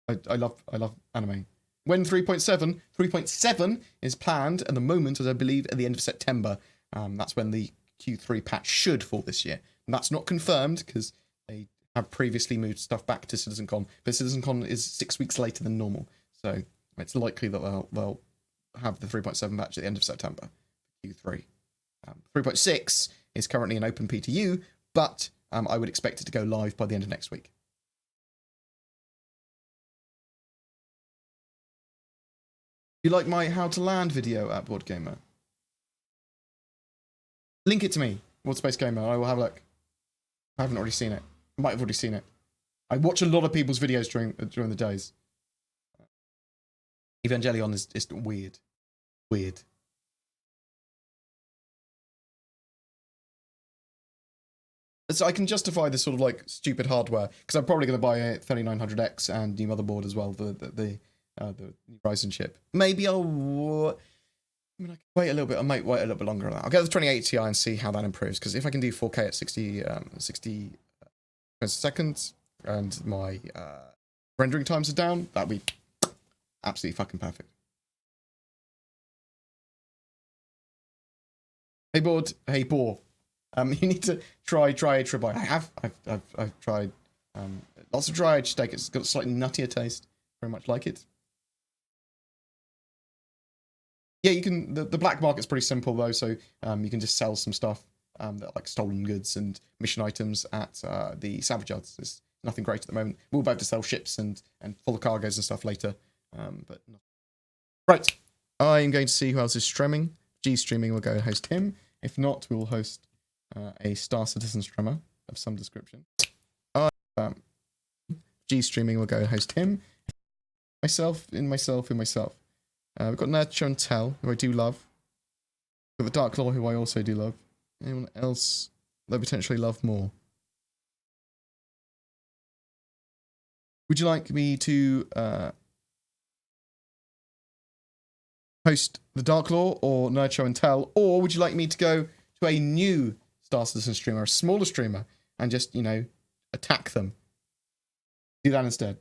I love anime. When 3.7 is planned at the moment, as I believe, at the end of September. That's when the Q3 patch should fall this year. And that's not confirmed because they have previously moved stuff back to CitizenCon, but CitizenCon is 6 weeks later than normal, so it's likely that they'll have the 3.7 patch at the end of September, Q3. 3.6 is currently an open PTU, but I would expect it to go live by the end of next week. You like my How to Land video at BoredGamer? Link it to me, World Space Gamer. I will have a look. I haven't already seen it. I might have already seen it. I watch a lot of people's videos during the days. Evangelion is weird. Weird. So I can justify this sort of like stupid hardware because I'm probably going to buy a 3900X and new motherboard as well, the new Ryzen chip. Maybe I can wait a little bit. I might wait a little bit longer on that. I'll get the 2080 Ti and see how that improves because if I can do 4K at 60 seconds and my rendering times are down, that'd be absolutely fucking perfect. Hey Bored, hey Boar. You need to try Tribuy. I've tried lots of dry aged steak. It's got a slightly nuttier taste, very much like it. Yeah, you can. The black market's pretty simple though, so you can just sell some stuff that like stolen goods and mission items at the salvage yards. There's nothing great at the moment. We'll be able to sell ships and full of cargoes and stuff later, but no. Right. I'm going to see who else is streaming. G streaming. We'll go and host him. If not, we will host a Star Citizen streamer of some description. G streaming. We'll go and host him. Myself. We've got Nurture and Tell, who I do love. We've got the Dark Claw, who I also do love. Anyone else that I potentially love more? Would you like me to host the Dark Claw or Nurture and Tell? Or would you like me to go to a new Star Citizen streamer, a smaller streamer, and just, you know, attack them? Do that instead.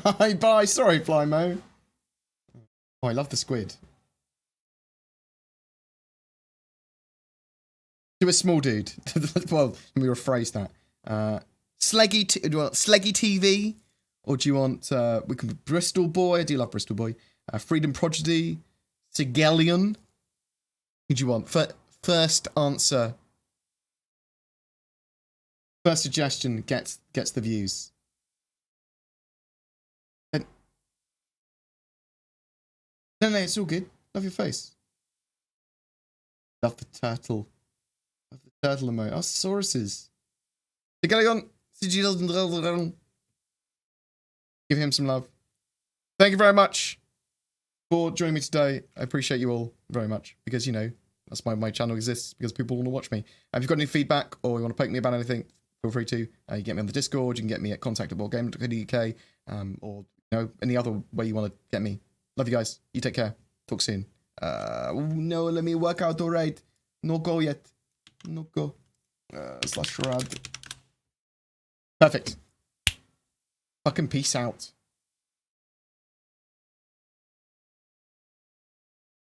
Bye. Sorry, Flymo. Oh, I love the squid. To a small dude. Well, let me rephrase that. Sleggy TV? Or do you want we can Bristol Boy? I do love Bristol Boy. Freedom Prodigy. Sigelion. Who do you want? First answer. First suggestion gets the views. No, it's all good. Love your face. Love the turtle. Love the turtle emoji. Oh, Sauruses. Give him some love. Thank you very much for joining me today. I appreciate you all very much because, you know, that's why my channel exists, because people want to watch me. If you've got any feedback or you want to poke me about anything, feel free to. You can get me on the Discord. You can get me at contact@boredgamer.co.uk, or, you know, any other way you want to get me. Love you guys. You take care. Talk soon. No, let me work out all right. No go yet. No go. /rad. Perfect. Fucking peace out.